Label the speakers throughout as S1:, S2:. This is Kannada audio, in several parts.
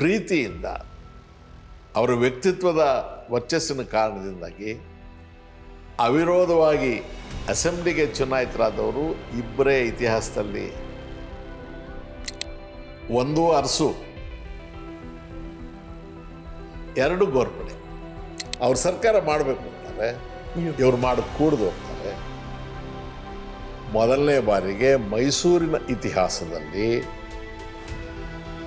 S1: ಪ್ರೀತಿಯಿಂದ ಅವರ ವ್ಯಕ್ತಿತ್ವದ ವರ್ಚಸ್ಸಿನ ಕಾರಣದಿಂದಾಗಿ ಅವಿರೋಧವಾಗಿ ಅಸೆಂಬ್ಲಿಗೆ ಚುನಾಯಿತರಾದವರು ಇಬ್ಬರೇ ಇತಿಹಾಸದಲ್ಲಿ. ಒಂದು ಅರಸು, ಎರಡು ಗೋರ್ಪಡೆ. ಅವ್ರ ಸರ್ಕಾರ ಮಾಡಬೇಕು ಅಂತಾರೆ, ಇವ್ರು ಕೂಡದು ಅಂತಾರೆ. ಮೊದಲನೇ ಬಾರಿಗೆ ಮೈಸೂರಿನ ಇತಿಹಾಸದಲ್ಲಿ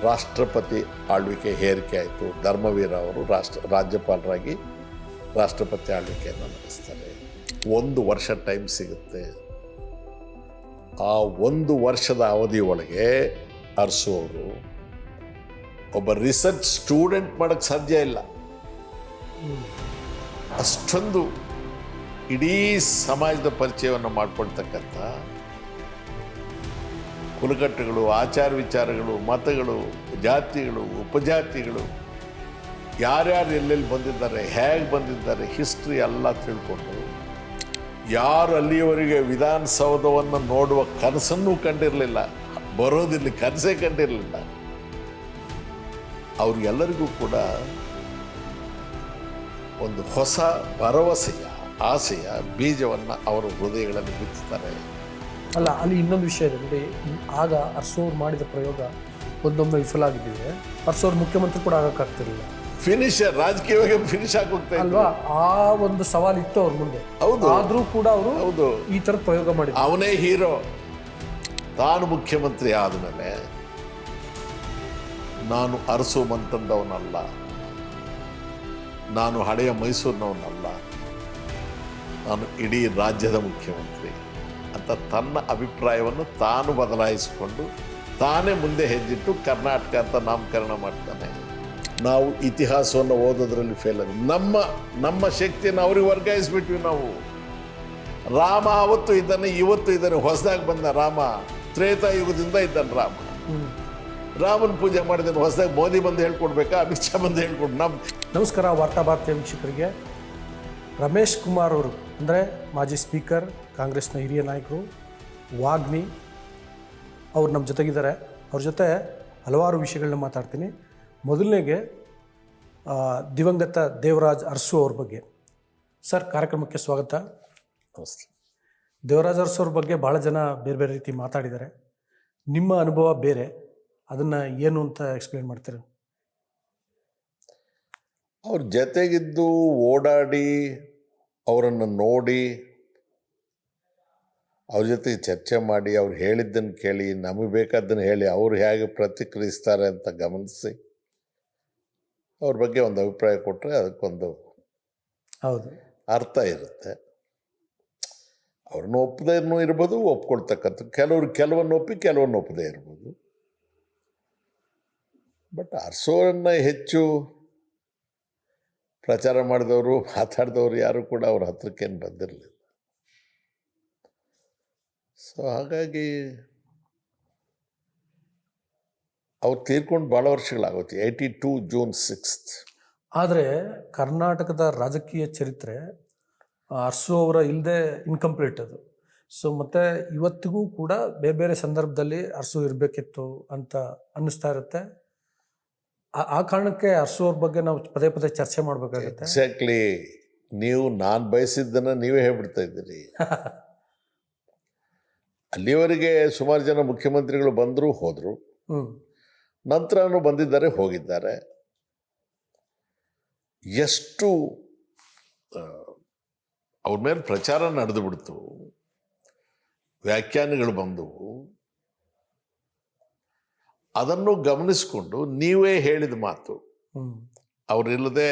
S1: ರಾಷ್ಟ್ರಪತಿ ಆಳ್ವಿಕೆ ಹೇರಿಕೆ ಆಯಿತು. ಧರ್ಮವೀರ ಅವರು ರಾಜ್ಯಪಾಲರಾಗಿ ರಾಷ್ಟ್ರಪತಿ ಆಳ್ವಿಕೆಯನ್ನು ನಡೆಸ್ತಾರೆ. 1 ವರ್ಷ ಟೈಮ್ ಸಿಗುತ್ತೆ. ಆ 1 ವರ್ಷದ ಅವಧಿಯೊಳಗೆ ಅರಸು ಅವರು ಒಬ್ಬ ರಿಸರ್ಚ್ ಸ್ಟೂಡೆಂಟ್ ಮಾಡೋಕ್ಕೆ ಸಾಧ್ಯ ಇಲ್ಲ. ಅಷ್ಟೊಂದು ಇಡೀ ಸಮಾಜದ ಪರಿಚಯವನ್ನು ಮಾಡಿಕೊಳ್ತಕ್ಕಂಥ ಕುಲಕಟ್ಟುಗಳು, ಆಚಾರ ವಿಚಾರಗಳು, ಮತಗಳು, ಜಾತಿಗಳು, ಉಪಜಾತಿಗಳು, ಯಾರ್ಯಾರು ಎಲ್ಲೆಲ್ಲಿ ಬಂದಿದ್ದಾರೆ, ಹೇಗೆ ಬಂದಿದ್ದಾರೆ, ಹಿಸ್ಟ್ರಿ ಎಲ್ಲ ತಿಳ್ಕೊಂಡು, ಯಾರು ಅಲ್ಲಿಯವರೆಗೆ ವಿಧಾನಸೌಧವನ್ನು ನೋಡುವ ಕನಸನ್ನೂ ಕಂಡಿರಲಿಲ್ಲ, ಬರೋದಿಲ್ಲ, ಕನಸೇ ಕಂಡಿರಲಿಲ್ಲ, ಅವ್ರಿಗೆಲ್ಲರಿಗೂ ಕೂಡ ಒಂದು ಹೊಸ ಭರವಸೆಯ, ಆಸೆಯ ಬೀಜವನ್ನು ಅವರ ಹೃದಯಗಳಲ್ಲಿ ಬಿತ್ತುತ್ತಾರೆ.
S2: ಅಲ್ಲ, ಅಲ್ಲಿ ಇನ್ನೊಂದು ವಿಷಯ ಇದೆ ನೋಡಿ. ಆಗ ಅರಸೋರು ಮಾಡಿದ ಪ್ರಯೋಗ ಒಂದೊಮ್ಮೆ ವಿಫಲ ಆಗಿದ್ದಿದೆ. ಅರಸೋರು ಮುಖ್ಯಮಂತ್ರಿ ಕೂಡ ಆಗೋಕ್ಕಾಗ್ತಿರಲಿಲ್ಲ.
S1: ಫಿನಿಶರ್, ರಾಜಕೀಯವಾಗಿ ಫಿನಿಶ್ ಆಗೋಗ್ತಾ
S2: ಅಲ್ವಾ? ಆ ಒಂದು ಸವಾಲು ಇತ್ತು ಅವ್ರ ಮುಂದೆ.
S1: ಹೌದು.
S2: ಆದ್ರೂ ಕೂಡ ಅವರು
S1: ಹೌದು
S2: ಈ ಥರದ ಪ್ರಯೋಗ ಮಾಡಿದ್ರು.
S1: ಅವನೇ ಹೀರೋ. ತಾನು ಮುಖ್ಯಮಂತ್ರಿ ಆದಮೇಲೆ ನಾನು ಅರಸು ಮಂತಂದವನಲ್ಲ, ನಾನು ಹಳೆಯ ಮೈಸೂರಿನವನಲ್ಲ, ನಾನು ಇಡೀ ರಾಜ್ಯದ ಮುಖ್ಯಮಂತ್ರಿ ಅಂತ ತನ್ನ ಅಭಿಪ್ರಾಯವನ್ನು ತಾನು ಬದಲಾಯಿಸಿಕೊಂಡು ತಾನೇ ಮುಂದೆ ಹೆಜ್ಜಿಟ್ಟು ಕರ್ನಾಟಕ ಅಂತ ನಾಮಕರಣ ಮಾಡ್ತಾನೆ. ನಾವು ಇತಿಹಾಸವನ್ನು ಓದೋದ್ರಲ್ಲಿ ಫೇಲ್ ಆಗಿ ನಮ್ಮ ಶಕ್ತಿಯನ್ನು ಅವ್ರಿಗೆ ವರ್ಗಾಯಿಸ್ಬಿಟ್ವಿ ನಾವು. ರಾಮ ಅವತ್ತು ಇದ್ದಾನೆ, ಇವತ್ತು ಇದ್ದಾನೆ. ಹೊಸದಾಗಿ ಬಂದ ರಾಮ, ತ್ರೇತಾಯುಗದಿಂದ ಇದ್ದಾನೆ ರಾಮ. ರಾಮನ ಪೂಜೆ ಮಾಡಿದ್ದಾನೆ. ಹೊಸದಾಗಿ ಮೋದಿ ಬಂದು ಹೇಳ್ಕೊಡ್ಬೇಕಾ, ಅಮಿತ್ ಶಾ ಬಂದು ಹೇಳ್ಕೊಡು.
S2: ನಮಸ್ಕಾರ ವಾರ್ತಾಭಾರತೀಯ ವೀಕ್ಷಕರಿಗೆ. ರಮೇಶ್ ಕುಮಾರ್ ಅವರು ಅಂದರೆ ಮಾಜಿ ಸ್ಪೀಕರ್, ಕಾಂಗ್ರೆಸ್ನ ಹಿರಿಯ ನಾಯಕರು, ವಾಗ್ಮಿ, ಅವ್ರು ನಮ್ಮ ಜೊತೆಗಿದ್ದಾರೆ. ಅವ್ರ ಜೊತೆ ಹಲವಾರು ವಿಷಯಗಳನ್ನ ಮಾತಾಡ್ತೀನಿ. ಮೊದಲನೇಗೆ ದಿವಂಗತ ದೇವರಾಜ್ ಅರಸು ಅವ್ರ ಬಗ್ಗೆ. ಸರ್, ಕಾರ್ಯಕ್ರಮಕ್ಕೆ ಸ್ವಾಗತ.
S1: ನಮಸ್ತೆ.
S2: ದೇವರಾಜ್ ಅರಸು ಅವ್ರ ಬಗ್ಗೆ ಭಾಳ ಜನ ಬೇರೆ ಬೇರೆ ರೀತಿ ಮಾತಾಡಿದ್ದಾರೆ. ನಿಮ್ಮ ಅನುಭವ ಬೇರೆ, ಅದನ್ನು ಏನು ಅಂತ ಎಕ್ಸ್ಪ್ಲೇನ್ ಮಾಡ್ತೀರಾ?
S1: ಅವ್ರ ಜೊತೆಗಿದ್ದು ಓಡಾಡಿ, ಅವರನ್ನು ನೋಡಿ, ಅವ್ರ ಜೊತೆ ಚರ್ಚೆ ಮಾಡಿ, ಅವ್ರು ಹೇಳಿದ್ದನ್ನು ಕೇಳಿ, ನಮಗೆ ಬೇಕಾದ್ದನ್ನು ಹೇಳಿ, ಅವರು ಹೇಗೆ ಪ್ರತಿಕ್ರಿಯಿಸ್ತಾರೆ ಅಂತ ಗಮನಿಸಿ ಅವ್ರ ಬಗ್ಗೆ ಒಂದು ಅಭಿಪ್ರಾಯ ಕೊಟ್ಟರೆ ಅದಕ್ಕೊಂದು
S2: ಹೌದು
S1: ಅರ್ಥ ಇರುತ್ತೆ. ಅವ್ರನ್ನ ಒಪ್ಪದೇನೂ ಇರ್ಬೋದು, ಒಪ್ಕೊಳ್ತಕ್ಕಂಥ ಕೆಲವನ್ನು ಒಪ್ಪಿ ಕೆಲವನ್ನು ಒಪ್ಪದೇ ಇರ್ಬೋದು. ಬಟ್ ಅರಸೋರನ್ನು ಹೆಚ್ಚು ಪ್ರಚಾರ ಮಾಡಿದವರು, ಮಾತಾಡಿದವರು ಯಾರು ಕೂಡ ಅವ್ರ ಹತ್ರಕ್ಕೇನು ಬಂದಿರಲಿಲ್ಲ. ಸೊ ಹಾಗಾಗಿ ಅವ್ರು ತೀರ್ಕೊಂಡು ಭಾಳ ವರ್ಷಗಳಾಗುತ್ತೆ. 82 ಜೂನ್ 6.
S2: ಆದರೆ ಕರ್ನಾಟಕದ ರಾಜಕೀಯ ಚರಿತ್ರೆ ಅರಸು ಅವರ ಇಲ್ಲದೆ ಇನ್ಕಂಪ್ಲೀಟ್ ಅದು. ಸೊ ಮತ್ತು ಇವತ್ತಿಗೂ ಕೂಡ ಬೇರೆ ಬೇರೆ ಸಂದರ್ಭದಲ್ಲಿ ಅರಸು ಇರಬೇಕಿತ್ತು ಅಂತ ಅನ್ನಿಸ್ತಾ ಇರುತ್ತೆ. ಆ ಕಾರಣಕ್ಕೆ ಅರಸು ಅವ್ರ ಬಗ್ಗೆ ನಾವು ಪದೇ ಪದೇ ಚರ್ಚೆ ಮಾಡಬೇಕಾಗುತ್ತೆ.
S1: ಎಕ್ಸಾಕ್ಟ್ಲಿ. ನೀವು ನಾನು ಬಯಸಿದ್ದನ್ನು ನೀವೇ ಹೇಳ್ಬಿಡ್ತಾ ಇದ್ದೀರಿ. ಅಲ್ಲಿವರೆಗೆ ಸುಮಾರು ಜನ ಮುಖ್ಯಮಂತ್ರಿಗಳು ಬಂದರು, ಹೋದರು. ನಂತರನೂ ಬಂದಿದ್ದಾರೆ, ಹೋಗಿದ್ದಾರೆ. ಎಷ್ಟು ಅವ್ರ ಮೇಲೆ ಪ್ರಚಾರ ನಡೆದು ಬಿಡ್ತು, ವ್ಯಾಖ್ಯಾನಗಳು ಬಂದವು. ಅದನ್ನು ಗಮನಿಸಿಕೊಂಡು ನೀವೇ ಹೇಳಿದ ಮಾತು, ಅವರಿಲ್ಲದೆ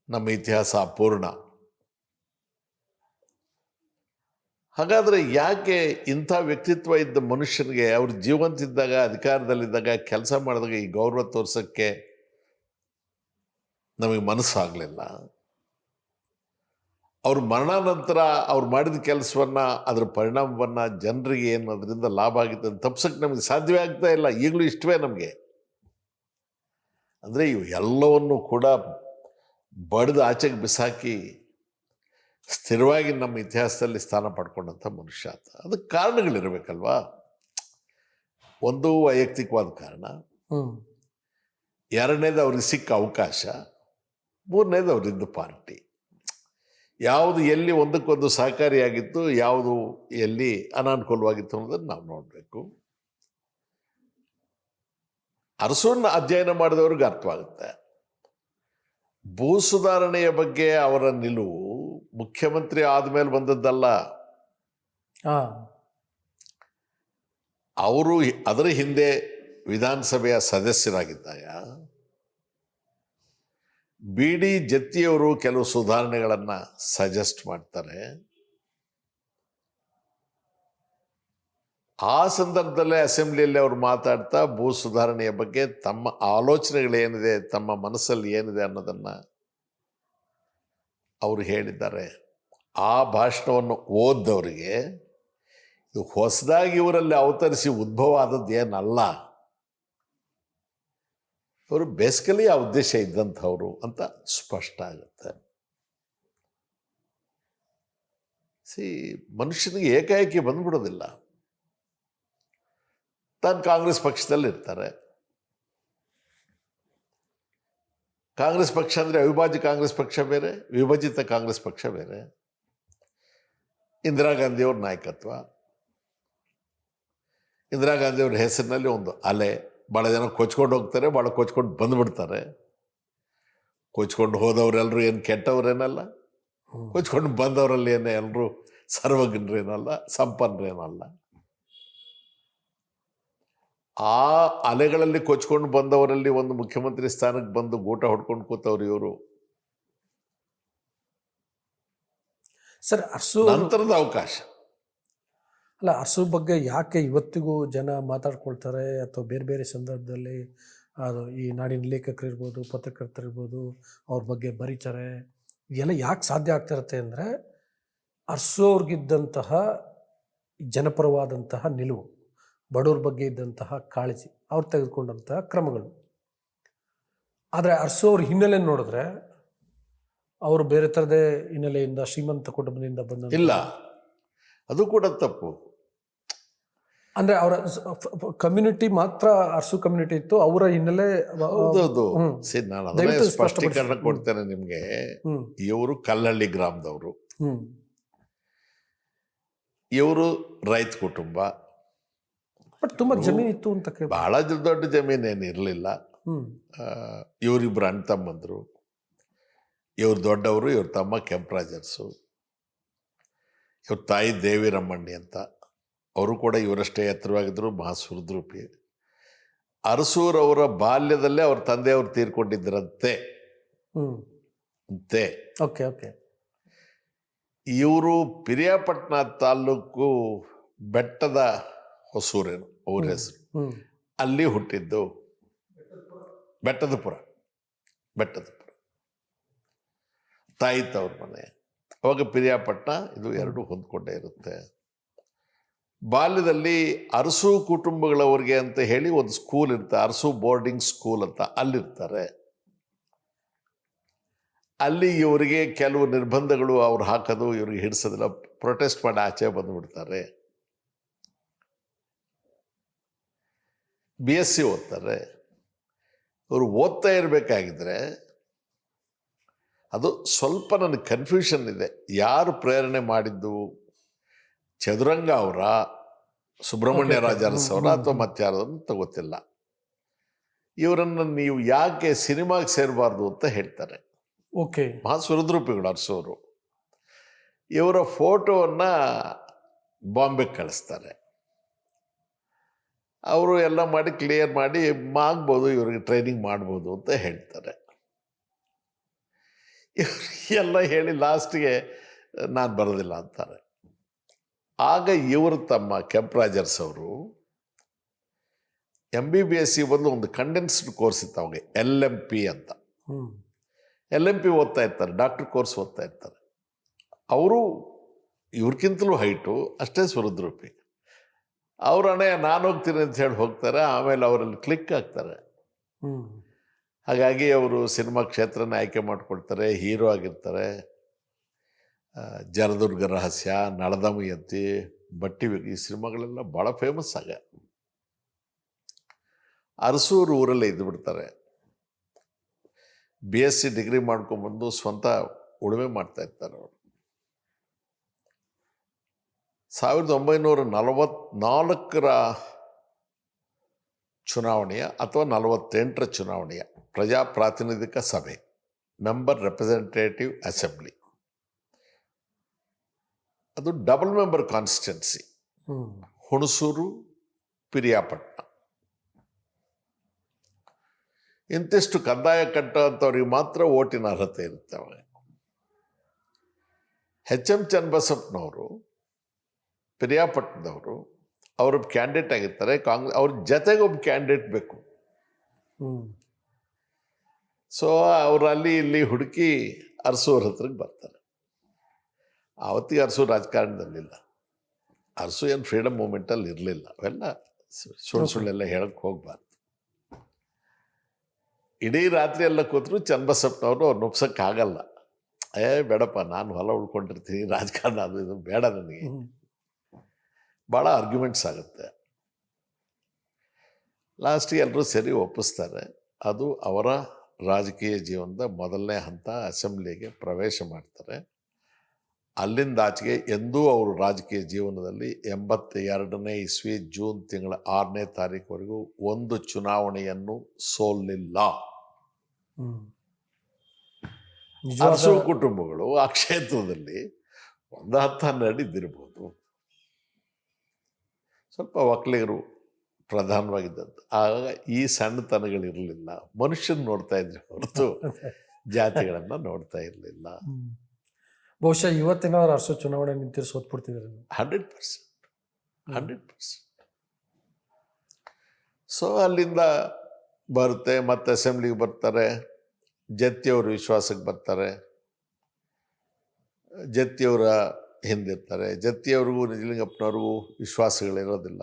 S1: ನಮ್ಮ ಇತಿಹಾಸ ಅಪೂರ್ಣ. ಹಾಗಾದರೆ ಯಾಕೆ ಇಂಥ ವ್ಯಕ್ತಿತ್ವ ಇದ್ದ ಮನುಷ್ಯನಿಗೆ ಅವ್ರ ಜೀವಂತಿದ್ದಾಗ, ಅಧಿಕಾರದಲ್ಲಿದ್ದಾಗ, ಕೆಲಸ ಮಾಡಿದಾಗ ಈ ಗೌರವ ತೋರ್ಸೋಕ್ಕೆ ನಮಗೆ ಮನಸ್ಸಾಗಲಿಲ್ಲ? ಅವ್ರ ಮರಣಾನಂತರ ಅವ್ರು ಮಾಡಿದ ಕೆಲಸವನ್ನು, ಅದರ ಪರಿಣಾಮವನ್ನು, ಜನರಿಗೆ ಏನು ಅದರಿಂದ ಲಾಭ ಆಗಿತ್ತು ಅಂತ ತಪ್ಸೋಕ್ಕೆ ನಮಗೆ ಸಾಧ್ಯವೇ ಆಗ್ತಾ ಇಲ್ಲ. ಈಗಲೂ ಇಷ್ಟವೇ ನಮಗೆ. ಅಂದರೆ ಇವು ಎಲ್ಲವನ್ನು ಕೂಡ ಬಡಿದು ಆಚೆಗೆ ಬಿಸಾಕಿ ಸ್ಥಿರವಾಗಿ ನಮ್ಮ ಇತಿಹಾಸದಲ್ಲಿ ಸ್ಥಾನ ಪಡ್ಕೊಂಡಂಥ ಮನುಷ್ಯ ಅಂತ. ಅದಕ್ಕೆ ಕಾರಣಗಳಿರಬೇಕಲ್ವಾ? ಒಂದು ವೈಯಕ್ತಿಕವಾದ ಕಾರಣ, ಎರಡನೇದು ಅವ್ರಿಗೆ ಸಿಕ್ಕ ಅವಕಾಶ, ಮೂರನೇದು ಅವರಿದ್ದ ಪಾರ್ಟಿ. ಯಾವುದು ಎಲ್ಲಿ ಒಂದಕ್ಕೊಂದು ಸಹಕಾರಿಯಾಗಿತ್ತು, ಯಾವುದು ಎಲ್ಲಿ ಅನಾನುಕೂಲವಾಗಿತ್ತು ಅನ್ನೋದನ್ನು ನಾವು ನೋಡಬೇಕು. ಅರಸೂರನ್ನ ಅಧ್ಯಯನ ಮಾಡಿದವ್ರಿಗೆ ಅರ್ಥವಾಗುತ್ತೆ. ಭೂ ಸುಧಾರಣೆಯ ಬಗ್ಗೆ ಅವರ ನಿಲುವು ಮುಖ್ಯಮಂತ್ರಿ ಆದಮೇಲೆ ಬಂದದ್ದಲ್ಲ. ಅವರು ಅದರ ಹಿಂದೆ ವಿಧಾನಸಭೆಯ ಸದಸ್ಯರಾಗಿದ್ದಾಗ ಬಿ ಡಿ ಜತ್ತಿಯವರು ಕೆಲವು ಸುಧಾರಣೆಗಳನ್ನು ಸಜೆಸ್ಟ್ ಮಾಡ್ತಾರೆ. ಆ ಸಂದರ್ಭದಲ್ಲೇ ಅಸೆಂಬ್ಲಿಯಲ್ಲಿ ಅವರು ಮಾತಾಡ್ತಾ ಭೂ ಸುಧಾರಣೆಯ ಬಗ್ಗೆ ತಮ್ಮ ಆಲೋಚನೆಗಳೇನಿದೆ, ತಮ್ಮ ಮನಸ್ಸಲ್ಲಿ ಏನಿದೆ ಅನ್ನೋದನ್ನು ಅವರು ಹೇಳಿದ್ದಾರೆ. ಆ ಭಾಷಣವನ್ನು ಓದ್ದವರಿಗೆ ಇದು ಹೊಸದಾಗಿ ಇವರಲ್ಲಿ ಅವತರಿಸಿ ಉದ್ಭವ ಆದದ್ದು ಏನಲ್ಲ, ಅವರು ಬೇಸಿಕಲಿ ಆ ಉದ್ದೇಶ ಇದ್ದಂಥವ್ರು ಅಂತ ಸ್ಪಷ್ಟ ಆಗುತ್ತೆ. ಮನುಷ್ಯನಿಗೆ ಏಕಾಏಕಿ ಬಂದ್ಬಿಡೋದಿಲ್ಲ. ತಾನು ಕಾಂಗ್ರೆಸ್ ಪಕ್ಷದಲ್ಲಿ ಇರ್ತಾರೆ. ಕಾಂಗ್ರೆಸ್ ಪಕ್ಷ ಅಂದರೆ ಅವಿಭಾಜ್ಯ ಕಾಂಗ್ರೆಸ್ ಪಕ್ಷ ಬೇರೆ, ವಿಭಜಿತ ಕಾಂಗ್ರೆಸ್ ಪಕ್ಷ ಬೇರೆ. ಇಂದಿರಾ ಗಾಂಧಿಯವ್ರ ನಾಯಕತ್ವ, ಇಂದಿರಾ ಗಾಂಧಿಯವ್ರ ಹೆಸರಿನಲ್ಲಿ ಒಂದು ಅಲೆ. ಭಾಳ ಜನ ಕೊಚ್ಕೊಂಡು ಹೋಗ್ತಾರೆ, ಭಾಳ ಕೊಚ್ಕೊಂಡು ಬಂದುಬಿಡ್ತಾರೆ. ಕೊಚ್ಕೊಂಡು ಹೋದವರೆಲ್ಲರೂ ಏನು ಕೆಟ್ಟವ್ರೇನಲ್ಲ, ಕೊಚ್ಕೊಂಡು ಬಂದವರಲ್ಲಿ ಏನು ಎಲ್ಲರೂ ಸರ್ವಜ್ಞರೇನಲ್ಲ, ಸಂಪನ್ನರೇನಲ್ಲ. ಆ ಅಲೆಗಳಲ್ಲಿ ಕೊಚ್ಕೊಂಡು ಬಂದವರಲ್ಲಿ ಒಂದು ಮುಖ್ಯಮಂತ್ರಿ ಸ್ಥಾನಕ್ಕೆ ಬಂದು ಗೂಟ ಹೊಡ್ಕೊಂಡು ಕೂತವ್ರು ಇವರು.
S2: ಸರ್,
S1: ನಂತರದ ಅವಕಾಶ
S2: ಅಲ್ಲ, ಅರಸು ಬಗ್ಗೆ ಯಾಕೆ ಇವತ್ತಿಗೂ ಜನ ಮಾತಾಡ್ಕೊಳ್ತಾರೆ ಅಥವಾ ಬೇರೆ ಬೇರೆ ಸಂದರ್ಭದಲ್ಲಿ ಅದು ಈ ನಾಡಿನ ಲೇಖಕರಿರ್ಬೋದು, ಪತ್ರಕರ್ತರಿರ್ಬೋದು, ಅವ್ರ ಬಗ್ಗೆ ಬರೀತಾರೆ. ಇದೆಲ್ಲ ಯಾಕೆ ಸಾಧ್ಯ ಆಗ್ತಿರತ್ತೆ ಅಂದರೆ ಅರಸು ಅವ್ರಿಗಿದ್ದಂತಹ ಜನಪರವಾದಂತಹ ನಿಲುವು, ಬಡವ್ರ ಬಗ್ಗೆ ಇದ್ದಂತಹ ಕಾಳಜಿ, ಅವ್ರು ತೆಗೆದುಕೊಂಡಂತಹ ಕ್ರಮಗಳು. ಆದರೆ ಅರಸು ಅವ್ರ ಹಿನ್ನೆಲೆ ನೋಡಿದ್ರೆ ಅವರು ಬೇರೆ ಥರದೇ ಹಿನ್ನೆಲೆಯಿಂದ, ಶ್ರೀಮಂತ ಕುಟುಂಬದಿಂದ ಬಂದ
S1: ಇಲ್ಲ, ಅದು ಕೂಡ ತಪ್ಪು.
S2: ಅಂದರೆ ಅವರ ಕಮ್ಯುನಿಟಿ ಮಾತ್ರ ಅರಸು ಕಮ್ಯುನಿಟಿ ಇತ್ತು, ಅವರ ಹಿನ್ನೆಲೆ.
S1: ಹೌದೌದು. ಸರಿ, ನಾನು ಅದನ್ನೇ ಸ್ಪಷ್ಟೀಕರಣ ಕೊಡ್ತೇನೆ ನಿಮಗೆ. ಇವರು ಕಲ್ಲಹಳ್ಳಿ ಗ್ರಾಮದವರು, ಇವರು ರೈತ ಕುಟುಂಬ.
S2: ಬಟ್ ತುಂಬ ಜಮೀನು ಇತ್ತು ಅಂತ ಕೇಳಿ.
S1: ಬಹಳ ದೊಡ್ಡ ಜಮೀನೇನು ಇರಲಿಲ್ಲ. ಇವರಿಬ್ಬರು ಅಣ್ಣ ತಮ್ಮಂದರು. ಇವ್ರು ದೊಡ್ಡವರು, ಇವ್ರ ತಮ್ಮ ಕೆಂಪರಾಜರ್ಸು. ಇವ್ರ ತಾಯಿ ದೇವಿರಮ್ಮಣ್ಣಿ ಅಂತ, ಅವರು ಕೂಡ ಇವರಷ್ಟೇ ಎತ್ತರವಾಗಿದ್ದರು, ಮಹಾಸುರದ್ರೂಪಿ. ಅರಸೂರವರ ಬಾಲ್ಯದಲ್ಲೇ ಅವ್ರ ತಂದೆಯವರು ತೀರ್ಕೊಂಡಿದ್ದರಂತೆ. ಅಂತೆ.
S2: Okay okay.
S1: ಇವರು ಪಿರಿಯಾಪಟ್ಟಣ ತಾಲೂಕು ಬೆಟ್ಟದ ಹೊಸೂರೇನು ಅವ್ರ ಹೆಸರು, ಅಲ್ಲಿ ಹುಟ್ಟಿದ್ದು. ಬೆಟ್ಟದಪುರ ತಾಯಿ ತವ್ರ ಮನೆ. ಅವಾಗ ಪಿರಿಯಾಪಟ್ಟಣ, ಇದು ಎರಡು ಹೊಂದ್ಕೊಂಡೇ ಇರುತ್ತೆ. ಬಾಲ್ಯದಲ್ಲಿ ಅರಸು ಕುಟುಂಬಗಳವ್ರಿಗೆ ಅಂತ ಹೇಳಿ ಒಂದು ಸ್ಕೂಲ್ ಇರುತ್ತೆ, ಅರಸು ಬೋರ್ಡಿಂಗ್ ಸ್ಕೂಲ್ ಅಂತ, ಅಲ್ಲಿರ್ತಾರೆ. ಅಲ್ಲಿ ಇವರಿಗೆ ಕೆಲವು ನಿರ್ಬಂಧಗಳು ಅವ್ರು ಹಾಕೋದು, ಇವ್ರಿಗೆ ಹಿಡಿಸೋದಿಲ್ಲ, ಪ್ರೊಟೆಸ್ಟ್ ಮಾಡಿ ಆಚೆ ಬಂದುಬಿಡ್ತಾರೆ. BSc ಓದ್ತಾರೆ. ಇವರು ಓದ್ತಾ ಇರಬೇಕಾಗಿದ್ರೆ, ಅದು ಸ್ವಲ್ಪ ನನಗೆ ಕನ್ಫ್ಯೂಷನ್ ಇದೆ, ಯಾರು ಪ್ರೇರಣೆ ಮಾಡಿದ್ದು, ಚದುರಂಗ ಅವರ, ಸುಬ್ರಹ್ಮಣ್ಯ ರಾಜಾರಸ್ ಅವರ, ಅಥವಾ ಮತ್ತಾರು ಅಂತ ಗೊತ್ತಿಲ್ಲ. ಇವರನ್ನು ನೀವು ಯಾಕೆ ಸಿನಿಮಾಗೆ ಸೇರಬಾರ್ದು ಅಂತ ಹೇಳ್ತಾರೆ.
S2: ಓಕೆ.
S1: ಮಹಾಸುರದ್ರೂಪಿಗಳು ಅರಸೋರು. ಇವರ ಫೋಟೋವನ್ನು ಬಾಂಬೆಗೆ ಕಳಿಸ್ತಾರೆ. ಅವರು ಎಲ್ಲ ಮಾಡಿ ಕ್ಲಿಯರ್ ಮಾಡಿ ಆಗ್ಬೋದು, ಇವ್ರಿಗೆ ಟ್ರೈನಿಂಗ್ ಮಾಡ್ಬೋದು ಅಂತ ಹೇಳ್ತಾರೆ. ಎಲ್ಲ ಹೇಳಿ ಲಾಸ್ಟಿಗೆ ನಾನು ಬರೋದಿಲ್ಲ ಅಂತಾರೆ. ಆಗ ಇವರು ತಮ್ಮ ಕೆಂಪರಾಜರ್ಸ್ ಅವರು MBBS ಬಂದು ಒಂದು ಕಂಡೆನ್ಸ್ಡ್ ಕೋರ್ಸ್ ಇತ್ತು ಅವಾಗ, LMP ಅಂತ. LMP ಓದ್ತಾ ಇರ್ತಾರೆ, ಡಾಕ್ಟರ್ ಕೋರ್ಸ್ ಓದ್ತಾ ಇರ್ತಾರೆ. ಅವರು ಇವ್ರಿಗಿಂತಲೂ ಹೈಟು, ಅಷ್ಟೇ ಸುರದ್ರೂಪಿ. ಅವ್ರ ಅಣ್ಣೆ ನಾನು ಹೋಗ್ತೀನಿ ಅಂತ ಹೇಳಿ ಹೋಗ್ತಾರೆ. ಆಮೇಲೆ ಅವರಲ್ಲಿ ಕ್ಲಿಕ್ ಆಗ್ತಾರೆ. ಹಾಗಾಗಿ ಅವರು ಸಿನಿಮಾ ಕ್ಷೇತ್ರನ ಆಯ್ಕೆ ಮಾಡ್ಕೊಳ್ತಾರೆ, ಹೀರೋ ಆಗಿರ್ತಾರೆ. ಜಲದುರ್ಗ ರಹಸ್ಯ, ನಳದಮಯಂತಿ, ಬಟ್ಟಿ, ಈ ಸಿನಿಮಾಗಳೆಲ್ಲ ಭಾಳ ಫೇಮಸ್ ಆಗ. ಅರಸೂರು ಊರಲ್ಲೇ ಇದ್ದು ಬಿಡ್ತಾರೆ. BSc ಡಿಗ್ರಿ ಮಾಡ್ಕೊಂಬಂದು ಸ್ವಂತ ಉಳುಮೆ ಮಾಡ್ತಾ ಇರ್ತಾರೆ ಅವರು. 1944ರ ಚುನಾವಣೆಯ ಅಥವಾ 48ರ ಚುನಾವಣೆಯ ಪ್ರಜಾಪ್ರಾತಿನಿಧಿಕ ಸಭೆ, ಮೆಂಬರ್ ರೆಪ್ರೆಸೆಂಟೇಟಿವ್ ಅಸೆಂಬ್ಲಿ, ಅದು double member constituency, Hunsur, Piriyapatna. ಇಂತಿಷ್ಟು ಕಂದಾಯ ಕಟ್ಟುವಂಥವ್ರಿಗೆ ಮಾತ್ರ ಓಟಿನ ಅರ್ಹತೆ ಇರುತ್ತೆ. ಅವಾಗ HM ಚನ್ನಬಸಪ್ಪನವರು ಪಿರಿಯಾಪಟ್ಟಣದವರು, ಅವರೊಬ್ಬ ಕ್ಯಾಂಡಿಡೇಟ್ ಆಗಿರ್ತಾರೆ. ಅವ್ರ ಜೊತೆಗೆ ಒಬ್ಬ ಕ್ಯಾಂಡಿಡೇಟ್ ಬೇಕು. ಸೊ ಅವರು ಅಲ್ಲಿ ಇಲ್ಲಿ ಹುಡುಕಿ ಅರಸೂರ ಹತ್ರಕ್ಕೆ ಬರ್ತಾರೆ. ಆವತ್ತಿಗೆ ಅರಸು ರಾಜಕಾರಣದಲ್ಲಿಲ್ಲ. ಅರಸು ಏನು ಫ್ರೀಡಮ್ ಮೂಮೆಂಟಲ್ಲಿ ಇರಲಿಲ್ಲ. ಅವೆಲ್ಲ ಸುಳ್ಳೆಲ್ಲ ಹೇಳಕ್ಕೆ ಹೋಗ್ಬಾರ್ದು. ಇಡೀ ರಾತ್ರಿ ಎಲ್ಲ ಕೂತರು ಚನ್ನಬಸಪ್ಪನವರು ಅವ್ರು ಒಪ್ಸೋಕ್ಕಾಗಲ್ಲ. ಬೇಡಪ್ಪ, ನಾನು ಹೊಲ ಉಳ್ಕೊಂಡಿರ್ತೀನಿ, ರಾಜಕಾರಣ ಅದು ಇದು ಬೇಡ ನನಗೆ. ಭಾಳ ಆರ್ಗ್ಯುಮೆಂಟ್ಸ್ ಆಗುತ್ತೆ. ಲಾಸ್ಟಿಗೆ ಎಲ್ಲರೂ ಸರಿ ಒಪ್ಪಿಸ್ತಾರೆ. ಅದು ಅವರ ರಾಜಕೀಯ ಜೀವನದ ಮೊದಲನೇ ಹಂತ. ಅಸೆಂಬ್ಲಿಗೆ ಪ್ರವೇಶ ಮಾಡ್ತಾರೆ. ಅಲ್ಲಿಂದ ಆಚೆಗೆ ಎಂದೂ ಅವರು ರಾಜಕೀಯ ಜೀವನದಲ್ಲಿ 82ನೇ ಇಸ್ವಿ ಜೂನ್ ತಿಂಗಳ 6ನೇ ತಾರೀಕುವರೆಗೂ ಒಂದು ಚುನಾವಣೆಯನ್ನು ಸೋಲಿಲ್ಲ. ಅರಸು ಕುಟುಂಬಗಳು ಆ ಕ್ಷೇತ್ರದಲ್ಲಿ 10-12 ಇದ್ದಿರ್ಬೋದು. ಸ್ವಲ್ಪ ಒಕ್ಕಲಿಗರು ಪ್ರಧಾನವಾಗಿದ್ದದ್ದು. ಆಗ ಈ ಸಣ್ಣತನಗಳಿರಲಿಲ್ಲ. ಮನುಷ್ಯನ ನೋಡ್ತಾ ಇದ್ರು ಹೊರತು ಜಾತಿಗಳನ್ನು ನೋಡ್ತಾ ಇರಲಿಲ್ಲ.
S2: ಬಹುಶಃ ಇವತ್ತಿನವ್ರು ಅರಸು ಚುನಾವಣೆ ನಿಂತಿರು ಸೋತ್ಬಿಡ್ತಿದ್ದಾರೆ.
S1: 100%. ಸೊ ಅಲ್ಲಿಂದ ಬರುತ್ತೆ, ಮತ್ತೆ ಅಸೆಂಬ್ಲಿಗೆ ಬರ್ತಾರೆ. ಜತ್ತಿಯವರು ವಿಶ್ವಾಸಕ್ಕೆ ಬರ್ತಾರೆ. ಜತ್ತಿಯವರ ಹಿಂದಿರ್ತಾರೆ. ಜತ್ತಿಯವ್ರಿಗೂ ನಿಜಲಿಂಗಪ್ಪನವ್ರಿಗೂ ವಿಶ್ವಾಸಗಳಿರೋದಿಲ್ಲ.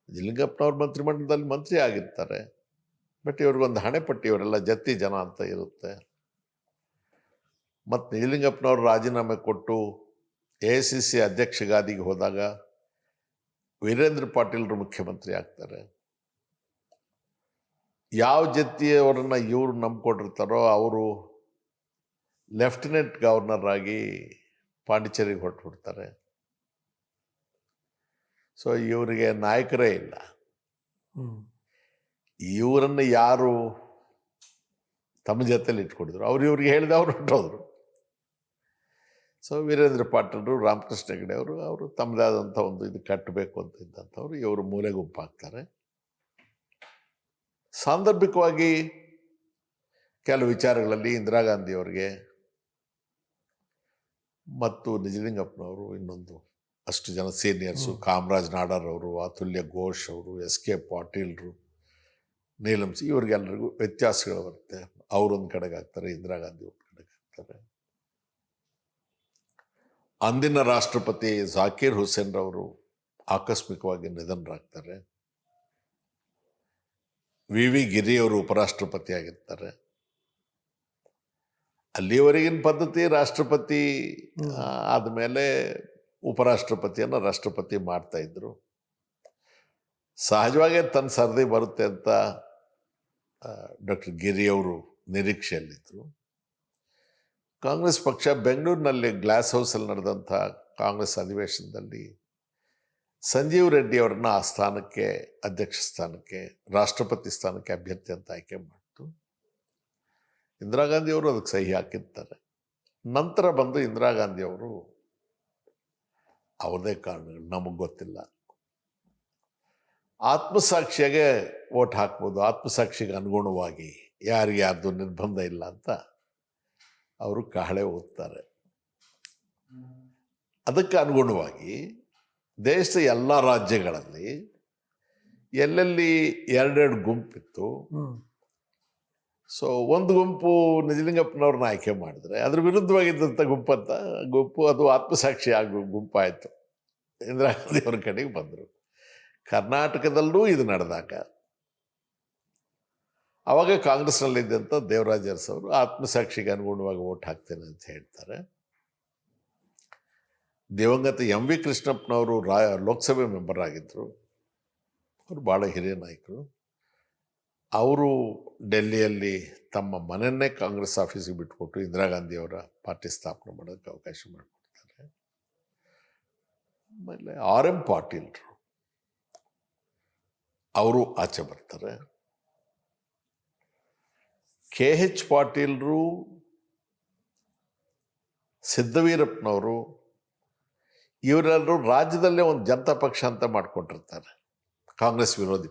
S1: ನಿಜಲಿಂಗಪ್ಪನವ್ರ ಮಂತ್ರಿಮಂಡಲದಲ್ಲಿ ಮಂತ್ರಿ ಆಗಿರ್ತಾರೆ. ಬಟ್ ಇವ್ರಿಗೊಂದು ಹಣೆಪಟ್ಟಿ, ಇವರೆಲ್ಲ ಜತ್ತಿ ಜನ ಅಂತ ಇರುತ್ತೆ. ಮತ್ತು ನಿಜಲಿಂಗಪ್ಪನವರು ರಾಜೀನಾಮೆ ಕೊಟ್ಟು AICC ಅಧ್ಯಕ್ಷ ಗಾದಿಗೆ ಹೋದಾಗ ವೀರೇಂದ್ರ ಪಾಟೀಲ್ರು ಮುಖ್ಯಮಂತ್ರಿ ಆಗ್ತಾರೆ. ಯಾವ ಜತ್ತಿಯವರನ್ನು ಇವರು ನಂಬ್ಕೊಂಡಿರ್ತಾರೋ ಅವರು ಲೆಫ್ಟಿನೆಂಟ್ ಗವರ್ನರ್ ಆಗಿ ಪಾಂಡಿಚೇರಿಗೆ ಹೊರಟುಬಿಡ್ತಾರೆ. ಸೊ ಇವರಿಗೆ ನಾಯಕರೇ ಇಲ್ಲ. ಇವರನ್ನು ಯಾರು ತಮ್ಮ ಜೊತೆಲಿ ಇಟ್ಕೊಂಡಿದ್ರು, ಇವ್ರಿಗೆ ಹೇಳಿದ ಅವ್ರು ಹೊರಟೋದ್ರು. ಸೊ ವೀರೇಂದ್ರ ಪಾಟೀಲರು, ರಾಮಕೃಷ್ಣ ಹೆಗಡೆ ಅವರು ತಮ್ಮದೇ ಆದಂಥ ಒಂದು ಇದು ಕಟ್ಟಬೇಕು ಅಂತ ಇದ್ದಂಥವ್ರು ಇವರು ಮೂಲೆ ಗುಂಪಾಗ್ತಾರೆ. ಸಾಂದರ್ಭಿಕವಾಗಿ ಕೆಲವು ವಿಚಾರಗಳಲ್ಲಿ ಇಂದಿರಾ ಗಾಂಧಿಯವರಿಗೆ ಮತ್ತು ನಿಜಲಿಂಗಪ್ಪನವರು, ಇನ್ನೊಂದು ಅಷ್ಟು ಜನ ಸೀನಿಯರ್ಸು, ಕಾಮರಾಜ್ ನಾಡರ್ ಅವರು, ಅತುಲ್ಯ ಘೋಷ್ ಅವರು, SK ಪಾಟೀಲ್ರು, ನೀಲಂ ಸಿ, ಇವ್ರಿಗೆಲ್ಲರಿಗೂ ವ್ಯತ್ಯಾಸಗಳು ಬರುತ್ತೆ. ಅವರೊಂದು ಕಡೆಗೆ ಆಗ್ತಾರೆ, ಇಂದಿರಾ ಗಾಂಧಿ ಒಂದು ಕಡೆಗೆ ಆಗ್ತಾರೆ. ಅಂದಿನ ರಾಷ್ಟ್ರಪತಿ ಜಾಕೀರ್ ಹುಸೇನ್ ರವರು ಆಕಸ್ಮಿಕವಾಗಿ ನಿಧನರಾಗ್ತಾರೆ. VV ಗಿರಿಯವರು ಉಪರಾಷ್ಟ್ರಪತಿ ಆಗಿರ್ತಾರೆ. ಅಲ್ಲಿವರೆಗಿನ ಪದ್ಧತಿ ರಾಷ್ಟ್ರಪತಿ ಆದಮೇಲೆ ಉಪರಾಷ್ಟ್ರಪತಿಯನ್ನು ರಾಷ್ಟ್ರಪತಿ ಮಾಡ್ತಾ ಇದ್ರು. ಸಹಜವಾಗೇ ತನ್ನ ಸರದಿ ಬರುತ್ತೆ ಅಂತ ಡಾಕ್ಟರ್ ಗಿರಿಯವರು ನಿರೀಕ್ಷೆಯಲ್ಲಿದ್ದರು. ಕಾಂಗ್ರೆಸ್ ಪಕ್ಷ ಬೆಂಗಳೂರಿನಲ್ಲಿ ಗ್ಲಾಸ್ ಹೌಸಲ್ಲಿ ನಡೆದಂಥ ಕಾಂಗ್ರೆಸ್ ಅಧಿವೇಶನದಲ್ಲಿ ಸಂಜೀವ್ ರೆಡ್ಡಿ ಅವರನ್ನ ಆ ಸ್ಥಾನಕ್ಕೆ, ಅಧ್ಯಕ್ಷ ಸ್ಥಾನಕ್ಕೆ, ರಾಷ್ಟ್ರಪತಿ ಸ್ಥಾನಕ್ಕೆ ಅಭ್ಯರ್ಥಿ ಅಂತ ಆಯ್ಕೆ ಮಾಡಿತು. ಇಂದಿರಾ ಗಾಂಧಿಯವರು ಅದಕ್ಕೆ ಸಹಿ ಹಾಕಿರ್ತಾರೆ. ನಂತರ ಬಂದು ಇಂದಿರಾ ಗಾಂಧಿಯವರು ಅವ್ರದೇ ಕಾರಣಗಳು ನಮಗೆ ಗೊತ್ತಿಲ್ಲ, ಆತ್ಮಸಾಕ್ಷಿಯಾಗೆ ವೋಟ್ ಹಾಕ್ಬೋದು, ಆತ್ಮಸಾಕ್ಷಿಗೆ ಅನುಗುಣವಾಗಿ ಯಾರ್ದು ನಿರ್ಬಂಧ ಇಲ್ಲ ಅಂತ ಅವರು ಕಹಳೆ ಓದ್ತಾರೆ. ಅದಕ್ಕೆ ಅನುಗುಣವಾಗಿ ದೇಶದ ಎಲ್ಲ ರಾಜ್ಯಗಳಲ್ಲಿ ಎಲ್ಲೆಲ್ಲಿ 2 ಗುಂಪಿತ್ತು, ಸೊ ಒಂದು ಗುಂಪು ನಿಜಲಿಂಗಪ್ಪನವ್ರನ್ನ ಆಯ್ಕೆ ಮಾಡಿದ್ರೆ ಅದ್ರ ವಿರುದ್ಧವಾಗಿದ್ದಂಥ ಗುಂಪು ಅದು ಆತ್ಮಸಾಕ್ಷಿ ಆಗೋ ಗುಂಪಾಯಿತು. ಇಂದಿರಾ ಗಾಂಧಿಯವ್ರ ಕಡೆಗೆ ಬಂದರು. ಕರ್ನಾಟಕದಲ್ಲೂ ಇದು ನಡೆದಾಗ ಆವಾಗ ಕಾಂಗ್ರೆಸ್ನಲ್ಲಿದ್ದಂಥ ದೇವರಾಜ ಅರಸು ಅವರು ಆತ್ಮಸಾಕ್ಷಿಗೆ ಅನುಗುಣವಾಗಿ ವೋಟ್ ಹಾಕ್ತೇನೆ ಅಂತ ಹೇಳ್ತಾರೆ. ದಿವಂಗತ MV ಕೃಷ್ಣಪ್ಪನವರು ಲೋಕಸಭೆ ಮೆಂಬರ್ ಆಗಿದ್ದರು. ಅವರು ಭಾಳ ಹಿರಿಯ ನಾಯಕರು. ಅವರು ಡೆಲ್ಲಿಯಲ್ಲಿ ತಮ್ಮ ಮನೆಯನ್ನೇ ಕಾಂಗ್ರೆಸ್ ಆಫೀಸಿಗೆ ಬಿಟ್ಕೊಟ್ಟು ಇಂದಿರಾ ಗಾಂಧಿಯವರ ಪಾರ್ಟಿ ಸ್ಥಾಪನೆ ಮಾಡೋಕ್ಕೆ ಅವಕಾಶ ಮಾಡಿಕೊಡ್ತಾರೆ. ಆಮೇಲೆ ಆರ್ ಎಂ ಪಾಟೀಲ್ರು ಅವರು ಆಚೆ ಬರ್ತಾರೆ. ಕೆ ಎಚ್ ಪಾಟೀಲ್ರು, ಸಿದ್ದವೀರಪ್ಪನವರು ಇವರೆಲ್ಲರೂ ರಾಜ್ಯದಲ್ಲೇ ಒಂದು ಜನತಾ ಪಕ್ಷ ಅಂತ ಮಾಡಿಕೊಂಡಿರ್ತಾರೆ, ಕಾಂಗ್ರೆಸ್ ವಿರೋಧಿ.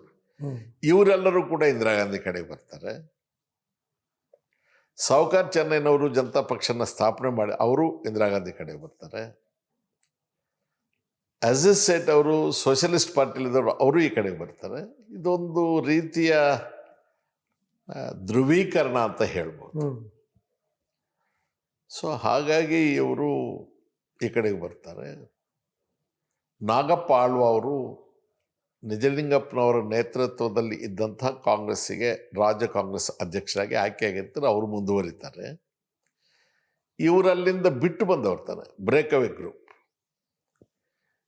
S1: ಇವರೆಲ್ಲರೂ ಕೂಡ ಇಂದಿರಾ ಗಾಂಧಿ ಕಡೆಗೆ ಬರ್ತಾರೆ. ಸಾವುಕಾರ್ ಚೆನ್ನೈನವರು ಜನತಾ ಪಕ್ಷನ ಸ್ಥಾಪನೆ ಮಾಡಿ ಅವರು ಇಂದಿರಾ ಗಾಂಧಿ ಕಡೆಗೆ ಬರ್ತಾರೆ. ಅಜಿತ್ ಸೇಠ್ ಅವರು ಸೋಷಲಿಸ್ಟ್ ಪಾರ್ಟಿಲಿದ್ದವರು ಅವರು ಈ ಕಡೆಗೆ ಬರ್ತಾರೆ. ಇದೊಂದು ರೀತಿಯ ಧ್ರುವೀಕರಣ ಅಂತ ಹೇಳ್ಬೋದು. ಸೊ ಹಾಗಾಗಿ ಇವರು ಈ ಕಡೆಗೆ ಬರ್ತಾರೆ. ನಾಗಪ್ಪ ಆಳ್ವ ಅವರು ನಿಜಲಿಂಗಪ್ಪನವರ ನೇತೃತ್ವದಲ್ಲಿ ಇದ್ದಂಥ ಕಾಂಗ್ರೆಸ್ಸಿಗೆ ರಾಜ್ಯ ಕಾಂಗ್ರೆಸ್ ಅಧ್ಯಕ್ಷರಾಗಿ ಆಯ್ಕೆಯಾಗಿರ್ತಾರೆ. ಅವರು ಮುಂದುವರಿತಾರೆ. ಇವರಲ್ಲಿಂದ ಬಿಟ್ಟು ಬಂದವರ್ತಾನೆ ಬ್ರೇಕವೇ ಗ್ರೂಪ್.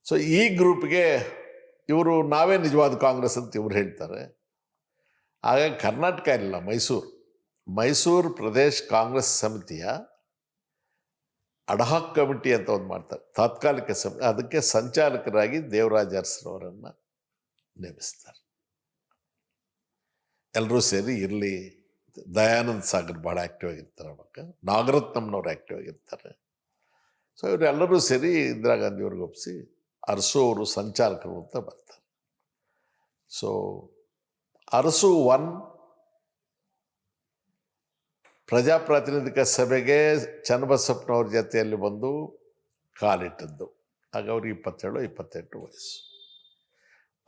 S1: ಸೊ ಈ ಗ್ರೂಪ್ಗೆ ಇವರು ನಾವೇ ನಿಜವಾದ ಕಾಂಗ್ರೆಸ್ ಅಂತ ಇವ್ರು ಹೇಳ್ತಾರೆ. ಹಾಗಾಗಿ ಕರ್ನಾಟಕ ಇಲ್ಲ, ಮೈಸೂರು ಪ್ರದೇಶ ಕಾಂಗ್ರೆಸ್ ಸಮಿತಿಯ ಅಡಹಾಕ್ ಕಮಿಟಿ ಅಂತ ಒಂದು ಮಾಡ್ತಾರೆ, ತಾತ್ಕಾಲಿಕ ಸಮಿತಿ. ಅದಕ್ಕೆ ಸಂಚಾಲಕರಾಗಿ ದೇವರಾಜ ಅರಸರವರನ್ನು ನೇಮಿಸ್ತಾರೆ. ಎಲ್ಲರೂ ಸೇರಿ ಇರಲಿ. ದಯಾನಂದ್ ಸಾಗರ್ ಭಾಳ ಆ್ಯಕ್ಟಿವ್ ಆಗಿರ್ತಾರೆ, ಅವಾಗ ನಾಗರತ್ನಮ್ನವ್ರು ಆ್ಯಕ್ಟಿವ್ ಆಗಿರ್ತಾರೆ. ಸೊ ಇವರೆಲ್ಲರೂ ಸೇರಿ ಇಂದಿರಾ ಗಾಂಧಿಯವ್ರಿಗೆ ಒಪ್ಪಿಸಿ ಅರಸು ಅವರು ಸಂಚಾಲಕರು ಅಂತ ಬರ್ತಾರೆ. ಸೊ ಅರಸು 1 ಪ್ರಜಾಪ್ರಾತಿನಿಧಿಕ ಸಭೆಗೆ ಚನ್ನಬಸಪ್ಪನವ್ರ ಜೊತೆಯಲ್ಲಿ ಬಂದು ಕಾಲಿಟ್ಟದ್ದು. ಆಗ ಅವ್ರಿಗೆ 27-28 ವಯಸ್ಸು.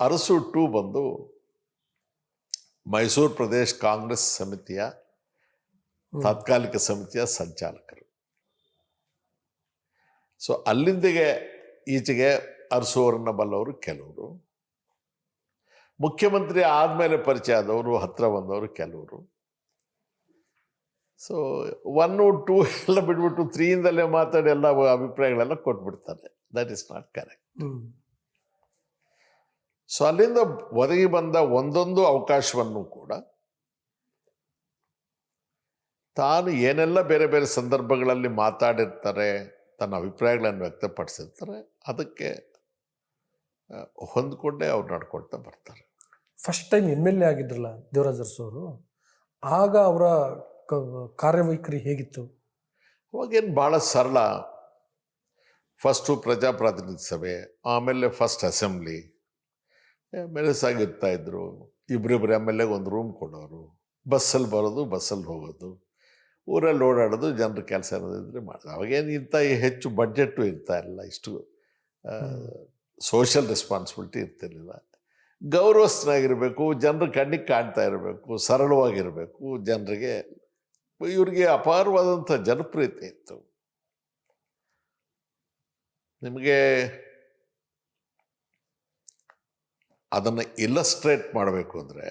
S1: ಅರಸು 2 ಬಂದು ಮೈಸೂರು ಪ್ರದೇಶ ಕಾಂಗ್ರೆಸ್ ಸಮಿತಿಯ ತಾತ್ಕಾಲಿಕ ಸಮಿತಿಯ ಸಂಚಾಲಕರು. ಸೊ ಅಲ್ಲಿಂದಿಗೆ ಈಚೆಗೆ ಅರಸು ಅವರನ್ನು ಬಲ್ಲವರು ಕೆಲವರು, ಮುಖ್ಯಮಂತ್ರಿ ಆದಮೇಲೆ ಪರಿಚಯ ಆದವರು, ಹತ್ತಿರ ಬಂದವರು ಕೆಲವರು. ಸೊ 1, 2 ಎಲ್ಲ ಬಿಟ್ಬಿಟ್ಟು 3 ಮಾತಾಡಿ ಎಲ್ಲ ಅಭಿಪ್ರಾಯಗಳೆಲ್ಲ ಕೊಟ್ಬಿಡ್ತಾರೆ. That is not correct. So ಅಲ್ಲಿಂದ ಒದಗಿ ಬಂದ ಒಂದೊಂದು ಅವಕಾಶವನ್ನು ಕೂಡ ತಾನು ಏನೆಲ್ಲ ಬೇರೆ ಬೇರೆ ಸಂದರ್ಭಗಳಲ್ಲಿ ಮಾತಾಡಿರ್ತಾರೆ, ತನ್ನ ಅಭಿಪ್ರಾಯಗಳನ್ನು ವ್ಯಕ್ತಪಡಿಸಿರ್ತಾರೆ, ಅದಕ್ಕೆ ಹೊಂದ್ಕೊಂಡೇ ಅವ್ರು ನಡ್ಕೊಳ್ತಾ ಬರ್ತಾರೆ.
S2: ಫಸ್ಟ್ ಟೈಮ್ MLA ಆಗಿದ್ರಲ್ಲ ದೇವರಾಜ ಅರಸು ಅವರು, ಆಗ ಅವರ ಕಾರ್ಯವೈಖರಿ ಹೇಗಿತ್ತು?
S1: ಅವಾಗೇನು ಭಾಳ ಸರಳ. ಫಸ್ಟು ಪ್ರಜಾಪ್ರಾತಿನಿಧ್ಯ ಸಭೆ, ಆಮೇಲೆ ಫಸ್ಟ್ ಅಸೆಂಬ್ಲಿ, ಮೆಲಸಾಗಿರ್ತಾ ಇದ್ರು. ಇಬ್ಬರಿಬ್ಬರು MLA ಒಂದು ರೂಮ್ ಕೊಡೋರು, ಬಸ್ಸಲ್ಲಿ ಬರೋದು, ಬಸ್ಸಲ್ಲಿ ಹೋಗೋದು, ಊರಲ್ಲಿ ಓಡಾಡೋದು, ಜನರ ಕೆಲಸ ಏನಾದಿದ್ರೆ ಮಾಡೋದು. ಅವಾಗೇನು ಇಂಥ ಹೆಚ್ಚು ಬಡ್ಜೆಟ್ಟು ಇರ್ತಾ ಇಲ್ಲ, ಇಷ್ಟು ಸೋಷಿಯಲ್ ರೆಸ್ಪಾನ್ಸಿಬಿಲಿಟಿ ಇರ್ತಿರ್ಲಿಲ್ಲ. ಗೌರವಸ್ಥನಾಗಿರಬೇಕು, ಜನರ ಕಣ್ಣಿಗೆ ಕಾಣ್ತಾ ಇರಬೇಕು, ಸರಳವಾಗಿರಬೇಕು, ಜನರಿಗೆ ಇವ್ರಿಗೆ ಅಪಾರವಾದಂಥ ಜನಪ್ರಿಯತೆ ಇತ್ತು. ನಿಮಗೆ ಅದನ್ನು ಇಲ್ಲಸ್ಟ್ರೇಟ್ ಮಾಡಬೇಕು ಅಂದರೆ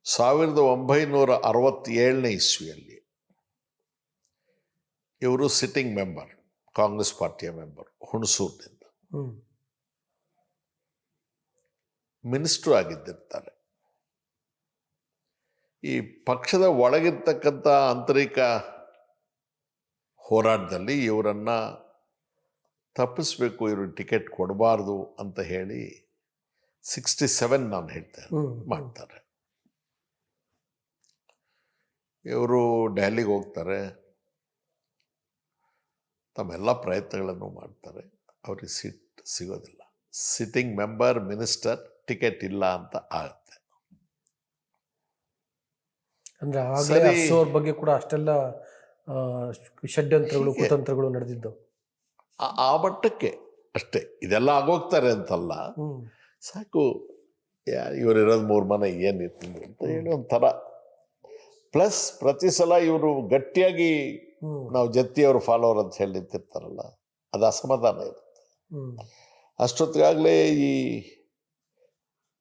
S1: 1967ನೇ ಇಸ್ವಿಯಲ್ಲಿ ಇವರು ಸಿಟ್ಟಿಂಗ್ ಮೆಂಬರ್, ಕಾಂಗ್ರೆಸ್ ಪಾರ್ಟಿಯ ಮೆಂಬರ್, ಹುಣಸೂರಿನಿಂದ ಮಿನಿಸ್ಟ್ರು ಆಗಿದ್ದಿರ್ತಾರೆ. ಈ ಪಕ್ಷದ ಒಳಗಿರ್ತಕ್ಕಂಥ ಆಂತರಿಕ ಹೋರಾಟದಲ್ಲಿ ಇವರನ್ನು ತಪ್ಪಿಸ್ಬೇಕು, ಇವರು ಟಿಕೆಟ್ ಕೊಡಬಾರ್ದು ಅಂತ ಹೇಳಿ 67 ನಾನು ಹೇಳ್ತೇನೆ ಮಾಡ್ತಾರೆ. ಇವರು ಡೆಲ್ಲಿಗೆ ಹೋಗ್ತಾರೆ, ತಮ್ಮೆಲ್ಲ ಪ್ರಯತ್ನಗಳನ್ನು ಮಾಡ್ತಾರೆ. ಅವ್ರಿಗೆ ಸೀಟ್ ಸಿಗೋದಿಲ್ಲ. ಸಿಟ್ಟಿಂಗ್ ಮೆಂಬರ್, ಮಿನಿಸ್ಟರ್, ಟಿಕೆಟ್ ಇಲ್ಲ ಅಂತ ಆಗುತ್ತೆ.
S2: ಅಂದ್ರೆ ಅರಸು ಅವ್ರ ಬಗ್ಗೆ ಕೂಡ ಅಷ್ಟೆಲ್ಲ ಷಡ್ಯಂತ್ರಗಳು, ಕುತಂತ್ರಗಳು ನಡೆದಿದ್ದವು.
S1: ಆ ಮಟ್ಟಕ್ಕೆ ಅಷ್ಟೇ. ಇದೆಲ್ಲ ಆಗೋಗ್ತಾರೆ ಅಂತಲ್ಲ, ಸಾಕು ಇವರಿರೋದು 3 ಮನೆ ಏನಿತ್ತು ಅಂತ ಹೇಳಿ ಒಂಥರ. ಪ್ಲಸ್ ಪ್ರತಿ ಸಲ ಇವರು ಗಟ್ಟಿಯಾಗಿ ನಾವು ಜತ್ತಿಯವರು ಫಾಲೋವರ್ ಅಂತ ಹೇಳಿ ನಿಂತಿರ್ತಾರಲ್ಲ, ಅದು ಅಸಮಾಧಾನ ಇರುತ್ತೆ. ಅಷ್ಟೊತ್ತಿಗಾಗಲೇ ಈ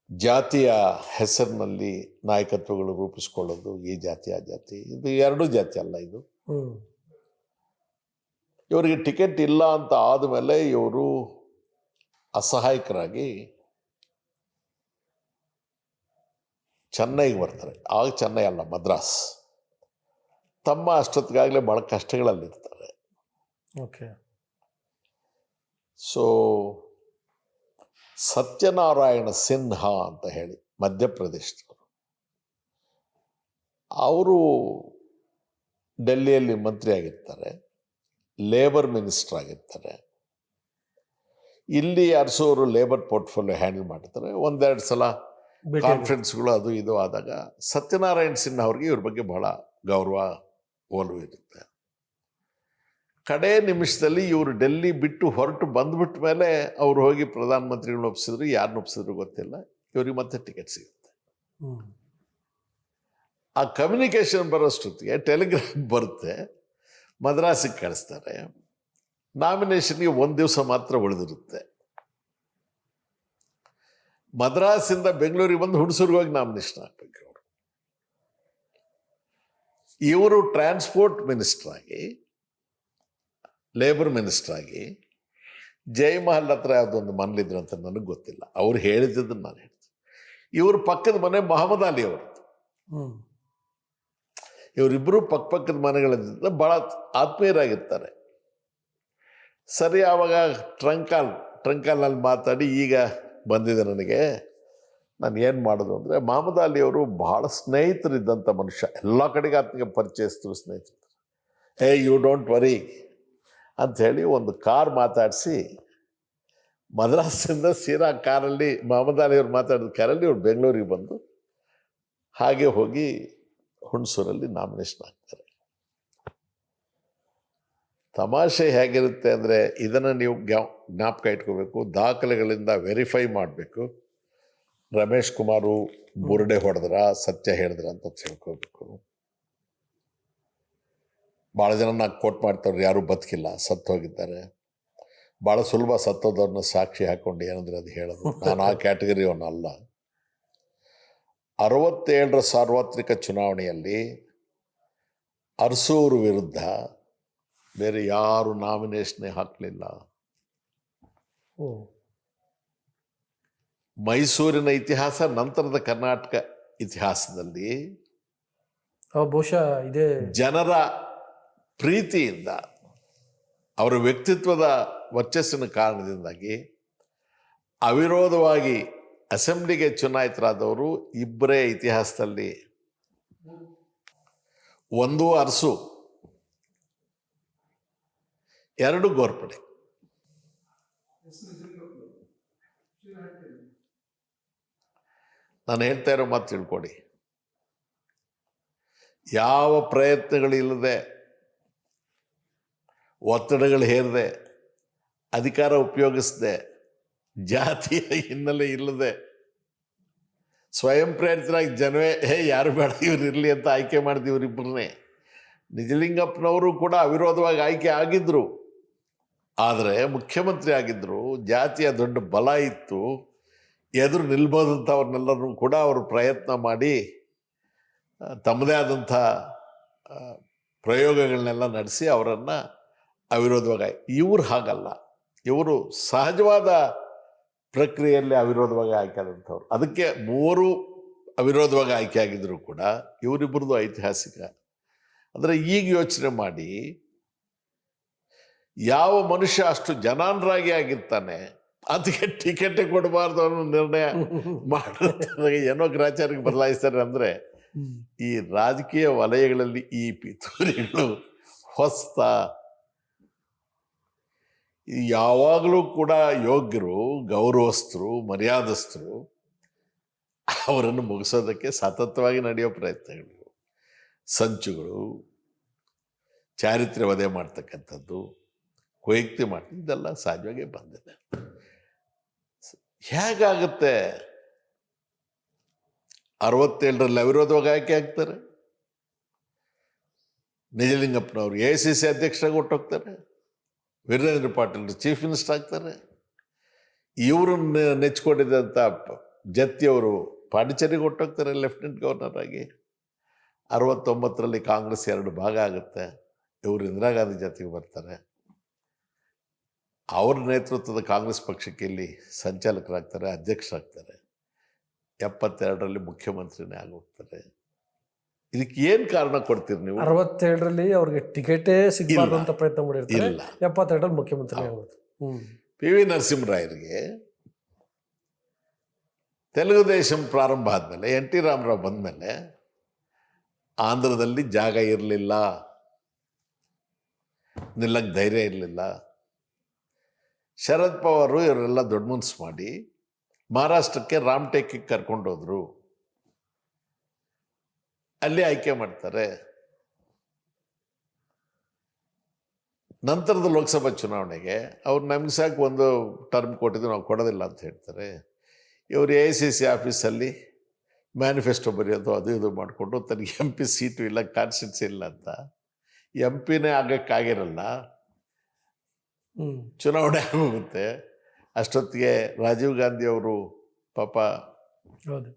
S1: ಜಾತಿಯ ಹೆಸರಿನಲ್ಲಿ ನಾಯಕತ್ವಗಳು ರೂಪಿಸ್ಕೊಳ್ಳೋದು, ಈ ಜಾತಿ ಆ ಜಾತಿ, ಇದು 2 ಜಾತಿ ಅಲ್ಲ ಇದು. ಇವರಿಗೆ ಟಿಕೆಟ್ ಇಲ್ಲ ಅಂತ ಆದಮೇಲೆ ಇವರು ಅಸಹಾಯಕರಾಗಿ ಚೆನ್ನೈಗೆ ಬರ್ತಾರೆ. ಆಗ ಚೆನ್ನೈ ಅಲ್ಲ, ಮದ್ರಾಸ್. ತಮ್ಮ ಅಷ್ಟೊತ್ತಿಗಾಗಲೇ ಭಾಳ ಕಷ್ಟಗಳಲ್ಲಿರ್ತಾರೆ.
S2: ಓಕೆ.
S1: ಸೊ ಸತ್ಯನಾರಾಯಣ ಸಿನ್ಹಾ ಅಂತ ಹೇಳಿ ಮಧ್ಯಪ್ರದೇಶದವರು, ಅವರು ಡೆಲ್ಲಿಯಲ್ಲಿ ಮಂತ್ರಿ ಆಗಿರ್ತಾರೆ, ಲೇಬರ್ ಮಿನಿಸ್ಟರ್ ಆಗಿರ್ತಾರೆ. ಇಲ್ಲಿ ಅರಸೋರು ಲೇಬರ್ ಪೋರ್ಟ್ಫೋಲಿಯೋ ಹ್ಯಾಂಡಲ್ ಮಾಡ್ತಾರೆ. ಒಂದೆರಡು ಸಲ ಕಾನ್ಫರೆನ್ಸ್ಗಳು ಅದು ಇದು ಆದಾಗ ಸತ್ಯನಾರಾಯಣ ಸಿನ್ಹಾ ಅವ್ರಿಗೆ ಇವ್ರ ಬಗ್ಗೆ ಬಹಳ ಗೌರವ ಒಲವು ಇರುತ್ತೆ. ಕಡೆ ನಿಮಿಷದಲ್ಲಿ ಇವರು ಡೆಲ್ಲಿ ಬಿಟ್ಟು ಹೊರಟು ಬಂದ್ಬಿಟ್ಟ ಮೇಲೆ ಅವ್ರು ಹೋಗಿ ಪ್ರಧಾನಮಂತ್ರಿಗಳನ್ನ ಒಪ್ಪಿಸಿದ್ರು, ಯಾರನ್ನ ಒಪ್ಪಿಸಿದ್ರು ಗೊತ್ತಿಲ್ಲ, ಇವ್ರಿಗೆ ಮತ್ತೆ ಟಿಕೆಟ್ ಸಿಗುತ್ತೆ. ಆ ಕಮ್ಯುನಿಕೇಶನ್ ಬರೋಷ್ಟೊತ್ತಿಗೆ ಟೆಲಿಗ್ರಾಮ್ ಬರುತ್ತೆ, ಮದ್ರಾಸಿಗೆ ಕಳಿಸ್ತಾರೆ. ನಾಮಿನೇಷನ್ಗೆ ಒಂದು ದಿವಸ ಮಾತ್ರ ಉಳಿದಿರುತ್ತೆ. ಮದ್ರಾಸಿಂದ ಬೆಂಗಳೂರಿಗೆ ಬಂದು ಹುಣಸೂರಿಗೆ ಹೋಗಿ ನಾಮಿನೇಷನ್ ಹಾಕ್ಬೇಕು. ಇವರು ಟ್ರಾನ್ಸ್ಪೋರ್ಟ್ ಮಿನಿಸ್ಟರ್ ಆಗಿ, ಲೇಬರ್ ಮಿನಿಸ್ಟರ್ ಆಗಿ ಜಯಮಹಲ್ ಹತ್ರ ಯಾವುದೊಂದು ಮನೇಲಿದ್ರು ಅಂತ ನನಗೆ ಗೊತ್ತಿಲ್ಲ, ಅವ್ರು ಹೇಳಿದ್ದನ್ನು ನಾನು ಹೇಳ್ತೀನಿ. ಇವ್ರ ಪಕ್ಕದ ಮನೆ ಮಹಮ್ಮದ್ ಅಲಿ ಅವ್ರದ್ದು. ಇವರಿಬ್ಬರು ಪಕ್ಕದ ಮನೆಗಳಿಂದ ಭಾಳ ಆತ್ಮೀಯರಾಗಿರ್ತಾರೆ. ಸರಿ, ಆವಾಗ ಟ್ರಂಕಾಲ್ನಲ್ಲಿ ಮಾತಾಡಿ ಈಗ ಬಂದಿದೆ ನನಗೆ, ನಾನು ಏನು ಮಾಡೋದು ಅಂದರೆ, ಮಹಮ್ಮದ್ ಅಲಿ ಅವರು ಭಾಳ ಸ್ನೇಹಿತರಿದ್ದಂಥ ಮನುಷ್ಯ, ಎಲ್ಲ ಕಡೆಗೆ ಆತನಿಗೆ ಪರಿಚಯಿಸಿದ್ರು, ಸ್ನೇಹಿತರು. ಯು ಡೋಂಟ್ ವರಿ ಅಂಥೇಳಿ ಒಂದು ಕಾರ್ ಮಾತಾಡಿಸಿ ಮದ್ರಾಸಿಂದ ಸೀರಾ ಕಾರಲ್ಲಿ, ಮಹಮ್ಮದ್ ಅಲಿ ಅವ್ರು ಮಾತಾಡಿದ ಕಾರಲ್ಲಿ ಇವ್ರು ಬೆಂಗಳೂರಿಗೆ ಬಂದು ಹಾಗೆ ಹೋಗಿ ಹುಣಸೂರಲ್ಲಿ ನಾಮಿನೇಷನ್ ಆಗ್ತಾರೆ. ತಮಾಷೆ ಹೇಗಿರುತ್ತೆ ಅಂದರೆ, ಇದನ್ನು ನೀವು ಜ್ಞಾಪಕ ಇಟ್ಕೋಬೇಕು, ದಾಖಲೆಗಳಿಂದ ವೆರಿಫೈ ಮಾಡಬೇಕು. ರಮೇಶ್ ಕುಮಾರು ಬುರುಡೆ ಹೊಡೆದ್ರ, ಸತ್ಯ ಹೇಳಿದ್ರ ಅಂತ ತಿಳ್ಕೋಬೇಕು. ಭಾಳ ಜನ ಕೋಟ್ ಮಾಡ್ತಾವ್ರು, ಯಾರೂ ಬದುಕಿಲ್ಲ, ಸತ್ತು ಹೋಗಿದ್ದಾರೆ. ಭಾಳ ಸುಲಭ ಸತ್ತೋದವ್ರನ್ನ ಸಾಕ್ಷಿ ಹಾಕ್ಕೊಂಡು ಏನಂದ್ರೆ ಅದು ಹೇಳೋದು. ನಾನು ಆ ಕ್ಯಾಟಗರಿ ಅವನಲ್ಲ. 67ರ ಸಾರ್ವತ್ರಿಕ ಚುನಾವಣೆಯಲ್ಲಿ ಅರಸೂರು ವಿರುದ್ಧ ಬೇರೆ ಯಾರು ನಾಮಿನೇಷನ್ನೇ ಹಾಕಲಿಲ್ಲ. ಮೈಸೂರಿನ ಇತಿಹಾಸ, ನಂತರದ ಕರ್ನಾಟಕ ಇತಿಹಾಸದಲ್ಲಿ
S2: ಬಹುಶಃ ಇದೇ
S1: ಜನರ ಪ್ರೀತಿಯಿಂದ, ಅವರ ವ್ಯಕ್ತಿತ್ವದ ವರ್ಚಸ್ಸಿನ ಕಾರಣದಿಂದಾಗಿ ಅವಿರೋಧವಾಗಿ ಅಸೆಂಬ್ಲಿಗೆ ಚುನಾಯಿತರಾದವರು ಇಬ್ಬರೇ ಇತಿಹಾಸದಲ್ಲಿ. ಒಂದು ಅರಸು, ಎರಡು ಗೋರ್ಪಡೆ. ನಾನು ಹೇಳ್ತಾ ಇರೋ ಮಾತು ತಿಳ್ಕೊಡಿ. ಯಾವ ಪ್ರಯತ್ನಗಳಿಲ್ಲದೆ, ಒತ್ತಡಗಳು ಹೇರದೆ, ಅಧಿಕಾರ ಉಪಯೋಗಿಸದೆ, ಜಾತಿಯ ಹಿನ್ನೆಲೆ ಇಲ್ಲದೆ, ಸ್ವಯಂ ಪ್ರೇರಿತರಾಗಿ ಜನವೇ ಯಾರು ಬೇಡ ಇವ್ರು ಇರಲಿ ಅಂತ ಆಯ್ಕೆ ಮಾಡಿದ ಇವರಿಬ್ಬರನ್ನೇ. ನಿಜಲಿಂಗಪ್ಪನವರು ಕೂಡ ಅವಿರೋಧವಾಗಿ ಆಯ್ಕೆ ಆಗಿದ್ದರು, ಆದರೆ ಮುಖ್ಯಮಂತ್ರಿ ಆಗಿದ್ದರು. ಜಾತಿಯ ದೊಡ್ಡ ಬಲ ಇತ್ತು, ಎದುರು ನಿಲ್ಬೋದಂಥವ್ರನ್ನೆಲ್ಲರೂ ಕೂಡ ಅವರು ಪ್ರಯತ್ನ ಮಾಡಿ ತಮ್ಮದೇ ಆದಂಥ ಪ್ರಯೋಗಗಳನ್ನೆಲ್ಲ ನಡೆಸಿ ಅವರನ್ನು ಅವಿರೋಧವಾಗಿ. ಇವರು ಹಾಗಲ್ಲ, ಇವರು ಸಹಜವಾದ ಪ್ರಕ್ರಿಯೆಯಲ್ಲಿ ಅವಿರೋಧವಾಗಿ ಆಯ್ಕೆ ಆದಂಥವ್ರು. ಅದಕ್ಕೆ ಮೂವರು ಅವಿರೋಧವಾಗಿ ಆಯ್ಕೆ ಆಗಿದ್ದರೂ ಕೂಡ ಇವರಿಬ್ಬರದು ಐತಿಹಾಸಿಕ. ಅಂದರೆ ಈಗ ಯೋಚನೆ ಮಾಡಿ, ಯಾವ ಮನುಷ್ಯ ಅಷ್ಟು ಜನಾನರಾಗಿ ಆಗಿರ್ತಾನೆ ಅದಕ್ಕೆ ಟಿಕೆಟೇ ಕೊಡಬಾರ್ದು ಅನ್ನೋ ನಿರ್ಣಯ ಮಾಡಿರ್ತಾರೆ, ಏನೋ ಗ್ರಾಚಾರಕ್ಕೆ ಬದಲಾಯಿಸ್ತಾರೆ. ಅಂದರೆ ಈ ರಾಜಕೀಯ ವಲಯಗಳಲ್ಲಿ ಈ ಪಿತೂರಿಗಳು ಹೊಸ್ತ. ಯಾವಾಗಲೂ ಕೂಡ ಯೋಗ್ಯರು, ಗೌರವಸ್ಥರು, ಮರ್ಯಾದಸ್ಥರು ಅವರನ್ನು ಮುಗಿಸೋದಕ್ಕೆ ಸತತವಾಗಿ ನಡೆಯೋ ಪ್ರಯತ್ನಗಳು, ಸಂಚುಗಳು, ಚಾರಿತ್ರ್ಯ ವಧೆ ಮಾಡ್ತಕ್ಕಂಥದ್ದು, ಕೊಯ್ಕ್ತಿ ಮಾಡ್ತೀವಿ, ಇದೆಲ್ಲ ಸಹಜವಾಗಿ ಬಂದಿದೆ. ಹೇಗಾಗುತ್ತೆ? 67ರಲ್ಲಿ ಅವಿರೋಧವಾಗಿ ಆಯ್ಕೆ ಆಗ್ತಾರೆ. ನಿಜಲಿಂಗಪ್ಪನವರು AICC ಅಧ್ಯಕ್ಷರಾಗಿ ಹೊರಟೋಗ್ತಾರೆ. ವೀರೇಂದ್ರ ಪಾಟೀಲ್ ಚೀಫ್ ಮಿನಿಸ್ಟರ್ ಆಗ್ತಾರೆ. ಇವರನ್ನು ನೆಚ್ಕೊಂಡಿದ್ದಂಥ ಜತ್ತಿಯವರು ಪಾಂಡಿಚೇರಿಗೆ ಹೊರಟೋಗ್ತಾರೆ ಲೆಫ್ಟಿನೆಂಟ್ ಗವರ್ನರ್ ಆಗಿ. 69ರಲ್ಲಿ ಕಾಂಗ್ರೆಸ್ 2 ಭಾಗ ಆಗುತ್ತೆ. ಇವರು ಇಂದಿರಾ ಗಾಂಧಿ ಜೊತೆಗೆ ಬರ್ತಾರೆ. ಅವರ ನೇತೃತ್ವದ ಕಾಂಗ್ರೆಸ್ ಪಕ್ಷಕ್ಕೆ ಇಲ್ಲಿ ಸಂಚಾಲಕರಾಗ್ತಾರೆ, ಅಧ್ಯಕ್ಷರಾಗ್ತಾರೆ. 72ರಲ್ಲಿ ಮುಖ್ಯಮಂತ್ರಿನೇ ಆಗೋಗ್ತಾರೆ. ಇದಕ್ಕೆ ಏನು ಕಾರಣ ಕೊಡ್ತೀರಿ ನೀವು?
S2: 67ರಲ್ಲಿ ಅವ್ರಿಗೆ ಟಿಕೆಟೇ ಸಿಗಬಾರ್ದು
S1: ಇಲ್ಲ.
S2: ಅಂತ ಪ್ರಯತ್ನ ಮಾಡಿರ್ತಾರೆ.
S1: ಇಲ್ಲ.
S2: 72ರಲ್ಲಿ ಮುಖ್ಯಮಂತ್ರಿ ಆಗೋದು.
S1: ಪಿ ವಿ ನರಸಿಂಹರಾಯರಿಗೆ ತೆಲುಗುದೇಶಂ ಪ್ರಾರಂಭ ಆದಮೇಲೆ ಎನ್ ಟಿ ರಾಮರಾವ್ ಬಂದಮೇಲೆ ಆಂಧ್ರದಲ್ಲಿ ಜಾಗ ಇರಲಿಲ್ಲ, ನಿಲ್ಲಕ್ಕೆ ಧೈರ್ಯ ಇರಲಿಲ್ಲ. ಶರದ್ ಪವಾರು ಇವರೆಲ್ಲ ದೊಡ್ಡ ಮನ್ಸು ಮಾಡಿ ಮಹಾರಾಷ್ಟ್ರಕ್ಕೆ ರಾಮಟೇಕಿಗೆ ಕರ್ಕೊಂಡೋದ್ರು. ಅಲ್ಲಿ ಆಯ್ಕೆ ಮಾಡ್ತಾರೆ. ನಂತರದ ಲೋಕಸಭಾ ಚುನಾವಣೆಗೆ ಅವ್ರು ನಮ್ಗೆ ಸಾಕು ಒಂದು ಟರ್ಮ್ ಕೊಟ್ಟಿದ್ದು, ನಾವು ಕೊಡೋದಿಲ್ಲ ಅಂತ ಹೇಳ್ತಾರೆ. ಇವರು AICC ಆಫೀಸಲ್ಲಿ ಮ್ಯಾನಿಫೆಸ್ಟೋ ಬರೆಯೋದು ಅದು ಇದು ಮಾಡಿಕೊಂಡು ತನಗೆ MP ಸೀಟು ಇಲ್ಲ, ಕಾನ್ಸ್ಟಿಟ್ಯೂನ್ಸಿ ಇಲ್ಲ ಅಂತ MP ಆಗಕ್ಕಾಗಿರಲ್ಲ. ಚುನಾವಣೆ ಆಗೋಗುತ್ತೆ. ಅಷ್ಟೊತ್ತಿಗೆ ರಾಜೀವ್ ಗಾಂಧಿ ಅವರು ಪಾಪ
S2: ಹೌದು.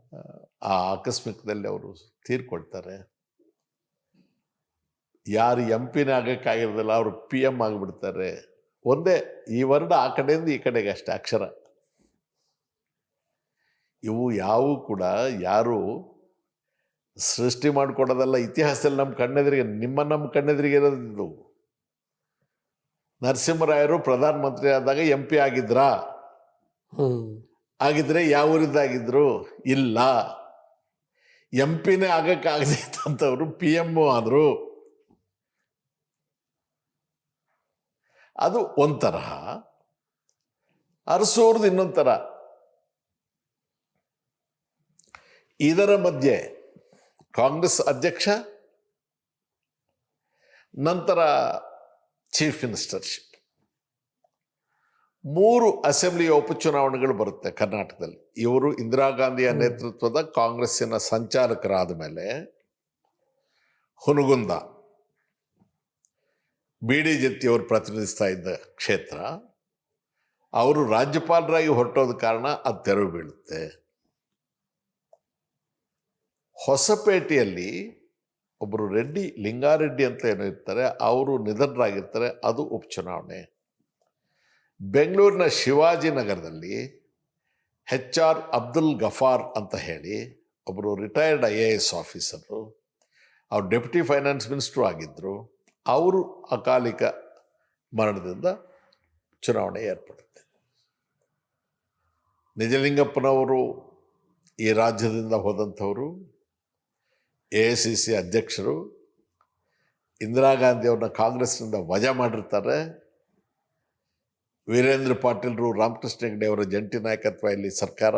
S1: ಆ ಆಕಸ್ಮಿಕದಲ್ಲಿ ಅವರು ತೀರ್ಕೊಳ್ತಾರೆ. ಯಾರು MP ಆಗಕ್ಕಾಗಿರೋದಿಲ್ಲ ಅವರು PM ಆಗಿಬಿಡ್ತಾರೆ. ಒಂದೇ ಈ ವರ್ಡ್ ಆ ಕಡೆಯಿಂದ ಈ ಕಡೆಗೆ ಅಷ್ಟೇ ಅಕ್ಷರ. ಇವು ಯಾವೂ ಕೂಡ ಯಾರು ಸೃಷ್ಟಿ ಮಾಡಿಕೊಡೋದಲ್ಲ. ಇತಿಹಾಸದಲ್ಲಿ ನಮ್ಮ ಕಣ್ಣೆದುರಿಗೆ, ನಮ್ಮ ಕಣ್ಣೆದುರಿಗೆ ಇರೋದು. ನರಸಿಂಹರಾಯರು ಪ್ರಧಾನಮಂತ್ರಿ ಆದಾಗ MP ಆಗಿದ್ರಾ? ಆಗಿದ್ರೆ ಯಾವ ಊರಿದ್ದಾಗಿದ್ರು? ಇಲ್ಲ. MP ಆಗಕ್ಕಾಗದಿತ್ತಂಥವ್ರು PM ಆದರು. ಅದು ಒಂಥರ. ಅರಸೋರ್ದು ಇನ್ನೊಂದು ಥರ. ಇದರ ಮಧ್ಯೆ ಕಾಂಗ್ರೆಸ್ ಅಧ್ಯಕ್ಷ, ನಂತರ ಚೀಫ್ ಮಿನಿಸ್ಟರ್ಶಿಪ್, 3 ಅಸೆಂಬ್ಲಿಯ ಉಪಚುನಾವಣೆಗಳು ಬರುತ್ತೆ ಕರ್ನಾಟಕದಲ್ಲಿ. ಇವರು ಇಂದಿರಾ ಗಾಂಧಿಯ ನೇತೃತ್ವದ ಕಾಂಗ್ರೆಸ್ಸಿನ ಸಂಚಾಲಕರಾದ ಮೇಲೆ ಹುನಗುಂದ BD ಜತ್ತಿಯವರು ಪ್ರತಿನಿಧಿಸ್ತಾ ಇದ್ದ ಕ್ಷೇತ್ರ. ಅವರು ರಾಜ್ಯಪಾಲರಾಗಿ ಹೊರಟೋದ ಕಾರಣ ಅದು ತೆರವು ಬೀಳುತ್ತೆ. ಹೊಸಪೇಟೆಯಲ್ಲಿ ಒಬ್ಬರು ರೆಡ್ಡಿ, ಲಿಂಗಾರೆಡ್ಡಿ ಅಂತ ಏನೋ ಇರ್ತಾರೆ, ಅವರು ನಿಧನರಾಗಿರ್ತಾರೆ, ಅದು ಉಪಚುನಾವಣೆ. ಬೆಂಗಳೂರಿನ ಶಿವಾಜಿನಗರದಲ್ಲಿ HR ಅಬ್ದುಲ್ ಗಫಾರ್ ಅಂತ ಹೇಳಿ ಒಬ್ಬರು ರಿಟೈರ್ಡ್ IAS ಆಫೀಸರು, ಅವ್ರು ಡೆಪ್ಯೂಟಿ ಫೈನಾನ್ಸ್ ಮಿನಿಸ್ಟ್ರು ಆಗಿದ್ದರು. ಅವರು ಅಕಾಲಿಕ ಮರಣದಿಂದ ಚುನಾವಣೆ ಏರ್ಪಡುತ್ತೆ. ನಿಜಲಿಂಗಪ್ಪನವರು ಈ ರಾಜ್ಯದಿಂದ ಹೋದಂಥವರು, AICC ಅಧ್ಯಕ್ಷರು. ಇಂದಿರಾ ಗಾಂಧಿಯವ್ರನ್ನ ಕಾಂಗ್ರೆಸ್ನಿಂದ ವಜಾ ಮಾಡಿರ್ತಾರೆ. ವೀರೇಂದ್ರ ಪಾಟೀಲ್ರು, ರಾಮಕೃಷ್ಣ ಹೆಗಡೆ ಅವರ ಜಂಟಿ ನಾಯಕತ್ವ ಇಲ್ಲಿ ಸರ್ಕಾರ.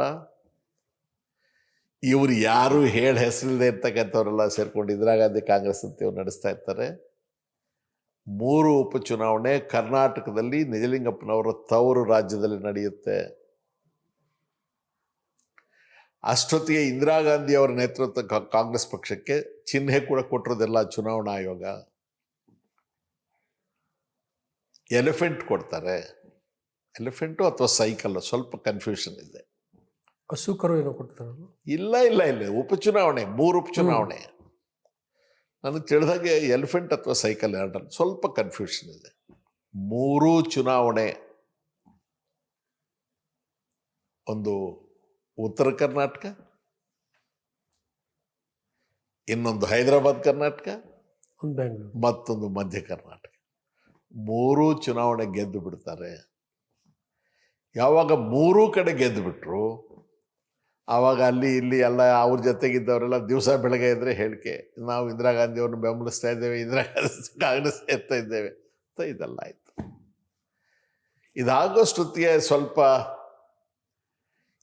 S1: ಇವರು ಯಾರು ಹೇಳಿ ಹೆಸರಿಲ್ಲದೆ ಇರ್ತಕ್ಕಂಥವರೆಲ್ಲ ಸೇರ್ಕೊಂಡು ಇಂದಿರಾ ಗಾಂಧಿ ಕಾಂಗ್ರೆಸ್ ಅಂತ ಇವ್ರು ನಡೆಸ್ತಾ ಇರ್ತಾರೆ. 3 ಉಪಚುನಾವಣೆ ಕರ್ನಾಟಕದಲ್ಲಿ ನಿಜಲಿಂಗಪ್ಪನವರ ತವರು ರಾಜ್ಯದಲ್ಲಿ ನಡೆಯುತ್ತೆ. ಅಷ್ಟೊತ್ತಿಗೆ ಇಂದಿರಾ ಗಾಂಧಿ ಅವರ ನೇತೃತ್ವ ಕಾಂಗ್ರೆಸ್ ಪಕ್ಷಕ್ಕೆ ಚಿಹ್ನೆ ಕೂಡ ಕೊಟ್ಟಿರೋದಿಲ್ಲ ಚುನಾವಣಾ ಆಯೋಗ. ಎಲಿಫೆಂಟ್ ಕೊಡ್ತಾರೆ. ಎಲಿಫೆಂಟು ಅಥವಾ ಸೈಕಲ್, ಸ್ವಲ್ಪ ಕನ್ಫ್ಯೂಷನ್ ಇದೆ.
S2: ಹಸುಕರು ಏನೋ ಕೊಡ್ತಾರಲ್ಲ?
S1: ಇಲ್ಲ, ಉಪಚುನಾವಣೆ, 3 ಉಪಚುನಾವಣೆ. ನನಗೆ ತಿಳಿದಾಗೆ ಎಲಿಫೆಂಟ್ ಅಥವಾ ಸೈಕಲ್ ಎರಡರಲ್ಲಿ ಸ್ವಲ್ಪ ಕನ್ಫ್ಯೂಷನ್ ಇದೆ. 3 ಚುನಾವಣೆ, ಒಂದು ಉತ್ತರ ಕರ್ನಾಟಕ, ಇನ್ನೊಂದು ಹೈದರಾಬಾದ್ ಕರ್ನಾಟಕ,
S2: ಒಂದು ಬೆಂಗಳೂರು,
S1: ಮತ್ತೊಂದು ಮಧ್ಯ ಕರ್ನಾಟಕ. 3 ಚುನಾವಣೆ ಗೆದ್ದು ಬಿಡ್ತಾರೆ. ಯಾವಾಗ 3 ಕಡೆ ಗೆದ್ದು ಬಿಟ್ರು, ಆವಾಗ ಅಲ್ಲಿ ಇಲ್ಲಿ ಎಲ್ಲ ಅವ್ರ ಜೊತೆಗಿದ್ದವರೆಲ್ಲ ದಿವಸ ಬೆಳಗ್ಗೆ ಇದ್ದರೆ ಹೇಳಿಕೆ, ನಾವು ಇಂದಿರಾ ಗಾಂಧಿಯವ್ರನ್ನ ಬೆಂಬಲಿಸ್ತಾ ಇದ್ದೇವೆ, ಇಂದಿರಾ ಗಾಂಧಿ ಕಾಂಗ್ರೆಸ್ ಸೇರ್ತಾ ಇದ್ದೇವೆ ಅಂತ ಇದೆಲ್ಲ ಆಯಿತು. ಇದಾಗೋಷ್ಟೊತ್ತಿಗೆ ಸ್ವಲ್ಪ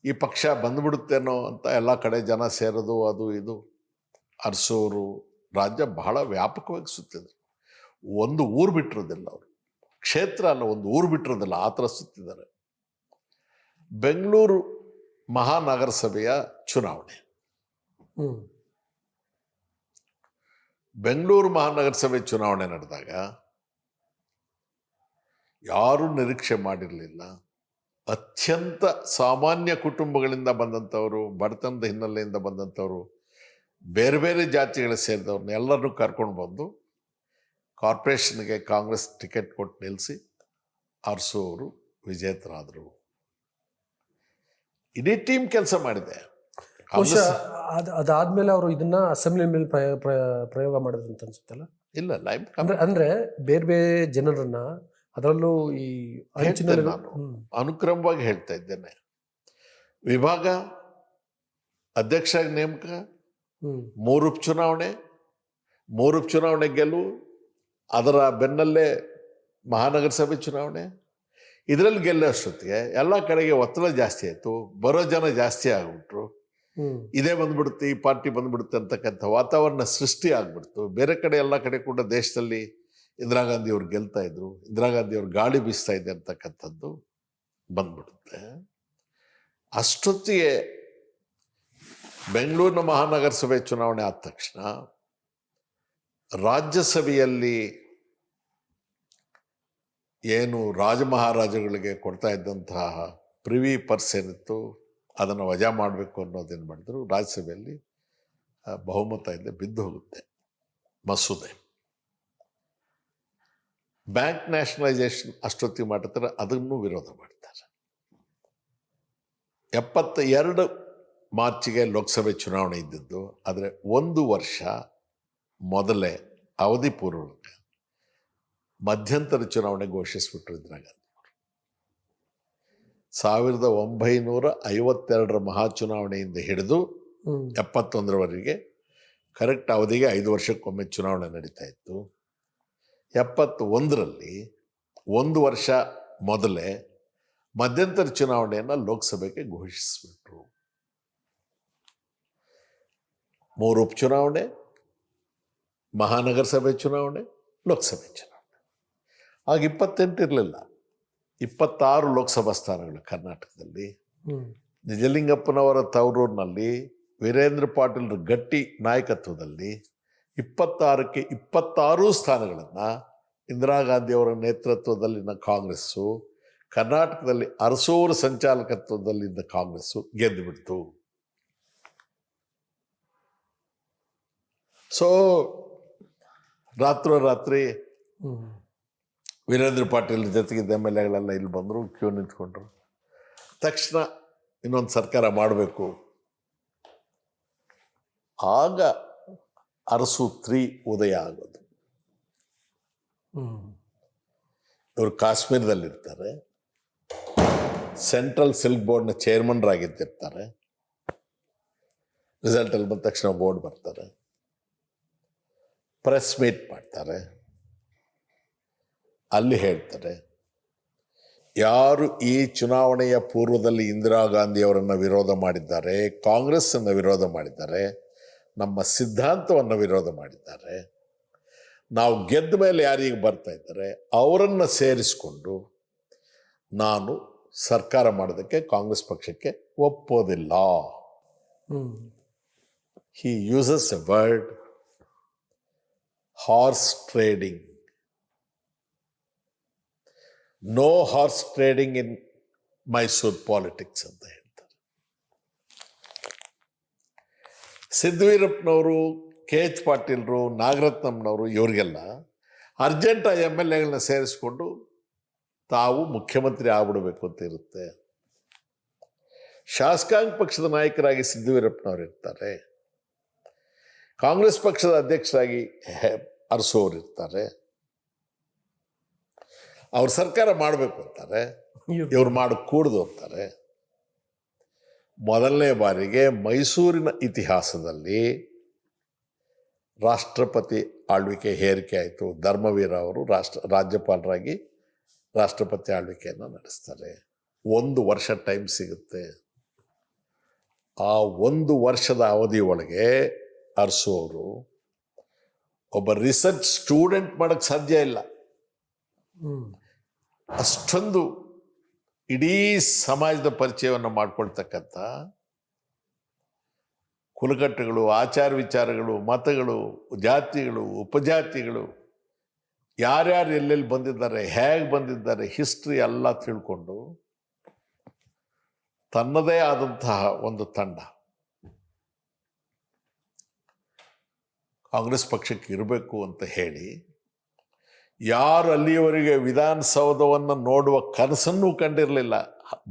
S1: ಈ ಪಕ್ಷ ಬಂದ್ಬಿಡುತ್ತೇನೋ ಅಂತ ಎಲ್ಲ ಕಡೆ ಜನ ಸೇರೋದು, ಅದು ಇದು. ಅರಸೋರು ರಾಜ್ಯ ಬಹಳ ವ್ಯಾಪಕವಾಗಿ ಸುತ್ತಿದ್ರು. ಒಂದು ಊರು ಬಿಟ್ಟಿರೋದಿಲ್ಲ ಅವರು, ಕ್ಷೇತ್ರ ಅಲ್ಲ, ಒಂದು ಊರು ಬಿಟ್ಟಿರೋದಿಲ್ಲ, ಆ ಥರ ಸುತ್ತಿದ್ದಾರೆ. ಬೆಂಗಳೂರು ಮಹಾನಗರ ಸಭೆಯ ಚುನಾವಣೆ. ಬೆಂಗಳೂರು ಮಹಾನಗರ ಸಭೆ ಚುನಾವಣೆ ನಡೆದಾಗ ಯಾರೂ ನಿರೀಕ್ಷೆ ಮಾಡಿರಲಿಲ್ಲ. ಅತ್ಯಂತ ಸಾಮಾನ್ಯ ಕುಟುಂಬಗಳಿಂದ ಬಂದಂಥವರು, ಬಡತನದ ಹಿನ್ನೆಲೆಯಿಂದ ಬಂದಂಥವರು, ಬೇರೆ ಬೇರೆ ಜಾತಿಗಳಿಗೆ ಸೇರಿದವ್ರನ್ನ ಎಲ್ಲರನ್ನೂ ಕರ್ಕೊಂಡು ಬಂದು ಕಾರ್ಪೊರೇಷನ್ಗೆ ಕಾಂಗ್ರೆಸ್ ಟಿಕೆಟ್ ಕೊಟ್ಟು ನಿಲ್ಲಿಸಿ ಅರಸೋರು ವಿಜೇತರಾದರು. ಇಡೀ ಟೀಮ್ ಕೆಲಸ ಮಾಡಿದೆ.
S2: ಬಹುಶಃ ಅದಾದ್ಮೇಲೆ ಅವರು ಇದನ್ನ ಅಸೆಂಬ್ಲಿ ಮೇಲೆ ಪ್ರಯೋಗ ಮಾಡಿದ್ರು ಅಂತ ಅನ್ಸುತ್ತಲ್ಲ.
S1: ಇಲ್ಲ
S2: ಅಂದ್ರೆ ಬೇರೆ ಬೇರೆ ಜನರನ್ನ, ಅದರಲ್ಲೂ ಈ
S1: ಅನುಕ್ರಮವಾಗಿ ಹೇಳ್ತಾ ಇದ್ದೇನೆ. ವಿಭಾಗ ಅಧ್ಯಕ್ಷ ನೇಮಕ, 3 ಉಪಚುನಾವಣೆ, 3 ಉಪಚುನಾವಣೆ ಗೆಲುವು, ಅದರ ಬೆನ್ನಲ್ಲೇ ಮಹಾನಗರ ಸಭೆ ಚುನಾವಣೆ, ಇದರಲ್ಲಿ ಗೆಲ್ಲೋಷ್ಟೊತ್ತಿಗೆ ಎಲ್ಲ ಕಡೆಗೆ ಒತ್ತಡ ಜಾಸ್ತಿ ಆಯಿತು, ಬರೋ ಜನ ಜಾಸ್ತಿ ಆಗ್ಬಿಟ್ರು. ಇದೇ ಬಂದ್ಬಿಡುತ್ತೆ, ಈ ಪಾರ್ಟಿ ಬಂದ್ಬಿಡುತ್ತೆ ಅಂತಕ್ಕಂಥ ವಾತಾವರಣ ಸೃಷ್ಟಿ ಆಗ್ಬಿಡ್ತು. ಬೇರೆ ಕಡೆ ಎಲ್ಲ ಕಡೆ ಕೂಡ ದೇಶದಲ್ಲಿ ಇಂದಿರಾ ಗಾಂಧಿ ಅವ್ರು ಗೆಲ್ತಾ ಇದ್ರು, ಇಂದಿರಾ ಗಾಂಧಿ ಅವ್ರು ಗಾಳಿ ಬೀಸ್ತಾ ಇದೆ ಅಂತಕ್ಕಂಥದ್ದು ಬಂದ್ಬಿಡುತ್ತೆ. ಅಷ್ಟೊತ್ತಿಗೆ ಬೆಂಗಳೂರಿನ ಮಹಾನಗರ ಸಭೆ ಚುನಾವಣೆ ಆದ ತಕ್ಷಣ ರಾಜ್ಯಸಭೆಯಲ್ಲಿ ಏನು ರಾಜಮಹಾರಾಜಗಳಿಗೆ ಕೊಡ್ತಾ ಇದ್ದಂತಹ ಪ್ರಿವಿ ಪರ್ಸ್ ಏನಿತ್ತು ಅದನ್ನು ವಜಾ ಮಾಡಬೇಕು ಅನ್ನೋದೇನು ಮಾಡಿದ್ರು, ರಾಜ್ಯಸಭೆಯಲ್ಲಿ ಬಹುಮತ ಇಲ್ಲದೆ ಬಿದ್ದು ಹೋಗುತ್ತೆ ಮಸೂದೆ. ಬ್ಯಾಂಕ್ ನ್ಯಾಷನಲೈಸೇಷನ್ ಅಷ್ಟೊತ್ತಿಗೆ ಮಾಡ್ತಾರೆ, ಅದನ್ನು ವಿರೋಧ ಮಾಡ್ತಾರೆ. 72 ಮಾರ್ಚಿಗೆ ಲೋಕಸಭೆ ಚುನಾವಣೆ ಇದ್ದಿದ್ದು, ಆದರೆ 1 ವರ್ಷ ಮೊದಲೇ ಅವಧಿ ಪೂರ್ವಕ್ಕೆ ಮಧ್ಯಂತರ ಚುನಾವಣೆ ಘೋಷಿಸಿಬಿಟ್ರು ಇಂದಿರಾ ಗಾಂಧಿ. 1952ರ ಮಹಾಚುನಾವಣೆಯಿಂದ ಹಿಡಿದು 71ರವರೆಗೆ ಕರೆಕ್ಟ್ ಅವಧಿಗೆ 5 ವರ್ಷಕ್ಕೊಮ್ಮೆ ಚುನಾವಣೆ ನಡೀತಾ ಇತ್ತು. 71ರಲ್ಲಿ 1 ವರ್ಷ ಮೊದಲೇ ಮಧ್ಯಂತರ ಚುನಾವಣೆಯನ್ನು ಲೋಕಸಭೆಗೆ ಘೋಷಿಸಿಬಿಟ್ರು. 3 ಉಪಚುನಾವಣೆ, ಮಹಾನಗರ ಸಭೆ ಚುನಾವಣೆ, ಲೋಕಸಭೆ ಚುನಾವಣೆ. ಆಗ 28 ಇರಲಿಲ್ಲ, 26 ಲೋಕಸಭಾ ಸ್ಥಾನಗಳು ಕರ್ನಾಟಕದಲ್ಲಿ. ನಿಜಲಿಂಗಪ್ಪನವರ ತವರೂರಿನಲ್ಲಿ ವೀರೇಂದ್ರ ಪಾಟೀಲ್ರ ಗಟ್ಟಿ ನಾಯಕತ್ವದಲ್ಲಿ 26ಕ್ಕೆ 26 ಸ್ಥಾನಗಳನ್ನು ಇಂದಿರಾ ಗಾಂಧಿಯವರ ನೇತೃತ್ವದಲ್ಲಿನ ಕಾಂಗ್ರೆಸ್ಸು, ಕರ್ನಾಟಕದಲ್ಲಿ ಅರಸೂರು ಸಂಚಾಲಕತ್ವದಲ್ಲಿದ್ದ ಕಾಂಗ್ರೆಸ್ಸು ಗೆದ್ದು ಬಿಡ್ತು. ಸೊ ರಾತ್ರೋರಾತ್ರಿ ವೀರೇಂದ್ರ ಪಾಟೀಲ್ ಜೊತೆಗಿದ್ದ MLA ಇಲ್ಲಿ ಬಂದರು, ಕ್ಯೂ ನಿಂತ್ಕೊಂಡ್ರು. ತಕ್ಷಣ ಇನ್ನೊಂದು ಸರ್ಕಾರ ಮಾಡಬೇಕು. ಆಗ ಅರಸು 3 ಉದಯ ಆಗೋದು. ಇವರು ಕಾಶ್ಮೀರದಲ್ಲಿರ್ತಾರೆ, ಸೆಂಟ್ರಲ್ ಸಿಲ್ಕ್ ಬೋರ್ಡ್ನ ಚೇರ್ಮನ್ರಾಗಿದ್ದಿರ್ತಾರೆ. ರಿಸಲ್ಟಲ್ಲಿ ಬಂದ ತಕ್ಷಣ ಬೋರ್ಡ್ ಬರ್ತಾರೆ, ಪ್ರೆಸ್ ಮೀಟ್ ಮಾಡ್ತಾರೆ. ಅಲ್ಲಿ ಹೇಳ್ತಾರೆ, ಯಾರು ಈ ಚುನಾವಣೆಯ ಪೂರ್ವದಲ್ಲಿ ಇಂದಿರಾ ಗಾಂಧಿಯವರನ್ನು ವಿರೋಧ ಮಾಡಿದ್ದಾರೆ, ಕಾಂಗ್ರೆಸ್ಸನ್ನು ವಿರೋಧ ಮಾಡಿದ್ದಾರೆ, ನಮ್ಮ ಸಿದ್ಧಾಂತವನ್ನು ವಿರೋಧ ಮಾಡಿದ್ದಾರೆ, ನಾವು ಗೆದ್ದ ಮೇಲೆ ಯಾರಿಗೆ ಬರ್ತಾ ಇದ್ದಾರೆ ಅವರನ್ನು ಸೇರಿಸಿಕೊಂಡು ನಾನು ಸರ್ಕಾರ ಮಾಡೋದಕ್ಕೆ ಕಾಂಗ್ರೆಸ್ ಪಕ್ಷಕ್ಕೆ ಒಪ್ಪೋದಿಲ್ಲ. He uses a word horse trading. No horse trading in Mysore politics ಅಂತ ಹೇಳ್ತಾರೆ. ಸಿದ್ದವೀರಪ್ಪನವರು, KH ಪಾಟೀಲ್ರು, ನಾಗರತ್ನಮ್ಮನವರು ಇವರಿಗೆಲ್ಲ ಅರ್ಜೆಂಟ್ MLAಗಳನ್ನ ಸೇರಿಸ್ಕೊಂಡು ತಾವು ಮುಖ್ಯಮಂತ್ರಿ ಆಗ್ಬಿಡ್ಬೇಕು ಅಂತ ಇರುತ್ತೆ. ಶಾಸಕಾಂಗ ಪಕ್ಷದ ನಾಯಕರಾಗಿ ಸಿದ್ದವೀರಪ್ಪನವರು ಇರ್ತಾರೆ, ಕಾಂಗ್ರೆಸ್ ಪಕ್ಷದ ಅಧ್ಯಕ್ಷರಾಗಿ ಅರಸೋರು ಇರ್ತಾರೆ. ಅವ್ರು ಸರ್ಕಾರ ಮಾಡಬೇಕು ಅಂತಾರೆ, ಇವ್ರು ಮಾಡಕೂಡ್ದು ಅಂತಾರೆ. ಮೊದಲನೇ ಬಾರಿಗೆ ಮೈಸೂರಿನ ಇತಿಹಾಸದಲ್ಲಿ ರಾಷ್ಟ್ರಪತಿ ಆಳ್ವಿಕೆ ಹೇರಿಕೆ ಆಯಿತು. ಧರ್ಮವೀರ ಅವರು ರಾಜ್ಯಪಾಲರಾಗಿ ರಾಷ್ಟ್ರಪತಿ ಆಳ್ವಿಕೆಯನ್ನು ನಡೆಸ್ತಾರೆ. 1 ವರ್ಷ ಟೈಮ್ ಸಿಗುತ್ತೆ. ಆ 1 ವರ್ಷದ ಅವಧಿ ಒಳಗೆ ಅರಸು ಅವರು ಒಬ್ಬ ರಿಸರ್ಚ್ ಸ್ಟೂಡೆಂಟ್ ಮಾಡೋಕ್ಕೆ ಸಾಧ್ಯ ಇಲ್ಲ. ಅಷ್ಟೊಂದು ಇಡೀ ಸಮಾಜದ ಪರಿಚಯವನ್ನು ಮಾಡ್ಕೊಳ್ತಕ್ಕಂಥ ಕುಲಕಟ್ಟುಗಳು, ಆಚಾರ ವಿಚಾರಗಳು, ಮತಗಳು, ಜಾತಿಗಳು, ಉಪಜಾತಿಗಳು, ಯಾರ್ಯಾರು ಎಲ್ಲೆಲ್ಲಿ ಬಂದಿದ್ದಾರೆ, ಹೇಗೆ ಬಂದಿದ್ದಾರೆ, ಹಿಸ್ಟ್ರಿ ಎಲ್ಲ ತಿಳ್ಕೊಂಡು ತನ್ನದೇ ಆದಂತಹ ಒಂದು ತಂಡ ಕಾಂಗ್ರೆಸ್ ಪಕ್ಷಕ್ಕೆ ಇರಬೇಕು ಅಂತ ಹೇಳಿ, ಯಾರು ಅಲ್ಲಿಯವರೆಗೆ ವಿಧಾನಸೌಧವನ್ನು ನೋಡುವ ಕನಸನ್ನೂ ಕಂಡಿರಲಿಲ್ಲ,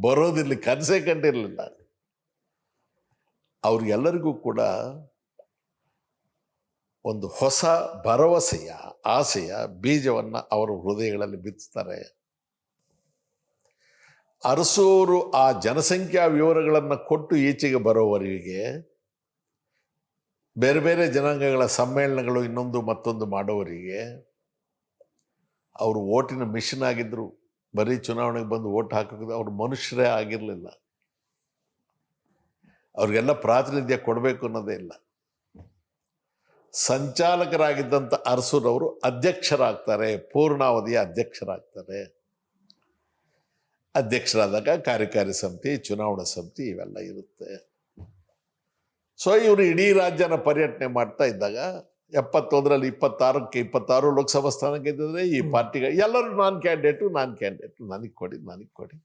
S1: ಬರೋದಿಲ್ಲ, ಕನಸೇ ಕಂಡಿರಲಿಲ್ಲ, ಅವ್ರಿಗೆಲ್ಲರಿಗೂ ಕೂಡ ಒಂದು ಹೊಸ ಭರವಸೆಯ ಆಸೆಯ ಬೀಜವನ್ನು ಅವರ ಹೃದಯಗಳಲ್ಲಿ ಬಿತ್ತುತ್ತಾರೆ. ಅರಸೂರು ಆ ಜನಸಂಖ್ಯಾ ವಿವರಗಳನ್ನು ಕೊಟ್ಟು ಈಚೆಗೆ ಬರೋವರೆಗೆ ಬೇರೆ ಬೇರೆ ಜನಾಂಗಗಳ ಸಮ್ಮೇಳನಗಳು ಇನ್ನೊಂದು ಮತ್ತೊಂದು ಮಾಡೋವರಿಗೆ ಅವರು ಓಟಿನ ಮಿಷನ್ ಆಗಿದ್ದರು. ಬರೀ ಚುನಾವಣೆಗೆ ಬಂದು ಓಟ್ ಹಾಕೋದು ಅವ್ರು ಮನುಷ್ಯರೇ ಆಗಿರಲಿಲ್ಲ. ಅವ್ರಿಗೆಲ್ಲ ಪ್ರಾತಿನಿಧ್ಯ ಕೊಡಬೇಕು ಅನ್ನೋದೇ ಇಲ್ಲ. ಸಂಚಾಲಕರಾಗಿದ್ದಂಥ ಅರಸೂರವರು ಅಧ್ಯಕ್ಷರಾಗ್ತಾರೆ, ಪೂರ್ಣಾವಧಿಯ ಅಧ್ಯಕ್ಷರಾಗ್ತಾರೆ. ಅಧ್ಯಕ್ಷರಾದಾಗ ಕಾರ್ಯಕಾರಿ ಸಮಿತಿ, ಚುನಾವಣಾ ಸಮಿತಿ ಇವೆಲ್ಲ ಇರುತ್ತೆ. ಸೊ ಇವರು ಇಡೀ ರಾಜ್ಯನ ಪರ್ಯಟನೆ ಮಾಡ್ತಾ ಇದ್ದಾಗ 71ರಲ್ಲಿ 26 ಲೋಕಸಭಾ ಸ್ಥಾನ ಗೆದ್ದಿದ್ರೆ ಈ ಪಾರ್ಟಿಗೆ ಎಲ್ಲರೂ ನಾನು ಕ್ಯಾಂಡಿಡೇಟು ನನಗೆ ಕೊಡಿ.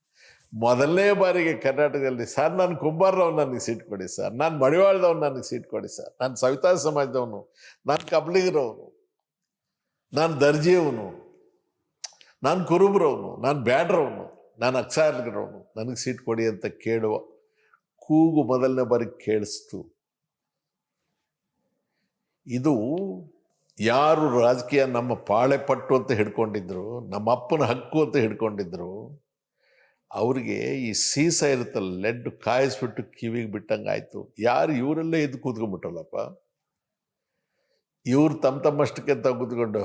S1: ಮೊದಲನೇ ಬಾರಿಗೆ ಕರ್ನಾಟಕದಲ್ಲಿ ಸರ್ ನಾನು ಕುಂಬಾರದವ್ನು ನನಗೆ ಸೀಟ್ ಕೊಡಿ ಸರ್, ನಾನು ಮಡಿವಾಳದವ್ನು ನನಗೆ ಸೀಟ್ ಕೊಡಿ ಸರ್, ನಾನು ಸವಿತಾ ಸಮಾಜದವನು, ನಾನು ಕಬ್ಲಿಗರವನು, ನಾನು ದರ್ಜಿಯವನು, ನಾನು ಕುರುಬ್ರವನು, ನಾನು ಬ್ಯಾಡ್ರವನು, ನಾನು ಅಕ್ಸಾರ್ಗರವನು, ನನಗೆ ಸೀಟ್ ಕೊಡಿ ಅಂತ ಕೇಳುವ ಕೂಗು ಮೊದಲನೇ ಬಾರಿಗೆ ಕೇಳಿಸ್ತು. ಇದು ಯಾರು ರಾಜಕೀಯ ನಮ್ಮ ಪಾಳೆ ಪಟ್ಟು ಅಂತ ಹಿಡ್ಕೊಂಡಿದ್ರು, ನಮ್ಮ ಅಪ್ಪನ ಹಕ್ಕು ಅಂತ ಹಿಡ್ಕೊಂಡಿದ್ರು, ಅವ್ರಿಗೆ ಈ ಸೀಸ ಇರುತ್ತಲ್ಲ ಲೆಡ್ ಕಾಯಿಸ್ಬಿಟ್ಟು ಕಿವಿಗೆ ಬಿಟ್ಟಂಗೆ ಆಯಿತು. ಯಾರು ಇವರಲ್ಲೇ ಎದ್ದು ಕೂತ್ಕೊಂಡ್ಬಿಟ್ರಲ್ಲಪ್ಪ, ಇವ್ರು ತಮ್ಮಷ್ಟಕ್ಕೆ ಅಂತ ಕೂತ್ಕೊಂಡು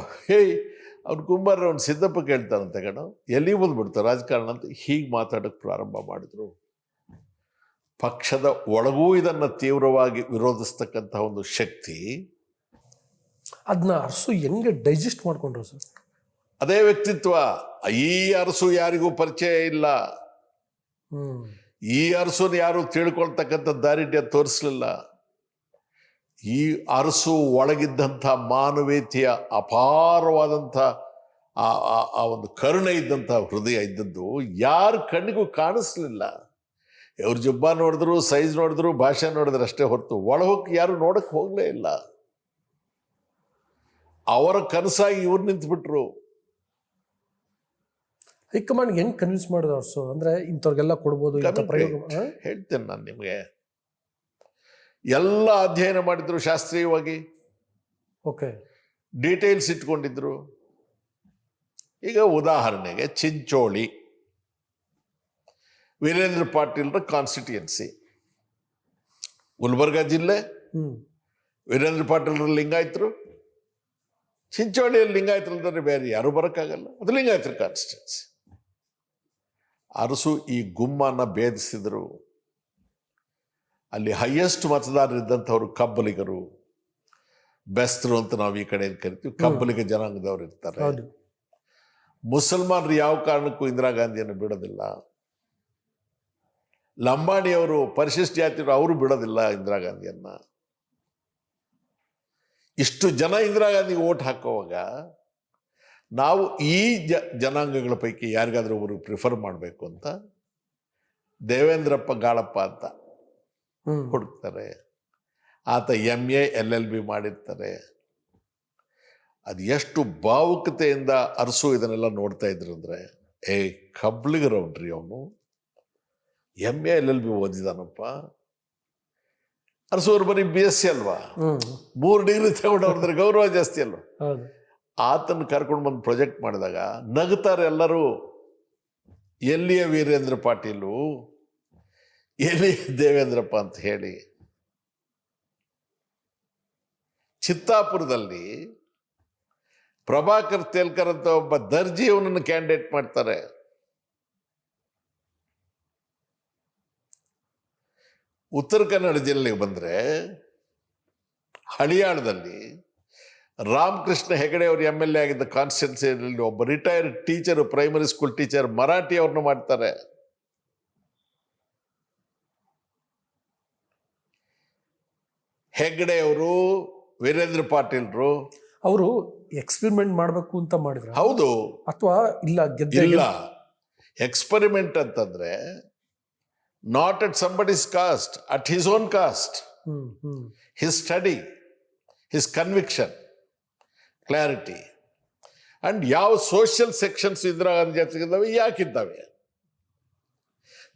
S1: ಅವ್ನು ಕುಂಬಾರ ಅವ್ನು ಸಿದ್ದಪ್ಪ ಕೇಳ್ತಾನಂತೆ ಕಣ, ಎಲ್ಲಿ ಬಂದ್ಬಿಡ್ತಾರೆ ರಾಜಕಾರಣ ಅಂತ ಹೀಗೆ ಮಾತಾಡೋಕ್ಕೆ ಪ್ರಾರಂಭ ಮಾಡಿದ್ರು. ಪಕ್ಷದ ಒಳಗೂ ಇದನ್ನು ತೀವ್ರವಾಗಿ ವಿರೋಧಿಸ್ತಕ್ಕಂಥ ಒಂದು ಶಕ್ತಿ.
S2: ಅದನ್ನ ಅರಸು ಹೆಂಗೆ ಡೈಜೆಸ್ಟ್ ಮಾಡ್ಕೊಂಡ್ರು ಸರ್?
S1: ಅದೇ ವ್ಯಕ್ತಿತ್ವ. ಈ ಅರಸು ಯಾರಿಗೂ ಪರಿಚಯ ಇಲ್ಲ. ಈ ಅರಸುನ ಯಾರು ತಿಳ್ಕೊಳ್ತಕ್ಕಂಥ ದಾರಿಡ್ಯ ತೋರಿಸ್ಲಿಲ್ಲ. ಈ ಅರಸು ಒಳಗಿದ್ದಂಥ ಮಾನವೀಯತೆಯ ಅಪಾರವಾದಂಥ ಆ ಒಂದು ಕರುಣೆ ಇದ್ದಂಥ ಹೃದಯ ಇದ್ದದ್ದು ಯಾರ ಕಣ್ಣಿಗೂ ಕಾಣಿಸ್ಲಿಲ್ಲ. ಇವ್ರ ಜುಬ್ಬ ನೋಡಿದ್ರು, ಸೈಜ್ ನೋಡಿದ್ರು, ಭಾಷೆ ನೋಡಿದ್ರು ಅಷ್ಟೇ ಹೊರತು ಒಳಹೋಗಿ ಯಾರು ನೋಡಕ್ಕೆ ಹೋಗಲೇ ಇಲ್ಲ. ಅವರ ಕನಸಾಗಿ ಇವ್ರು ನಿಂತ್ಬಿಟ್ರು.
S2: ಹೈಕಮಾಂಡ್ ಹೆಂಗ್ ಕನ್ವಿನ್ಸ್ ಮಾಡಿದ್ರು ಅರಸು? ಅಂದ್ರೆ ಇಂಥವ್ರಿಗೆಲ್ಲ ಕೊಡ್ಬೋದು
S1: ಹೇಳ್ತೇನೆ ನಾನು ನಿಮಗೆ. ಎಲ್ಲ ಅಧ್ಯಯನ ಮಾಡಿದ್ರು ಶಾಸ್ತ್ರೀಯವಾಗಿ,
S2: ಓಕೆ,
S1: ಡೀಟೇಲ್ಸ್ ಇಟ್ಕೊಂಡಿದ್ರು. ಈಗ ಉದಾಹರಣೆಗೆ ಚಿಂಚೋಳಿ ವೀರೇಂದ್ರ ಪಾಟೀಲ್ರ ಕಾನ್ಸ್ಟಿಟ್ಯೂಯನ್ಸಿ, ಗುಲ್ಬರ್ಗಾ ಜಿಲ್ಲೆ. ವೀರೇಂದ್ರ ಪಾಟೀಲ್ರ ಲಿಂಗಾಯತರು, ಚಿಂಚೋಳಿಯಲ್ಲಿ ಲಿಂಗಾಯತರಲ್ದ್ರೆ ಬೇರೆ ಯಾರು ಬರೋಕ್ಕಾಗಲ್ಲ, ಅದು ಲಿಂಗಾಯತರ ಕಾನ್ಸ್ಟಿಟ್ಯೂನ್ಸಿ. ಅರಸು ಈ ಗುಮ್ಮನ್ನು ಭೇದಿಸಿದರು. ಅಲ್ಲಿ ಹೈಯೆಸ್ಟ್ ಮತದಾರರಿದ್ದಂಥವ್ರು ಕಬ್ಬಲಿಗರು, ಬೆಸ್ತರು ಅಂತ ನಾವು ಈ ಕಡೆ ಕರಿತೀವಿ, ಕಬ್ಬಲಿಗ ಜನಾಂಗದವ್ರು ಇರ್ತಾರೆ. ಮುಸಲ್ಮಾನರು ಯಾವ ಕಾರಣಕ್ಕೂ ಇಂದಿರಾ ಗಾಂಧಿಯನ್ನು ಬಿಡೋದಿಲ್ಲ. ಲಂಬಾಣಿಯವರು ಪರಿಶಿಷ್ಟ ಜಾತಿಯವರು ಅವರು ಬಿಡೋದಿಲ್ಲ ಇಂದಿರಾ ಗಾಂಧಿಯನ್ನ. ಇಷ್ಟು ಜನ ಇಂದಿರಾ ಗಾಂಧಿಗೆ ಓಟ್ ಹಾಕೋವಾಗ ನಾವು ಈ ಜನಾಂಗಗಳ ಪೈಕಿ ಯಾರಿಗಾದ್ರೂ ಒಬ್ಬರು ಪ್ರಿಫರ್ ಮಾಡಬೇಕು ಅಂತ ದೇವೇಂದ್ರಪ್ಪ ಗಾಳಪ್ಪ ಅಂತ ಹುಡುಕ್ತಾರೆ. ಆತ MA LLB ಮಾಡಿರ್ತಾರೆ. ಅದು ಎಷ್ಟು ಭಾವುಕತೆಯಿಂದ ಅರಸು ಇದನ್ನೆಲ್ಲ ನೋಡ್ತಾ ಇದ್ರು ಅಂದರೆ, ಕಬ್ಲಿಗರವನ್ರಿ ಅವನು, MA LLB ಓದಿದಾನಪ್ಪ. ಅರಸು ಅವ್ರು ಬರೀ BSc ಅಲ್ವಾ, 3 ಡಿಗ್ರಿ ತಗೊಂಡವ್ರದ್ರೆ ಗೌರವ ಜಾಸ್ತಿ ಅಲ್ವಾ. ಆತನ ಕರ್ಕೊಂಡು ಬಂದು ಪ್ರೊಜೆಕ್ಟ್ ಮಾಡಿದಾಗ ನಗುತ್ತಾರೆ ಎಲ್ಲರೂ. ಎಲ್ಲಿಯ ವೀರೇಂದ್ರ ಪಾಟೀಲು, ಎಲ್ಲಿ ದೇವೇಂದ್ರಪ್ಪ ಅಂತ ಹೇಳಿ. ಚಿತ್ತಾಪುರದಲ್ಲಿ ಪ್ರಭಾಕರ್ ತೇಲ್ಕರ್ ಅಂತ ಒಬ್ಬ ದರ್ಜಿ ಅವನನ್ನು ಕ್ಯಾಂಡಿಡೇಟ್ ಮಾಡ್ತಾರೆ. ಉತ್ತರ ಕನ್ನಡ ಜಿಲ್ಲೆಗೆ ಬಂದರೆ ಹಳಿಯಾಳದಲ್ಲಿ ರಾಮಕೃಷ್ಣ ಹೆಗಡೆ ಅವರು MLA ಆಗಿದ್ದ ಕಾನ್ಸ್ಟಿಟ್ಯೂನ್ಸಿಯಲ್ಲಿ ಒಬ್ಬ retired teacher, primary school teacher, Marathi ಅವ್ರನ್ನ ಮಾಡ್ತಾರೆ. ಹೆಗಡೆ ಅವರು, ವೀರೇಂದ್ರ ಪಾಟೀಲ್ರು
S2: ಅವರು ಎಕ್ಸ್ಪೆರಿಮೆಂಟ್ ಮಾಡಬೇಕು ಅಂತ ಮಾಡಿದ್ರು.
S1: ಹೌದು
S2: ಅಥವಾ ಇಲ್ಲ,
S1: ಎಕ್ಸ್ಪೆರಿಮೆಂಟ್ ಅಂತಂದ್ರೆ not at somebody's cost, at his own cost. His study, his conviction, clarity. And ಯಾವ ಸೋಷಿಯಲ್ ಸೆಕ್ಷನ್ಸ್ ಇಂದಿರಾ ಗಾಂಧಿ ಜಾತಿಗಿದ್ದಾವೆ, ಯಾಕಿದ್ದಾವೆ?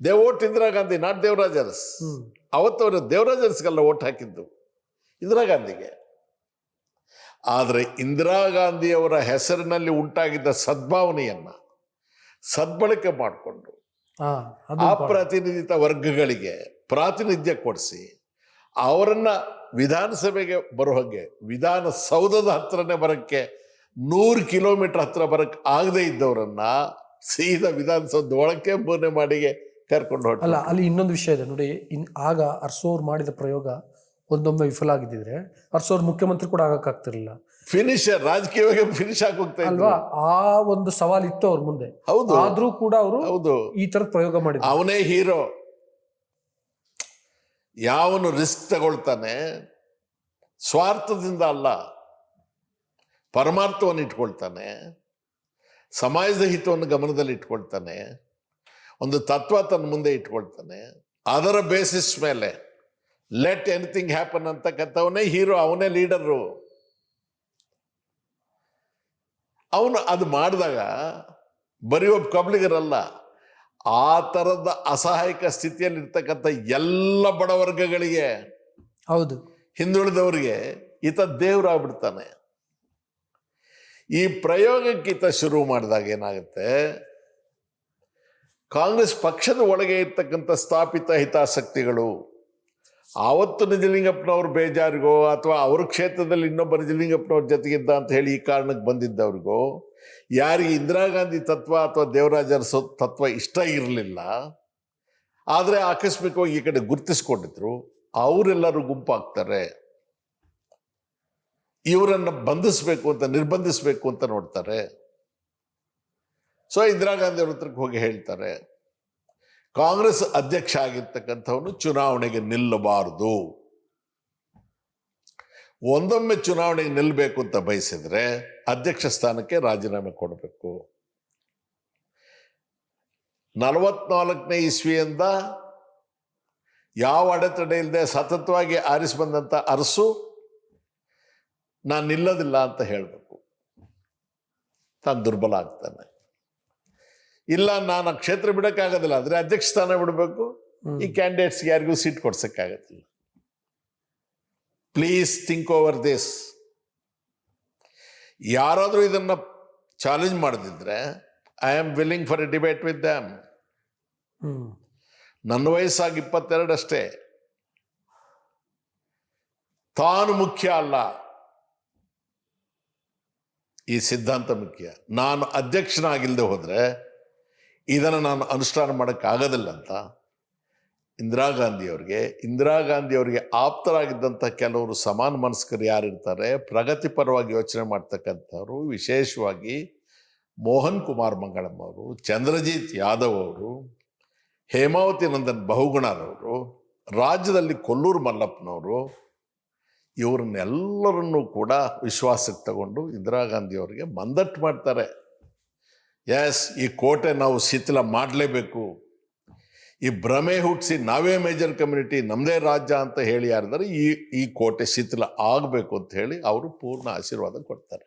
S1: They vote Indira Gandhi, not Devaraj Aras. ಅವತ್ತು ಅವರು ದೇವರಾಜ ಅರಸ್ಗೆಲ್ಲ ಓಟ್ ಹಾಕಿದ್ದು ಇಂದಿರಾ ಗಾಂಧಿಗೆ. ಆದರೆ ಇಂದಿರಾ ಗಾಂಧಿಯವರ ಹೆಸರಿನಲ್ಲಿ ಉಂಟಾಗಿದ್ದ ಸದ್ಭಾವನೆಯನ್ನು ಸದ್ಬಳಕೆ ಮಾಡಿಕೊಂಡು ಅಪ್ರಾತಿನಿಧಿತ ವರ್ಗಗಳಿಗೆ ಪ್ರಾತಿನಿಧ್ಯ ಕೊಡಿಸಿ ಅವರನ್ನು ವಿಧಾನಸಭೆಗೆ ಬರೋ ಹಾಗೆ ವಿಧಾನಸೌಧದ ಹತ್ರನೇ ಬರೋಕ್ಕೆ 100 ಕಿಲೋಮೀಟರ್ ಹತ್ರ ಬರೋಕ್ಕೆ ಆಗದೇ ಇದ್ದವರನ್ನ ಸೀದಾ ವಿಧಾನಸೌಧ ಒಳಕ್ಕೆ ಬೋನೆ ಮಾಡಿಗೆ ಕರ್ಕೊಂಡು ಹೊರಟ.
S2: ಅಲ್ಲ, ಅಲ್ಲಿ ಇನ್ನೊಂದು ವಿಷಯ ಇದೆ ನೋಡಿ. ಆಗ ಅರಸೋರು ಮಾಡಿದ ಪ್ರಯೋಗ ಒಂದೊಮ್ಮೆ ವಿಫಲ ಆಗಿದ್ದಿದ್ರೆ ಅರಸೋರು ಮುಖ್ಯಮಂತ್ರಿ ಕೂಡ ಆಗಕ್ಕಾಗ್ತಿರ್ಲಿಲ್ಲ.
S1: ಫಿನಿಶರ್ ರಾಜಕೀಯವಾಗಿ ಫಿನಿಶ್ ಆಗೋಗ್ತಾ
S2: ಅಲ್ವಾ? ಆ ಒಂದು ಸವಾಲಿತ್ತು ಅವ್ರ ಮುಂದೆ.
S1: ಹೌದು.
S2: ಆದ್ರೂ ಕೂಡ ಅವರು
S1: ಹೌದು
S2: ಈ ತರದ ಪ್ರಯೋಗ ಮಾಡಿದ್ರು.
S1: ಅವನೇ ಹೀರೋ. ಯಾವನು ರಿಸ್ಕ್ ತಗೊಳ್ತಾನೆ ಸ್ವಾರ್ಥದಿಂದ ಅಲ್ಲ, ಪರಮಾರ್ಥವನ್ನು ಇಟ್ಕೊಳ್ತಾನೆ, ಸಮಾಜದ ಹಿತವನ್ನು ಗಮನದಲ್ಲಿ ಇಟ್ಕೊಳ್ತಾನೆ, ಒಂದು ತತ್ವ ತನ್ನ ಮುಂದೆ ಇಟ್ಕೊಳ್ತಾನೆ, ಅದರ ಬೇಸಿಸ್ ಮೇಲೆ ಲೆಟ್ ಎನಿಥಿಂಗ್ ಹ್ಯಾಪನ್ ಅಂತಕ್ಕಂಥವನೇ ಹೀರೋ, ಅವನೇ ಲೀಡರು. ಅವನು ಅದು ಮಾಡಿದಾಗ ಬರೀ ಒಬ್ಬ ಕಬ್ಲಿಗರಲ್ಲ, ಆ ಥರದ ಅಸಹಾಯಕ ಸ್ಥಿತಿಯಲ್ಲಿ ಇರ್ತಕ್ಕಂಥ ಎಲ್ಲ ಬಡವರ್ಗಗಳಿಗೆ,
S2: ಹೌದು,
S1: ಹಿಂದುಳಿದವರಿಗೆ ಈತ ದೇವರಾಗ್ಬಿಡ್ತಾನೆ. ಈ ಪ್ರಯೋಗಕ್ಕಿಂತ ಶುರು ಮಾಡಿದಾಗ ಏನಾಗುತ್ತೆ, ಕಾಂಗ್ರೆಸ್ ಪಕ್ಷದ ಒಳಗೆ ಇರ್ತಕ್ಕಂಥ ಸ್ಥಾಪಿತ ಹಿತಾಸಕ್ತಿಗಳು, ಆವತ್ತು ನಿಜಲಿಂಗಪ್ಪನವ್ರು ಬೇಜಾರಿಗೋ ಅಥವಾ ಅವ್ರ ಕ್ಷೇತ್ರದಲ್ಲಿ ಇನ್ನೊಬ್ಬ ನಿಜಲಿಂಗಪ್ಪನವ್ರ ಜೊತೆಗಿದ್ದ ಅಂತ ಹೇಳಿ ಈ ಕಾರಣಕ್ಕೆ ಬಂದಿದ್ದವ್ರಿಗೋ, ಯಾರಿಗೆ ಇಂದಿರಾ ಗಾಂಧಿ ತತ್ವ ಅಥವಾ ದೇವರಾಜ ಅರಸು ತತ್ವ ಇಷ್ಟ ಇರಲಿಲ್ಲ, ಆದರೆ ಆಕಸ್ಮಿಕವಾಗಿ ಈ ಕಡೆ ಗುರುತಿಸ್ಕೊಂಡಿದ್ರು, ಅವರೆಲ್ಲರೂ ಗುಂಪಾಗ್ತಾರೆ. ಇವರನ್ನು ಬಂಧಿಸಬೇಕು ಅಂತ, ನಿರ್ಬಂಧಿಸಬೇಕು ಅಂತ ನೋಡ್ತಾರೆ. ಸೊ ಇಂದಿರಾ ಗಾಂಧಿ ಅವ್ರ ಹತ್ರಕ್ಕೆ ಹೋಗಿ ಹೇಳ್ತಾರೆ, ಕಾಂಗ್ರೆಸ್ ಅಧ್ಯಕ್ಷ ಆಗಿರ್ತಕ್ಕಂಥವನು ಚುನಾವಣೆಗೆ ನಿಲ್ಲಬಾರದು. ಒಂದೊಮ್ಮೆ ಚುನಾವಣೆಗೆ ನಿಲ್ಲಬೇಕು ಅಂತ ಬಯಸಿದ್ರೆ ಅಧ್ಯಕ್ಷ ಸ್ಥಾನಕ್ಕೆ ರಾಜೀನಾಮೆ ಕೊಡಬೇಕು. 44ನೇ ಇಸ್ವಿಯಿಂದ ಯಾವ ಅಡೆತಡೆ ಇಲ್ಲದೆ ಸತತವಾಗಿ ಆರಿಸಿ ಬಂದಂಥ ಅರಸು ನಾನು ನಿಲ್ಲೋದಿಲ್ಲ ಅಂತ ಹೇಳಬೇಕು. ತಾನು ದುರ್ಬಲ ಆಗ್ತಾನೆ. ಇಲ್ಲ, ನಾನು ಆ ಕ್ಷೇತ್ರ ಬಿಡೋಕ್ಕಾಗೋದಿಲ್ಲ ಅಂದರೆ ಅಧ್ಯಕ್ಷ ಸ್ಥಾನ ಬಿಡಬೇಕು. ಈ ಕ್ಯಾಂಡಿಡೇಟ್ಸ್ಗೆ ಯಾರಿಗೂ ಸೀಟ್ ಕೊಡ್ಸೋಕ್ಕಾಗತ್ತಿಲ್ಲ. Please think over this. ಯಾರಾದರೂ ಇದನ್ನು ಚಾಲೆಂಜ್ ಮಾಡದಿದ್ರೆ I am willing for a debate with them. ನನ್ನ ವಯಸ್ಸಾಗಿ 22 ಅಷ್ಟೇ. ತಾನು ಮುಖ್ಯ ಅಲ್ಲ, ಈ ಸಿದ್ಧಾಂತ ಮುಖ್ಯ. ನಾನು ಅಧ್ಯಕ್ಷನಾಗಿಲ್ಲದೆ ಹೋದರೆ ಇದನ್ನು ನಾನು ಅನುಷ್ಠಾನ ಮಾಡೋಕ್ಕಾಗೋದಿಲ್ಲ ಅಂತ ಇಂದಿರಾ ಗಾಂಧಿಯವರಿಗೆ ಆಪ್ತರಾಗಿದ್ದಂಥ ಕೆಲವರು ಸಮಾನ ಮನಸ್ಕರು ಯಾರಿರ್ತಾರೆ, ಪ್ರಗತಿಪರವಾಗಿ ಯೋಚನೆ ಮಾಡ್ತಕ್ಕಂಥವ್ರು, ವಿಶೇಷವಾಗಿ ಮೋಹನ್ ಕುಮಾರ್ ಮಂಗಳಂ ಅವರು, ಚಂದ್ರಜಿತ್ ಯಾದವ್ ಅವರು, ಹೇಮಾವತಿ ನಂದನ್ ಬಹುಗುಣರವರು, ರಾಜ್ಯದಲ್ಲಿ ಕೊಲ್ಲೂರು ಮಲ್ಲಪ್ಪನವರು, ಇವರನ್ನೆಲ್ಲರನ್ನೂ ಕೂಡ ವಿಶ್ವಾಸಕ್ಕೆ ತಗೊಂಡು ಇಂದಿರಾ ಗಾಂಧಿಯವರಿಗೆ ಮಂದಟ್ಟು ಮಾಡ್ತಾರೆ. ಎಸ್, ಈ ಕೋಟೆ ನಾವು ಶಿಥಿಲ ಮಾಡಲೇಬೇಕು, ಈ ಭ್ರಮೆ ಹುಟ್ಟಿಸಿ ನಾವೇ ಮೇಜರ್ ಕಮ್ಯುನಿಟಿ, ನಮ್ಮದೇ ರಾಜ್ಯ ಅಂತ ಹೇಳಿ ಯಾರಿದ್ದಾರೆ, ಈ ಕೋಟೆ ಶಿಥಿಲ ಆಗಬೇಕು ಅಂತ ಹೇಳಿ ಅವರು ಪೂರ್ಣ ಆಶೀರ್ವಾದ ಕೊಡ್ತಾರೆ.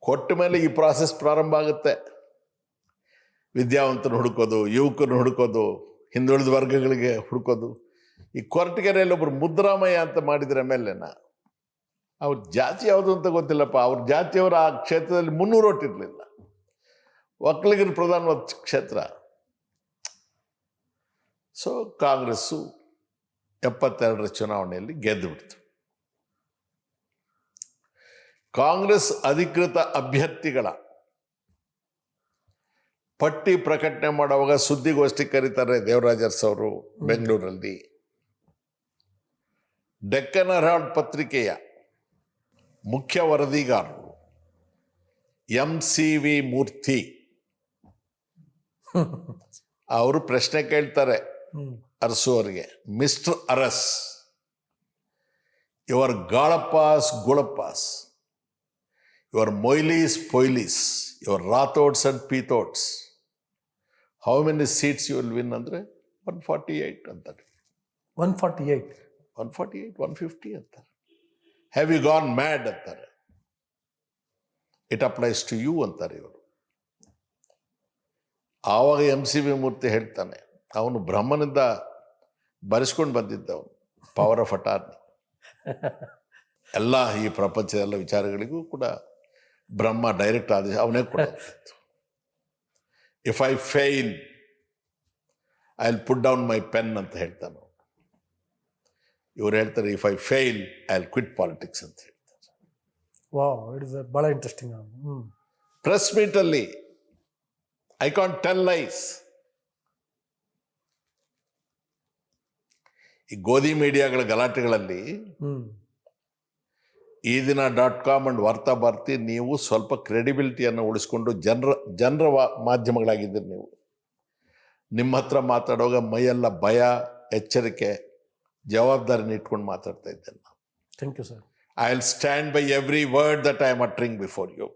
S1: ಕೊಟ್ಟ ಮೇಲೆ ಈ ಪ್ರಾಸೆಸ್ ಪ್ರಾರಂಭ ಆಗುತ್ತೆ. ವಿದ್ಯಾವಂತರು ಹುಡುಕೋದು, ಯುವಕರು ಹುಡುಕೋದು, ಹಿಂದುಳಿದ ವರ್ಗಗಳಿಗೆ ಹುಡುಕೋದು. ಈ ಕೊರಟಗೆರೆಯಲ್ಲಿ ಒಬ್ಬರು ಮುದ್ರಾಮಯ್ಯ ಅಂತ ಮಾಡಿದ್ರೆ ಮೇಲೆನ ಅವ್ರ ಜಾತಿ ಯಾವುದು ಅಂತ ಗೊತ್ತಿಲ್ಲಪ್ಪ. ಅವ್ರ ಜಾತಿಯವರು ಆ ಕ್ಷೇತ್ರದಲ್ಲಿ 300 ಓಟ್ ಇರಲಿಲ್ಲ. ಒಕ್ಕಲಿಗರ ಪ್ರಧಾನವಾದ ಕ್ಷೇತ್ರ. ಸೊ ಕಾಂಗ್ರೆಸ್ಸು 72ರ ಚುನಾವಣೆಯಲ್ಲಿ ಗೆದ್ದು ಬಿಡ್ತು. ಕಾಂಗ್ರೆಸ್ ಅಧಿಕೃತ ಅಭ್ಯರ್ಥಿಗಳ ಪಟ್ಟಿ ಪ್ರಕಟಣೆ ಮಾಡುವಾಗ ಸುದ್ದಿಗೋಷ್ಠಿ ಕರೀತಾರೆ ದೇವರಾಜ ಅರಸು ಅವರು ಬೆಂಗಳೂರಲ್ಲಿ. ಡೆಕ್ಕನ್ ಹೆರಾಲ್ಡ್ ಪತ್ರಿಕೆಯ ಮುಖ್ಯ ವರದಿಗಾರರು MCV ಮೂರ್ತಿ ಅವರು ಪ್ರಶ್ನೆ ಕೇಳ್ತಾರೆ ಅರಸು ಅವರಿಗೆ, ಮಿಸ್ಟರ್ ಅರಸ್, ಯುವರ್ ಗಾಳಪ್ಪಾಸ್ ಗುಳಪ್ಪಾಸ್, ಯುವರ್ ಮೊಯ್ಲೀಸ್ ಪೊಯ್ಲೀಸ್, ಯುವರ್ ರಾಥೋಡ್ಸ್ ಅಂಡ್ ಪೀಥೋಡ್ಸ್, how many seats you will win ಅಂದರೆ 148 ಅಂತಾರೆ.
S2: 148,
S1: 150 ಅಂತಾರೆ. ಹ್ಯಾವ್ ಯು ಗಾನ್ ಮ್ಯಾಡ್ ಅಂತಾರೆ. ಇಟ್ ಅಪ್ಲೈಸ್ ಟು ಯು ಅಂತಾರೆ ಇವರು. ಆವಾಗ MCV ಮೂರ್ತಿ ಹೇಳ್ತಾನೆ, ಅವನು ಬ್ರಹ್ಮನಿಂದ ಬರೆಸ್ಕೊಂಡು ಬಂದಿದ್ದವನು, ಪವರ್ ಆಫ್ ಅಟಾರ್ನಿ. ಎಲ್ಲ ಈ ಪ್ರಪಂಚದ ಎಲ್ಲ ವಿಚಾರಗಳಿಗೂ ಕೂಡ ಬ್ರಹ್ಮ ಡೈರೆಕ್ಟ್ ಆದೇಶ ಅವನೇ ಕೂಡ. If I fail I will put down my pen ಅಂತ ಹೇಳ್ತಾನೆ. ಇವ್ರು ಹೇಳ್ತಾರೆ if I fail I will quit politics ಅಂತ ಹೇಳ್ತಾರೆ.
S2: ವಾವ್, ಇಟ್ ಇಸ್ ಭಾಳ ಇಂಟ್ರೆಸ್ಟಿಂಗ್.
S1: ಪ್ರೆಸ್ ಮೀಟಲ್ಲಿ ಐ ಕಾಂಟ್ ಟೆಲ್ ಲೈಸ್. ಈ ಗೋಧಿ ಮೀಡಿಯಾಗಳ ಗಲಾಟೆಗಳಲ್ಲಿ ಈ ದಿನ .com ಅಂಡ್ ವಾರ್ತಾ ಭಾರತಿ ನೀವು ಸ್ವಲ್ಪ ಕ್ರೆಡಿಬಿಲಿಟಿಯನ್ನು ಉಳಿಸ್ಕೊಂಡು ಜನರ ಮಾಧ್ಯಮಗಳಾಗಿದ್ದೀರಿ. ನೀವು ನಿಮ್ಮ ಹತ್ರ ಮಾತಾಡುವಾಗ ಮೈಯೆಲ್ಲ ಭಯ, ಎಚ್ಚರಿಕೆ, ಜವಾಬ್ದಾರಿನ ಇಟ್ಕೊಂಡು ಮಾತಾಡ್ತಾ ಇದ್ದೇನೆ.
S2: Thank you sir.
S1: I will stand by every word that I am uttering before you.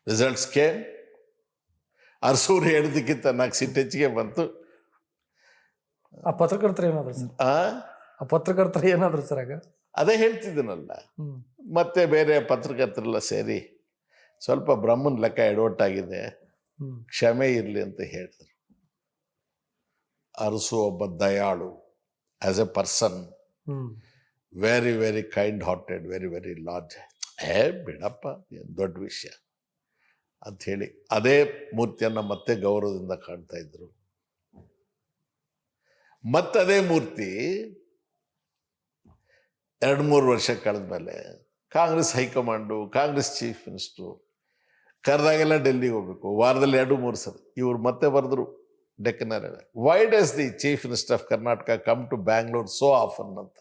S1: Results came. ಅರಸೂರು ಹೇಳಿದಕ್ಕಿಂತ ನಾಲ್ಕು ಸಿಟ್ಟು ಹೆಚ್ಚಿಗೆ ಬಂತು.
S2: ಆ ಪತ್ರಕರ್ತರು ಏನಾದ್ರು ಸರ್? ಆ ಪತ್ರಕರ್ತರು ಏನಾದ್ರು ಸರ್ ಆಗ?
S1: ಅದೇ ಹೇಳ್ತಿದ್ದೀನಲ್ಲ. ಮತ್ತೆ ಬೇರೆ ಪತ್ರಕರ್ತರೆಲ್ಲ ಸೇರಿ ಸ್ವಲ್ಪ ಬ್ರಹ್ಮನ ಲೆಕ್ಕ ಎಡವಟ್ಟಾಗಿದೆ, ಕ್ಷಮೆ ಇರಲಿ ಅಂತ ಹೇಳಿದ್ರು. ಅರಸು ಒಬ್ಬ ದಯಾಳು, as a person, very very kind hearted, very very large. ಬಿಡಪ್ಪ, ದೊಡ್ಡ ವಿಷಯ ಅಂಥೇಳಿ ಅದೇ ಮೂರ್ತಿಯನ್ನು ಮತ್ತೆ ಗೌರವದಿಂದ ಕಾಣ್ತಾ ಇದ್ರು. ಮತ್ತದೇ ಮೂರ್ತಿ 2-3 ವರ್ಷ ಕಳೆದ ಮೇಲೆ Congress high command, Congress chief minister ಕರೆದಾಗೆಲ್ಲ ಡೆಲ್ಲಿಗೆ ಹೋಗ್ಬೇಕು, ವಾರದಲ್ಲಿ 2-3 ಸಲ. ಇವ್ರು ಮತ್ತೆ ಬರೆದ್ರು ಡೆಕ್ಕನರ್, why does the chief minister of Karnataka come to Bangalore so often ಅಂತ.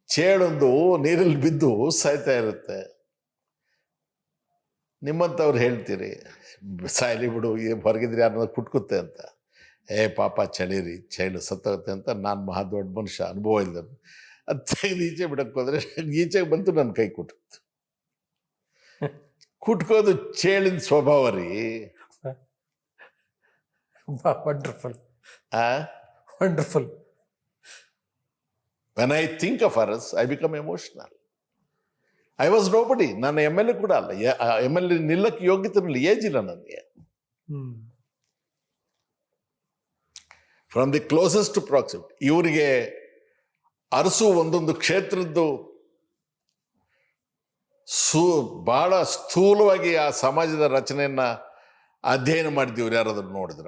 S1: ಚೇಳೊಂದು ನೀರಲ್ಲಿ ಬಿದ್ದು ಸಾಯ್ತಾ ಇರುತ್ತೆ. ನಿಮ್ಮಂಥವ್ರು ಹೇಳ್ತೀರಿ ಸಾಯ್ಲಿ ಬಿಡು, ಹೊರಗಿದ್ರೆ ಯಾರನ್ನ ಕುಟ್ಕುತ್ತೆ ಅಂತ. ಪಾಪ ಚಳಿರಿ, ಚೈಳು ಸತ್ತೋಗುತ್ತೆ ಅಂತ. ನಾನು ಮಹಾ ದೊಡ್ಡ ಮನುಷ್ಯ, ಅನುಭವ ಇಲ್ಲ. ಅದು ತೆಗೆದು ಈಚೆ ಬಿಡಕ್ಕೆ ಹೋದ್ರೆ ಈಚೆಗೆ ಬಂತು, ನನ್ನ ಕೈ ಕುಟ್ಕಿತ್ತು. ಕುಟ್ಕೋದು ಚೇಳಿನ ಸ್ವಭಾವ ರೀ.
S2: Wonderful,
S1: wonderful. When I think of Urs I become emotional. I was nobody. ನಾನು MLA ಕೂಡ ಅಲ್ಲ, MLA ನಿಲ್ಲಕ್ಕೆ ಯೋಗ್ಯತೆ ಇಲ್ಲ, ಏಜ್ ಇಲ್ಲ ನನಗೆ. ಫ್ರಮ್ ದಿ ಕ್ಲೋಸೆಸ್ಟ್ ಪ್ರಾಕ್ಸಿಮಿಟಿ ಇವರಿಗೆ ಅರಸು ಒಂದೊಂದು ಕ್ಷೇತ್ರದ್ದು ಬಹಳ ಸ್ಥೂಲವಾಗಿ ಆ ಸಮಾಜದ ರಚನೆಯನ್ನ ಅಧ್ಯಯನ ಮಾಡಿದ್ದೀವ್ರು. ಯಾರಾದ್ರೂ ನೋಡಿದ್ರ?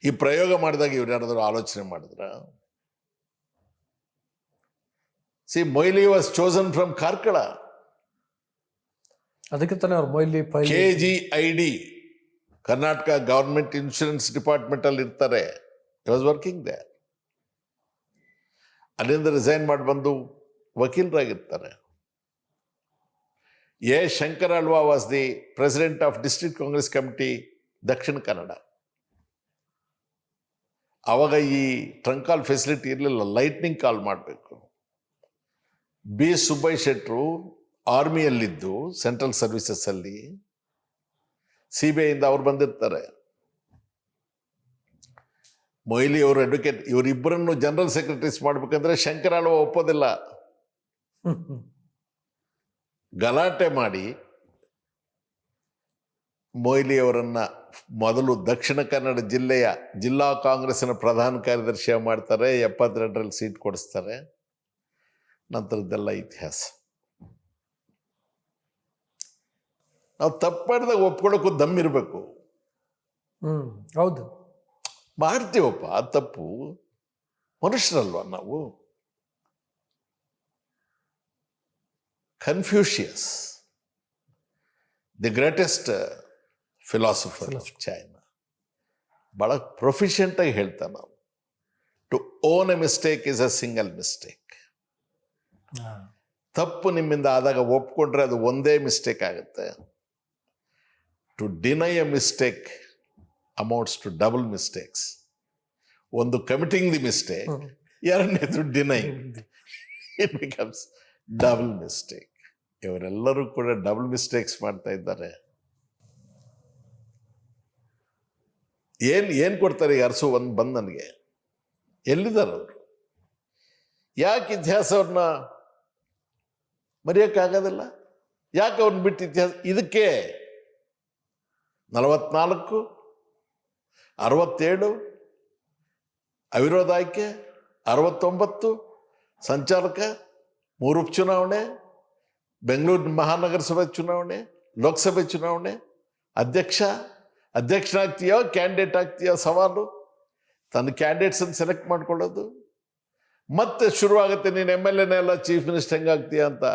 S1: ಈ ಪ್ರಯೋಗ ಮಾಡಿದಾಗ ಇವ್ರು ಯಾರಾದ್ರೂ ಆಲೋಚನೆ ಮಾಡಿದ್ರ? See, Moily was chosen from Karkala.
S2: ಅದಕ್ಕೆ ತಾನೇ ಅವ್ರು Moily
S1: KGID Karnataka government insurance department ಅಲ್ಲಿ ಇರ್ತಾರೆ. I was working there. ಅಲ್ಲಿಂದ ರಿಸೈನ್ ಮಾಡಿ ಬಂದು ವಕೀಲರಾಗಿರ್ತಾರೆ. A. Shankar Alva was the president of district Congress committee Dakshina Kannada. ಅವಾಗ ಈ ಟ್ರಂಕ್ ಕಾಲ್ ಫೆಸಿಲಿಟಿ ಇರಲಿಲ್ಲ, ಲೈಟ್ನಿಂಗ್ ಕಾಲ್ ಮಾಡಬೇಕು. B. ಸುಬ್ಬಯ್ಯ ಶೆಟ್ರು ಆರ್ಮಿಯಲ್ಲಿದ್ದು ಸೆಂಟ್ರಲ್ ಸರ್ವಿಸಸ್ ಅಲ್ಲಿ, CBI ಇಂದ ಅವ್ರು ಬಂದಿರ್ತಾರೆ. ಮೊಯ್ಲಿ ಅವರು ಅಡ್ವೊಕೇಟ್. ಇವರಿಬ್ಬರನ್ನು ಜನರಲ್ ಸೆಕ್ರೆಟರೀಸ್ ಮಾಡ್ಬೇಕಂದ್ರೆ ಶಂಕರ್ ಅಳ್ವಾ ಒಪ್ಪೋದಿಲ್ಲ. ಗಲಾಟೆ ಮಾಡಿ ಮೊಯ್ಲಿ ಅವರನ್ನ ಮೊದಲು ದಕ್ಷಿಣ ಕನ್ನಡ ಜಿಲ್ಲೆಯ ಜಿಲ್ಲಾ ಕಾಂಗ್ರೆಸ್ಸಿನ ಪ್ರಧಾನ ಕಾರ್ಯದರ್ಶಿ ಮಾಡ್ತಾರೆ. 72ರಲ್ಲಿ ಸೀಟ್ ಕೊಡಿಸ್ತಾರೆ. ನಂತರದ್ದೆಲ್ಲ ಇತಿಹಾಸ. ನಾವು ತಪ್ಪು ಮಾಡಿದಾಗ ಒಪ್ಕೊಳ್ಳೋಕ್ಕೂ ದಮ್ಮಿರಬೇಕು.
S2: ಹೌದು,
S1: ಮಾಡ್ತೀವಪ್ಪ, ಅದು ತಪ್ಪು. ಮನುಷ್ಯರಲ್ವಾ ನಾವು? Confucius, the greatest philosopher of China, ಬಹಳ ಪ್ರೊಫಿಷಿಯಂಟ್ ಆಗಿ ಹೇಳ್ತಾನೆ ನಾವು, to own a mistake is a single mistake. ತಪ್ಪು ನಿಮ್ಮಿಂದ ಆದಾಗ ಒಪ್ಕೊಂಡ್ರೆ ಅದು ಒಂದೇ ಮಿಸ್ಟೇಕ್ ಆಗುತ್ತೆ. To deny a mistake amounts to double mistakes. ಒಂದು ಕಮಿಟಿಂಗ್ ದಿ ಮಿಸ್ಟೇಕ್, ಎರಡನೇದು denying, it becomes double mistake. ಇವರೆಲ್ಲರೂ ಕೂಡ ಡಬಲ್ ಮಿಸ್ಟೇಕ್ಸ್ ಮಾಡ್ತಾ ಇದ್ದಾರೆ. ಏನ್ ಕೊಡ್ತಾರೆ ಈಗ? ಅರಸು ಬಂದು ನನಗೆ ಎಲ್ಲಿದ್ದಾರೆ ಅವರು? ಯಾಕೆ ಇತಿಹಾಸವ್ರನ್ನ ಮರೆಯೋಕ್ಕಾಗೋದಿಲ್ಲ? ಯಾಕೆ ಅವ್ನು ಬಿಟ್ಟು ಇತಿಹಾಸ ಇದಕ್ಕೆ 44, 67 ಅವಿರೋಧ ಆಯ್ಕೆ, 69 ಸಂಚಾಲಕ, 3 ಉಪಚುನಾವಣೆ, ಬೆಂಗಳೂರು ಮಹಾನಗರಸಭೆ ಚುನಾವಣೆ, ಲೋಕಸಭೆ ಚುನಾವಣೆ, ಅಧ್ಯಕ್ಷನಾಗ್ತೀಯೋ ಕ್ಯಾಂಡಿಡೇಟ್ ಆಗ್ತೀಯೋ ಸವಾಲು, ತನ್ನ ಕ್ಯಾಂಡಿಡೇಟ್ಸನ್ನು ಸೆಲೆಕ್ಟ್ ಮಾಡ್ಕೊಳ್ಳೋದು. ಮತ್ತೆ ಶುರುವಾಗುತ್ತೆ ನೀನು MLA ಎಲ್ಲ ಚೀಫ್ ಮಿನಿಸ್ಟರ್ ಹೆಂಗಾಗ್ತೀಯ ಅಂತ.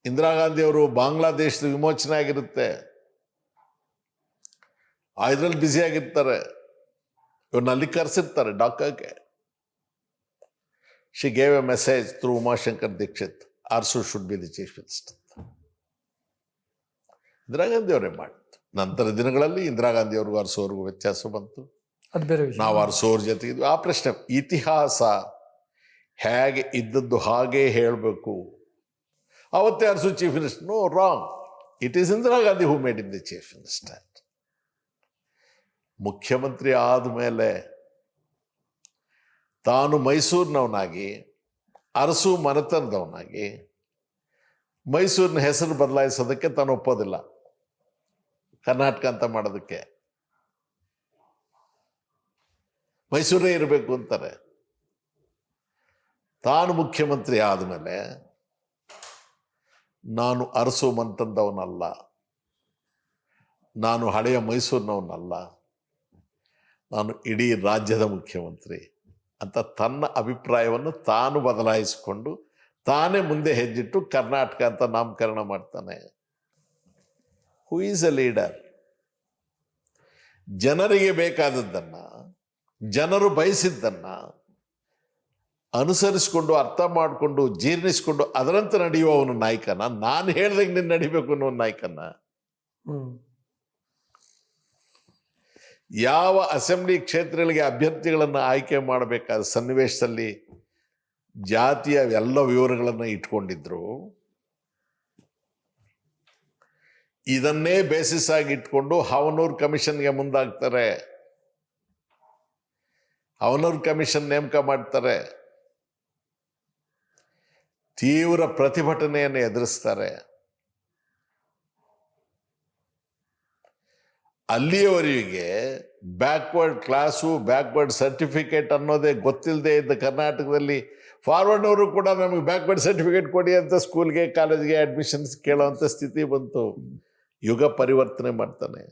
S1: ಇಂದಿರಾ ಗಾಂಧಿ ಅವರು ಬಾಂಗ್ಲಾದೇಶದ ವಿಮೋಚನೆ ಆಗಿರುತ್ತೆ, ಇದ್ರಲ್ಲಿ ಬ್ಯುಸಿ ಆಗಿರ್ತಾರೆ, ಇವ್ರನ್ನ ಅಲ್ಲಿ ಕರೆಸಿರ್ತಾರೆ ಡಾಕಾಗೆ. She gave a message through Umashankar Dikshit, Urs should be the chief minister. Indira Gandhi ಅವರೇ ಮಾಡಿತ್ತು. ನಂತರ ದಿನಗಳಲ್ಲಿ ಇಂದಿರಾ ಗಾಂಧಿ ಅವ್ರಿಗೂ ಅರಸೋರ್ಗೂ ವ್ಯತ್ಯಾಸ ಬಂತು.
S2: ಅದು ಬೇರೆ ವಿಷಯ.
S1: ನಾವು ಅರಸೋರ್ ಜೊತೆಗಿದ್ವಿ. ಆ ಪ್ರಶ್ನೆ, ಇತಿಹಾಸ ಹೇಗೆ ಇದ್ದದ್ದು ಹಾಗೇ ಹೇಳಬೇಕು. ಅವತ್ತೇ Urs chief minister, no wrong, it is Indira Gandhi who made in the chief minister. ಮುಖ್ಯಮಂತ್ರಿ ಆದಮೇಲೆ ತಾನು ಮೈಸೂರಿನವನಾಗಿ, ಅರಸು ಮನೆತನದವನಾಗಿ ಮೈಸೂರಿನ ಹೆಸರು ಬದಲಾಯಿಸೋದಕ್ಕೆ ತಾನು ಒಪ್ಪೋದಿಲ್ಲ, ಕರ್ನಾಟಕ ಅಂತ ಮಾಡೋದಕ್ಕೆ. ಮೈಸೂರೇ ಇರಬೇಕು ಅಂತಾರೆ. ತಾನು ಮುಖ್ಯಮಂತ್ರಿ ಆದಮೇಲೆ ನಾನು ಅರಸು ಮನೆತನದವನಲ್ಲ, ನಾನು ಹಳೆಯ ಮೈಸೂರಿನವನಲ್ಲ, ನಾನು ಇಡೀ ರಾಜ್ಯದ ಮುಖ್ಯಮಂತ್ರಿ ಅಂತ ತನ್ನ ಅಭಿಪ್ರಾಯವನ್ನು ತಾನು ಬದಲಾಯಿಸಿಕೊಂಡು ತಾನೇ ಮುಂದೆ ಹೆಜ್ಜಿಟ್ಟು ಕರ್ನಾಟಕ ಅಂತ ನಾಮಕರಣ ಮಾಡ್ತಾನೆ. Who is A leader? ಜನರಿಗೆ ಬೇಕಾದದ್ದನ್ನು, ಜನರು ಬಯಸಿದ್ದನ್ನು ಅನುಸರಿಸಿಕೊಂಡು, ಅರ್ಥ ಮಾಡಿಕೊಂಡು, ಜೀರ್ಣಿಸಿಕೊಂಡು ಅದರಂತೆ ನಡೆಯುವ ಅವನು ನಾಯಕನ, ನಾನು ಹೇಳ್ದಂಗೆ ನೀನು ನಡಿಬೇಕು ಅನ್ನೋ ನಾಯಕನ. ಯಾವ ಅಸೆಂಬ್ಲಿ ಕ್ಷೇತ್ರಗಳಿಗೆ ಅಭ್ಯರ್ಥಿಗಳನ್ನು ಆಯ್ಕೆ ಮಾಡಬೇಕಾದ ಸನ್ನಿವೇಶದಲ್ಲಿ ಜಾತಿಯ ಎಲ್ಲ ವಿವರಗಳನ್ನು ಇಟ್ಕೊಂಡಿದ್ರು, ಇದನ್ನೇ ಬೇಸಿಸ್ ಆಗಿ ಇಟ್ಕೊಂಡು ಹಾವನೂರು ಕಮಿಷನ್ಗೆ ಮುಂದಾಗ್ತಾರೆ. ಹಾವನೂರು ಕಮಿಷನ್ ನೇಮಕ ಮಾಡ್ತಾರೆ, ತೀವ್ರ ಪ್ರತಿಭಟನೆಯನ್ನು ಎದುರಿಸ್ತಾರೆ. ಅಲ್ಲಿಯವರೆಗೆ ಬ್ಯಾಕ್ವರ್ಡ್ ಕ್ಲಾಸು, ಬ್ಯಾಕ್ವರ್ಡ್ ಸರ್ಟಿಫಿಕೇಟ್ ಅನ್ನೋದೇ ಗೊತ್ತಿಲ್ಲದೆ ಇದ್ದ ಕರ್ನಾಟಕದಲ್ಲಿ ಫಾರ್ವರ್ಡ್ನವರು ಕೂಡ ನಮಗೆ ಬ್ಯಾಕ್ವರ್ಡ್ ಸರ್ಟಿಫಿಕೇಟ್ ಕೊಡಿ ಅಂತ ಸ್ಕೂಲ್ಗೆ, ಕಾಲೇಜ್ಗೆ ಅಡ್ಮಿಷನ್ಸ್ ಕೇಳೋವಂಥ ಸ್ಥಿತಿ ಬಂತು. ಯುಗ ಪರಿವರ್ತನೆ ಮಾಡ್ತಾನೆ.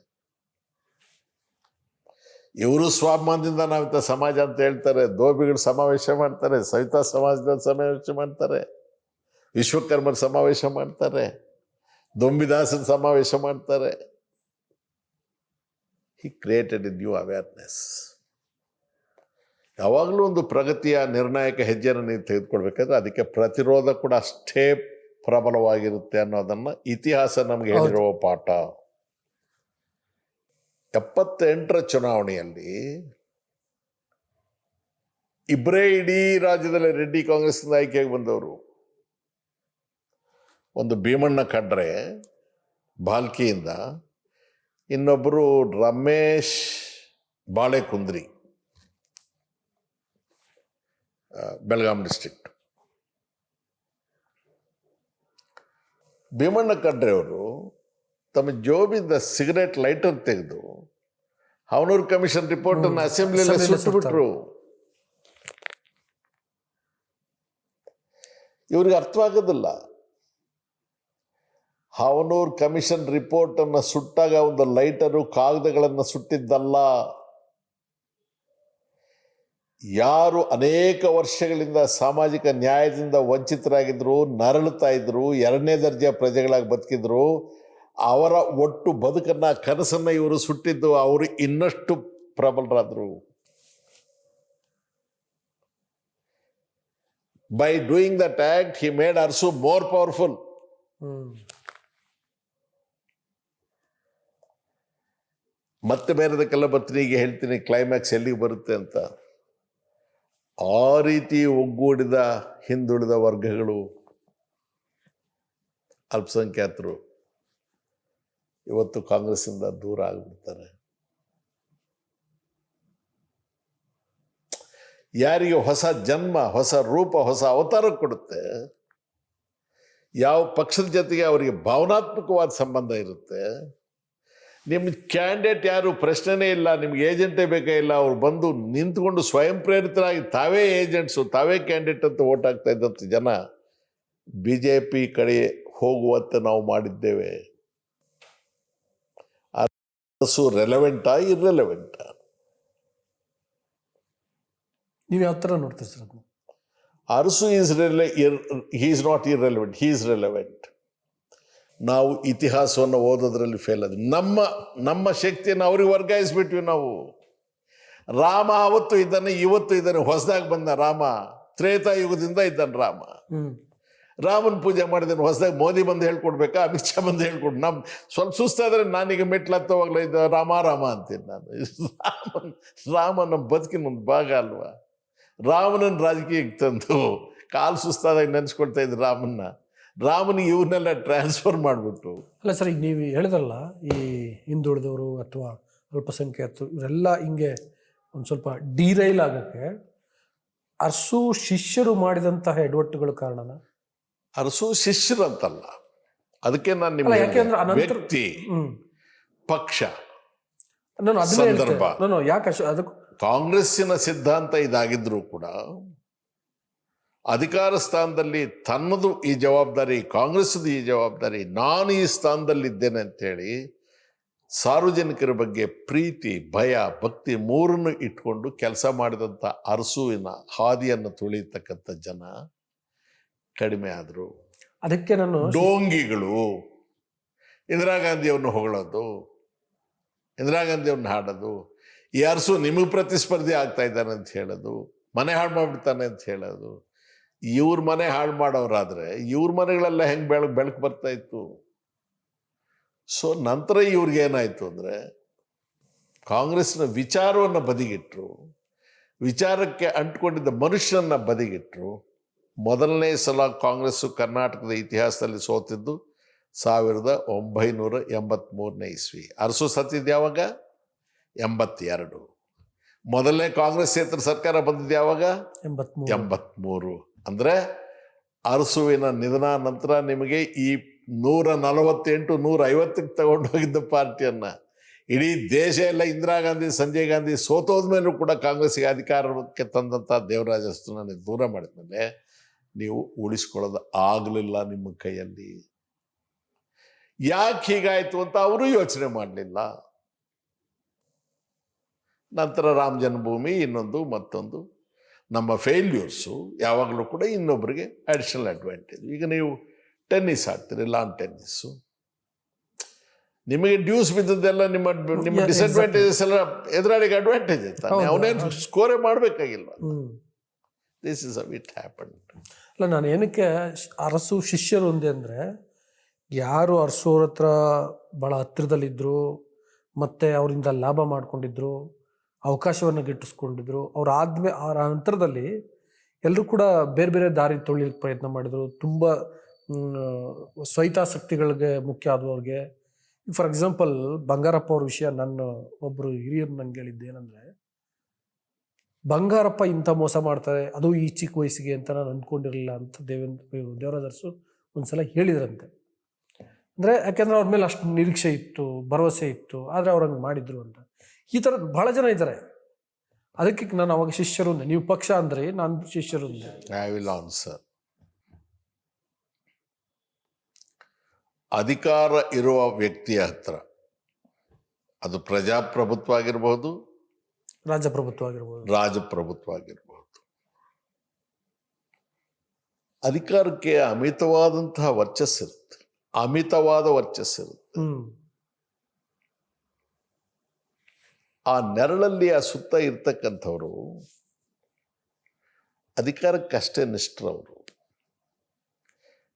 S1: ಇವರು ಸ್ವಾಭಿಮಾನದಿಂದ ನಾವಿಂಥ ಸಮಾಜ ಅಂತ ಹೇಳ್ತಾರೆ, ಧೋಬಿಗಳು ಸಮಾವೇಶ ಮಾಡ್ತಾರೆ, ಸವಿತಾ ಸಮಾಜದ ಸಮಾವೇಶ ಮಾಡ್ತಾರೆ, ವಿಶ್ವಕರ್ಮರ ಸಮಾವೇಶ ಮಾಡ್ತಾರೆ, ದೊಂಬಿದಾಸನ ಸಮಾವೇಶ ಮಾಡ್ತಾರೆ. ಹಿ ಕ್ರಿಯೇಟೆಡ್ ಎ ನ್ಯೂ ಅವೇರ್ನೆಸ್. ಯಾವಾಗಲೂ ಒಂದು ಪ್ರಗತಿಯ ನಿರ್ಣಾಯಕ ಹೆಜ್ಜೆಯನ್ನು ನೀವು ತೆಗೆದುಕೊಳ್ಬೇಕಾದ್ರೆ ಅದಕ್ಕೆ ಪ್ರತಿರೋಧ ಕೂಡ ಅಷ್ಟೇ ಪ್ರಬಲವಾಗಿರುತ್ತೆ ಅನ್ನೋದನ್ನು ಇತಿಹಾಸ ನಮಗೆ ಹೇಳಿರುವ ಪಾಠ. 78ರ ಚುನಾವಣೆಯಲ್ಲಿ ಇಬ್ಬರೇ ಇಡೀ ರಾಜ್ಯದಲ್ಲಿ ರೆಡ್ಡಿ ಕಾಂಗ್ರೆಸ್ನಿಂದ ಆಯ್ಕೆಯಾಗಿ ಬಂದವರು. ಒಂದು ಭೀಮಣ್ಣ ಖಂಡ್ರೆ ಭಾಲ್ಕಿಯಿಂದ, ಇನ್ನೊಬ್ಬರು ರಮೇಶ್ ಬಾಳೆಕುಂದ್ರಿ, ಬೆಳಗಾಂ ಡಿಸ್ಟ್ರಿಕ್ಟ್. ಭೀಮಣ್ಣ ಖಂಡ್ರೆ ಅವರು ತಮ್ಮ ಜೋಬಿಂದ ಸಿಗರೇಟ್ ಲೈಟರ್ ತೆಗೆದು ಹಾವನೂರು ಕಮಿಷನ್ ರಿಪೋರ್ಟನ್ನು ಅಸೆಂಬ್ಲಿಯಲ್ಲಿ ಸುಟ್ಟುಬಿಟ್ರು. ಇವ್ರಿಗೆ ಅರ್ಥವಾಗೋದಿಲ್ಲ. ಹಾವನೂರು ಕಮಿಷನ್ ರಿಪೋರ್ಟನ್ನು ಸುಟ್ಟಾಗ ಒಂದು ಲೈಟರು ಕಾಗದಗಳನ್ನು ಸುಟ್ಟಿದ್ದಲ್ಲ. ಯಾರು ಅನೇಕ ವರ್ಷಗಳಿಂದ ಸಾಮಾಜಿಕ ನ್ಯಾಯದಿಂದ ವಂಚಿತರಾಗಿದ್ದರು, ನರಳುತ್ತಾ ಇದ್ರು, 2ನೇ ದರ್ಜೆಯ ಪ್ರಜೆಗಳಾಗಿ ಬದುಕಿದ್ರು, ಅವರ ಒಟ್ಟು ಬದುಕನ್ನು, ಕನಸನ್ನು ಇವರು ಸುಟ್ಟಿದ್ದು. ಅವರು ಇನ್ನಷ್ಟು ಪ್ರಬಲರಾದರು. By doing that act he made Urs more powerful. ಮತ್ತೆ ಬೇರೆದಕ್ಕೆಲ್ಲ ಬರ್ತೀನಿ, ಈಗ ಹೇಳ್ತೀನಿ ಕ್ಲೈಮ್ಯಾಕ್ಸ್ ಎಲ್ಲಿಗೆ ಬರುತ್ತೆ ಅಂತ. ಆ ರೀತಿ ಒಗ್ಗೂಡಿದ ಹಿಂದುಳಿದ ವರ್ಗಗಳು, ಅಲ್ಪಸಂಖ್ಯಾತರು ಇವತ್ತು ಕಾಂಗ್ರೆಸ್ಸಿಂದ ದೂರ ಆಗಿಬಿಡ್ತಾರೆ. ಯಾರಿಗೆ ಹೊಸ ಜನ್ಮ, ಹೊಸ ರೂಪ, ಹೊಸ ಅವತಾರ ಕೊಡುತ್ತೆ, ಯಾವ ಪಕ್ಷದ ಜೊತೆಗೆ ಅವರಿಗೆ ಭಾವನಾತ್ಮಕವಾದ ಸಂಬಂಧ ಇರುತ್ತೆ. ನಿಮ್ಮ ಕ್ಯಾಂಡಿಡೇಟ್ ಯಾರು ಪ್ರಶ್ನೆನೇ ಇಲ್ಲ, ನಿಮ್ಗೆ ಏಜೆಂಟೇ ಬೇಕಾ ಇಲ್ಲ, ಅವ್ರು ಬಂದು ನಿಂತ್ಕೊಂಡು ಸ್ವಯಂ ಪ್ರೇರಿತರಾಗಿ ತಾವೇ ಏಜೆಂಟ್ಸು, ತಾವೇ ಕ್ಯಾಂಡಿಡೇಟ್ ಅಂತ ಓಟ್ ಆಗ್ತಾ ಇದ್ದಂಥ ಜನ BJP ಕಡೆ ಹೋಗುವಂತೆ ನಾವು ಮಾಡಿದ್ದೇವೆ. ಅರಸು ರೆಲೆವೆಂಟಾ ಇರ್ರೆಲೆವೆಂಟಾ?
S2: ನೀವು ಯಾವ ಥರ ನೋಡ್ತೀರಿ ಸರ್ ಅದನ್ನ?
S1: Urs he is not irrelevant, he is relevant. ನಾವು ಇತಿಹಾಸವನ್ನು ಓದೋದ್ರಲ್ಲಿ ಫೇಲ್ ಆದ್ವಿ. ನಮ್ಮ ಶಕ್ತಿಯನ್ನು ಅವ್ರಿಗೆ ವರ್ಗಾಯಿಸ್ಬಿಟ್ವಿ ನಾವು. ರಾಮ ಅವತ್ತು ಇದ್ದಾನೆ, ಇವತ್ತು ಇದ್ದಾನೆ, ಹೊಸದಾಗಿ ಬಂದ ರಾಮ, ತ್ರೇತಾಯುಗದಿಂದ ಇದ್ದಾನೆ ರಾಮ. ರಾಮನ ಪೂಜೆ ಮಾಡಿದ್ದೇನೆ, ಹೊಸದಾಗಿ ಮೋದಿ ಬಂದು ಹೇಳ್ಕೊಡ್ಬೇಕಾ, ಅಮಿತ್ ಶಾ ಬಂದು ಹೇಳ್ಕೊಡು. ಸ್ವಲ್ಪ ಸುಸ್ತಾದ್ರೆ ನಾನೀಗ ಮೆಟ್ಲು ಹತ್ತೋವಾಗಲೇ ಇದ್ದ ರಾಮ ಅಂತೀನಿ ನಾನು. ರಾಮ ನಮ್ಮ ಬದುಕಿನ ಒಂದು ಭಾಗ ಅಲ್ವಾ. ರಾಮನನ್ನು ರಾಜಕೀಯಕ್ಕೆ ತಂದು ಕಾಲು ಸುಸ್ತಾದಾಗ ನೆನೆಸ್ಕೊಳ್ತಾ ಇದ್ರು ರಾಮನಿಗೆ ಇವ್ರನ್ನೆಲ್ಲ ಟ್ರಾನ್ಸ್ಫರ್ ಮಾಡಿಬಿಟ್ಟು.
S2: ಅಲ್ಲ ಸರ್, ಈಗ ನೀವು ಹೇಳಿದ್ರಲ್ಲ, ಈ ಹಿಂದುಳಿದವರು ಅಥವಾ ಅಲ್ಪಸಂಖ್ಯಾತರು ಇವರೆಲ್ಲ ಹಿಂಗೆ ಒಂದು ಸ್ವಲ್ಪ ಡಿರೈಲ್ ಆಗೋಕ್ಕೆ ಅರಸು ಶಿಷ್ಯರು ಮಾಡಿದಂತಹ ಎಡವಟ್ಟುಗಳು ಕಾರಣನ?
S1: ಅರಸು ಶಿಷ್ಯರು ಅಂತಲ್ಲ, ಅದಕ್ಕೆ ನಾನು
S2: ಅಲ್ಲ, ಯಾಕೆಂದ್ರೆ
S1: ನಿಮಗೆ
S2: ಅನಂತರ
S1: ವ್ಯಕ್ತಿ, ಪಕ್ಷ,
S2: ನಾನು ಅದನ್ನೇ ಹೇಳ್ತೇನೆ.
S1: ಸಂದರ್ಭ.
S2: ನಾನು ಯಾಕೆ ಅದಕ್ಕೆ
S1: ಕಾಂಗ್ರೆಸ್ಸಿನ ಸಿದ್ಧಾಂತ ಇದಾಗಿದ್ರೂ ಕೂಡ ಅಧಿಕಾರ ಸ್ಥಾನದಲ್ಲಿ ತನ್ನದು ಈ ಜವಾಬ್ದಾರಿ, ಕಾಂಗ್ರೆಸ್ದು ಈ ಜವಾಬ್ದಾರಿ, ನಾನು ಈ ಸ್ಥಾನದಲ್ಲಿದ್ದೇನೆ ಅಂತೇಳಿ ಸಾರ್ವಜನಿಕರ ಬಗ್ಗೆ ಪ್ರೀತಿ, ಭಯ, ಭಕ್ತಿ ಮೂರನ್ನು ಇಟ್ಕೊಂಡು ಕೆಲಸ ಮಾಡಿದಂಥ ಅರಸುವಿನ ಹಾದಿಯನ್ನು ತುಳಿಯತಕ್ಕಂಥ ಜನ ಕಡಿಮೆ ಆದರು.
S2: ಅದಕ್ಕೆ ನಾನು
S1: ಡೋಂಗಿಗಳು ಇಂದಿರಾ ಗಾಂಧಿಯವ್ರನ್ನ ಹೊಗಳೋದು, ಇಂದಿರಾ ಗಾಂಧಿಯವ್ರನ್ನ ಹಾಡೋದು, ಈ ಅರಸು ನಿಮಗೆ ಪ್ರತಿಸ್ಪರ್ಧಿ ಆಗ್ತಾ ಇದ್ದಾನೆ ಅಂತ ಹೇಳೋದು, ಮನೆ ಹಾಳು ಮಾಡಿಬಿಡ್ತಾನೆ ಅಂತ ಹೇಳೋದು. ಇವ್ರ ಮನೆ ಹಾಳು ಮಾಡೋರಾದರೆ ಇವ್ರ ಮನೆಗಳೆಲ್ಲ ಹೆಂಗೆ ಬೆಳಕು ಬರ್ತಾ ಇತ್ತು. ಸೊ ನಂತರ ಇವ್ರಿಗೇನಾಯಿತು ಅಂದರೆ, ಕಾಂಗ್ರೆಸ್ನ ವಿಚಾರವನ್ನು ಬದಿಗಿಟ್ರು, ವಿಚಾರಕ್ಕೆ ಅಂಟ್ಕೊಂಡಿದ್ದ ಮನುಷ್ಯನನ್ನು ಬದಿಗಿಟ್ರು. ಮೊದಲನೇ ಸಲ ಕಾಂಗ್ರೆಸ್ಸು ಕರ್ನಾಟಕದ ಇತಿಹಾಸದಲ್ಲಿ ಸೋತಿದ್ದು 1983ನೇ ಇಸ್ವಿ. ಅರಸು ಸತ್ತಿದ್ದು ಯಾವಾಗ? 82. ಮೊದಲನೇ ಕಾಂಗ್ರೆಸ್ಸೇತರ ಸರ್ಕಾರ ಬಂದಿದ್ದು ಯಾವಾಗ? 83. ಅಂದರೆ ಅರಸುವಿನ ನಿಧನ ನಂತರ ನಿಮಗೆ ಈ 148, 150ಕ್ಕೆ ತಗೊಂಡು ಹೋಗಿದ್ದ ಪಾರ್ಟಿಯನ್ನು ಇಡೀ ದೇಶ ಎಲ್ಲ ಇಂದಿರಾ ಗಾಂಧಿ, ಸಂಜಯ್ ಗಾಂಧಿ ಸೋತೋದ ಮೇಲೂ ಕೂಡ ಕಾಂಗ್ರೆಸ್ಸಿಗೆ ಅಧಿಕಾರಕ್ಕೆ ತಂದಂಥ ದೇವರಾಜ ಅರಸುನ ದೂರ ಮಾಡಿದ ಮೇಲೆ ನೀವು ಉಳಿಸ್ಕೊಳ್ಳೋದು ಆಗಲಿಲ್ಲ ನಿಮ್ಮ ಕೈಯಲ್ಲಿ. ಯಾಕೆ ಹೀಗಾಯಿತು ಅಂತ ಅವರು ಯೋಚನೆ ಮಾಡಲಿಲ್ಲ. ನಂತರ ರಾಮ ಜನ್ಮಭೂಮಿ, ಇನ್ನೊಂದು ಮತ್ತೊಂದು, ನಮ್ಮ ಫೇಲ್ಯೂರ್ಸು ಯಾವಾಗಲೂ ಕೂಡ ಇನ್ನೊಬ್ಬರಿಗೆ ಅಡಿಷನಲ್ ಅಡ್ವಾಂಟೇಜ್. ಈಗ ನೀವು ಟೆನ್ನಿಸ್ ಆಡ್ತೀರಿ, ಲಾನ್ ಟೆನ್ನಿಸ್ಸು, ನಿಮಗೆ ಡ್ಯೂಸ್ ಬಿದ್ದದ್ದೆಲ್ಲ ನಿಮ್ಮ ಡಿಸ್ಅಡ್ವಾಂಟೇಜಸ್ ಎಲ್ಲ ಎದುರಾಳಿಗೆ ಅಡ್ವಾಂಟೇಜ್ ಇರ್ತಾನೆ, ಅವನೇನು ಸ್ಕೋರೇ ಮಾಡಬೇಕಾಗಿಲ್ಲ. This is how it happened.
S2: ಅಲ್ಲ, ನಾನು ಏನಕ್ಕೆ ಅರಸು ಶಿಷ್ಯರು ಒಂದೇ ಅಂದರೆ, ಯಾರು ಅರಸೋರ ಹತ್ರ ಭಾಳ ಹತ್ತಿರದಲ್ಲಿದ್ದರು ಮತ್ತು ಅವರಿಂದ ಲಾಭ ಮಾಡ್ಕೊಂಡಿದ್ರು, ಅವಕಾಶವನ್ನು ಗಿಟ್ಟಿಸ್ಕೊಂಡಿದ್ರು, ಅವ್ರ ನಂತರದಲ್ಲಿ ಎಲ್ಲರೂ ಕೂಡ ಬೇರೆ ಬೇರೆ ದಾರಿ ತೊಳಿಲಿಕ್ಕೆ ಪ್ರಯತ್ನ ಮಾಡಿದರು. ತುಂಬ ಸ್ವಹಿತಾಸಕ್ತಿಗಳಿಗೆ ಮುಖ್ಯ ಆದವ್ರಿಗೆ. ಫಾರ್ ಎಕ್ಸಾಂಪಲ್ ಬಂಗಾರಪ್ಪ ಅವ್ರ ವಿಷಯ, ನನ್ನ ಒಬ್ಬರು ಹಿರಿಯರು ನಂಗೆ ಹೇಳಿದ್ದು ಏನಂದರೆ, ಬಂಗಾರಪ್ಪ ಇಂಥ ಮೋಸ ಮಾಡ್ತಾರೆ, ಅದು ಈ ಚಿಕ್ಕ ವಯಸ್ಸಿಗೆ ಅಂತ ನಾನು ಅಂದ್ಕೊಂಡಿರಲಿಲ್ಲ ಅಂತ ದೇವರಾಜ ಅರಸು ಒಂದ್ಸಲ ಹೇಳಿದ್ರಂತೆ. ಅಂದರೆ ಯಾಕೆಂದರೆ ಅವ್ರ ಮೇಲೆ ಅಷ್ಟು ನಿರೀಕ್ಷೆ ಇತ್ತು, ಭರವಸೆ ಇತ್ತು, ಆದರೆ ಅವ್ರು ಹಂಗೆ ಮಾಡಿದ್ರು ಅಂತ. ಈ ಥರದ್ದು ಭಾಳ ಜನ ಇದ್ದಾರೆ. ಅದಕ್ಕೆ ನಾನು ಅವಾಗ ಶಿಷ್ಯರು ಅಂದೆ, ನೀವು ಪಕ್ಷ ಅಂದರೆ ನಾನು ಶಿಷ್ಯರು ಅಂದೆ.
S1: I will answer. ಅಧಿಕಾರ ಇರುವ ವ್ಯಕ್ತಿಯ ಹತ್ರ, ಅದು ಪ್ರಜಾಪ್ರಭುತ್ವ ಆಗಿರ್ಬೋದು,
S2: ರಾಜಪ್ರಭುತ್ವ
S1: ಆಗಿರ್ಬೋದು, ಅಧಿಕಾರಕ್ಕೆ ಅಮಿತವಾದಂತಹ ವರ್ಚಸ್ಸಿರುತ್ತೆ, ಅಮಿತವಾದ ವರ್ಚಸ್ಸಿರುತ್ತೆ. ಆ ನೆರಳಲ್ಲಿ ಆ ಸುತ್ತ ಇರ್ತಕ್ಕಂಥವ್ರು ಅಧಿಕಾರಕ್ಕಷ್ಟೇ ನಿಷ್ಠರವರು.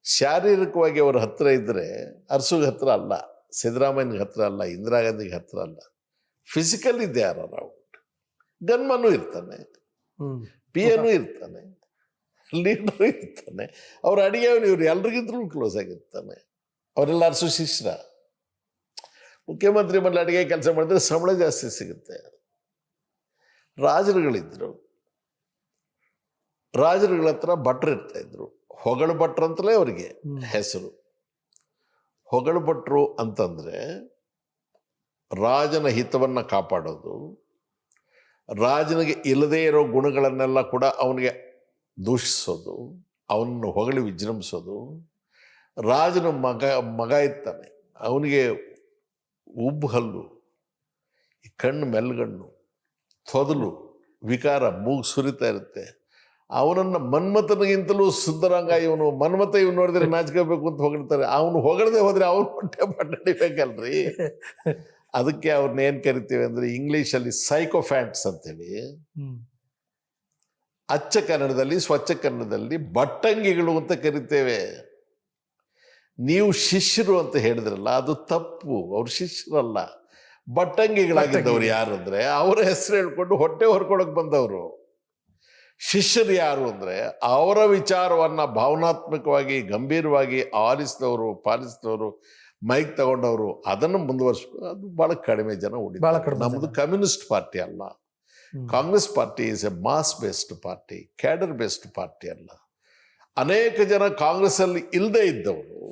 S1: ಶಾರೀರಿಕವಾಗಿ ಅವರ ಹತ್ರ ಇದ್ದರೆ, ಅರಸುಗೆ ಹತ್ರ ಅಲ್ಲ, ಸಿದ್ದರಾಮಯ್ಯನಿಗೆ ಹತ್ರ ಅಲ್ಲ, ಇಂದಿರಾ ಗಾಂಧಿಗೆ ಹತ್ರ ಅಲ್ಲ, ಫಿಸಿಕಲ್ ಇದೆ. ಯಾರು ಗನ್ಮನು ಇರ್ತಾನೆ, PM ಇರ್ತಾನೆ, ಲೀಡರು ಇರ್ತಾನೆ, ಅವ್ರ ಅಡಿಗೆಯವನು ಇವ್ರು ಎಲ್ರಿಗಿಂತಲೂ ಕ್ಲೋಸ್ ಆಗಿರ್ತಾನೆ. ಅವರೆಲ್ಲ ಅರಸು ಶಿಷ್ಯರ. ಮುಖ್ಯಮಂತ್ರಿ ಮನೆ ಅಡಿಗೆ ಕೆಲಸ ಮಾಡಿದ್ರೆ ಸಂಬಳ ಜಾಸ್ತಿ ಸಿಗುತ್ತೆ. ರಾಜರುಗಳಿದ್ರು, ರಾಜರುಗಳ ಹತ್ರ ಭಟ್ರು ಇರ್ತಾಯಿದ್ರು. ಹೊಗಳು ಭಟ್ರು ಅಂತಲೇ ಅವರಿಗೆ ಹೆಸರು. ಹೊಗಳು ಭಟ್ರು ಅಂತಂದರೆ ರಾಜನ ಹಿತವನ್ನು ಕಾಪಾಡೋದು, ರಾಜನಿಗೆ ಇಲ್ಲದೇ ಇರೋ ಗುಣಗಳನ್ನೆಲ್ಲ ಕೂಡ ಅವನಿಗೆ ದೂಷಿಸೋದು, ಅವನನ್ನು ಹೊಗಳಿ ವಿಜೃಂಭಿಸೋದು. ರಾಜನ ಮಗ ಇರ್ತಾನೆ, ಅವನಿಗೆ ಉಬ್ಬು ಹಲ್ಲು, ಈ ಕಣ್ಣು ಮೆಲ್ಗಣ್ಣು, ತೊದಲು, ವಿಕಾರ, ಮೂಗು ಸುರಿತಾ ಇರುತ್ತೆ. ಅವನನ್ನು ಮನ್ಮಥನಿಗಿಂತಲೂ ಸುಂದರಂಗ ಇವನು, ಮನ್ಮಥ ಇವ್ ನೋಡಿದ್ರೆ ನಾಚ್ಕೋಬೇಕು ಅಂತ ಹೊಗಳ್ತಾರೆ. ಅವನು ಹೊಗಳದೆ ಹೋದರೆ ಅವನು ಹೊಟ್ಟೆ ಪಟ್ಟಡಿಬೇಕಲ್ರಿ. ಅದಕ್ಕೆ ಅವ್ರನ್ನ ಏನು ಕರಿತೀವಿ ಅಂದರೆ ಇಂಗ್ಲೀಷಲ್ಲಿ ಸೈಕೋಫ್ಯಾಂಟ್ಸ್ ಅಂತೇಳಿ, ಅಚ್ಚ ಕನ್ನಡದಲ್ಲಿ ಸ್ವಚ್ಛ ಕನ್ನಡದಲ್ಲಿ ಬಟ್ಟಂಗಿಗಳು ಅಂತ ಕರಿತೇವೆ. ನೀವು ಶಿಷ್ಯರು ಅಂತ ಹೇಳಿದ್ರಲ್ಲ, ಅದು ತಪ್ಪು. ಅವ್ರು ಶಿಷ್ಯರಲ್ಲ, ಬಟ್ಟಂಗಿಗಳಾಗಿದ್ದವ್ರು. ಯಾರು ಅಂದರೆ ಅವರ ಹೆಸರು ಹೇಳ್ಕೊಂಡು ಹೊಟ್ಟೆ ಹೊರ್ಕೊಳಕ್ಕೆ ಬಂದವರು. ಶಿಷ್ಯರು ಯಾರು ಅಂದರೆ ಅವರ ವಿಚಾರವನ್ನು ಭಾವನಾತ್ಮಕವಾಗಿ ಗಂಭೀರವಾಗಿ ಆಲಿಸಿದವರು, ಪಾಲಿಸಿದವರು, ಮೈಕ್ ತಗೊಂಡವರು, ಅದನ್ನು ಮುಂದುವರಿಸ್ಕೊ. ಅದು ಭಾಳ ಕಡಿಮೆ ಜನ ಉಳಿದ. ನಮ್ಮದು ಕಮ್ಯುನಿಸ್ಟ್ ಪಾರ್ಟಿ ಅಲ್ಲ. Congress party is a mass based party, cadre based party ಅಲ್ಲ. ಅನೇಕ ಜನ ಕಾಂಗ್ರೆಸ್ಸಲ್ಲಿ ಇಲ್ಲದೆ ಇದ್ದವರು,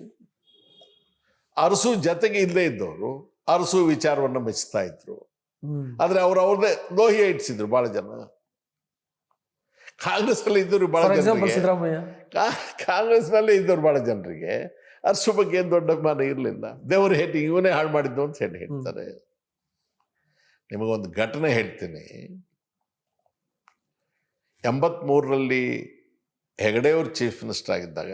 S1: ಅರಸು ಜೊತೆಗೆ ಇಲ್ಲದೆ ಇದ್ದವರು ಅರಸು ವಿಚಾರವನ್ನು ಮೆಚ್ಚುತ್ತಾ ಇದ್ರು. ಆದರೆ ಅವ್ರದ್ದೇ ಲೋಹಿ ಇಡ್ಸಿದ್ರು ಭಾಳ ಜನ. ಕಾಂಗ್ರೆಸ್ನಲ್ಲಿ ಇದ್ದವರು ಭಾಳ ಜನರಿಗೆ, ಕಾಂಗ್ರೆಸ್ನಲ್ಲೇ ಇದ್ದವ್ರು ಭಾಳ ಜನರಿಗೆ ಅರಸು ಬಗ್ಗೆ ಏನು ದೊಡ್ಡ ಅಭಿಮಾನ ಇರಲಿಲ್ಲ. ದೇವರು ಹೇಟಿ ಇವನೇ ಹಾಳು ಮಾಡಿದ್ದು ಅಂತ ಹೇಳ್ತಾರೆ. ನಿಮಗೊಂದು ಘಟನೆ ಹೇಳ್ತೀನಿ. 83ರಲ್ಲಿ ಹೆಗಡೆಯವರು ಚೀಫ್ ಮಿನಿಸ್ಟರ್ ಆಗಿದ್ದಾಗ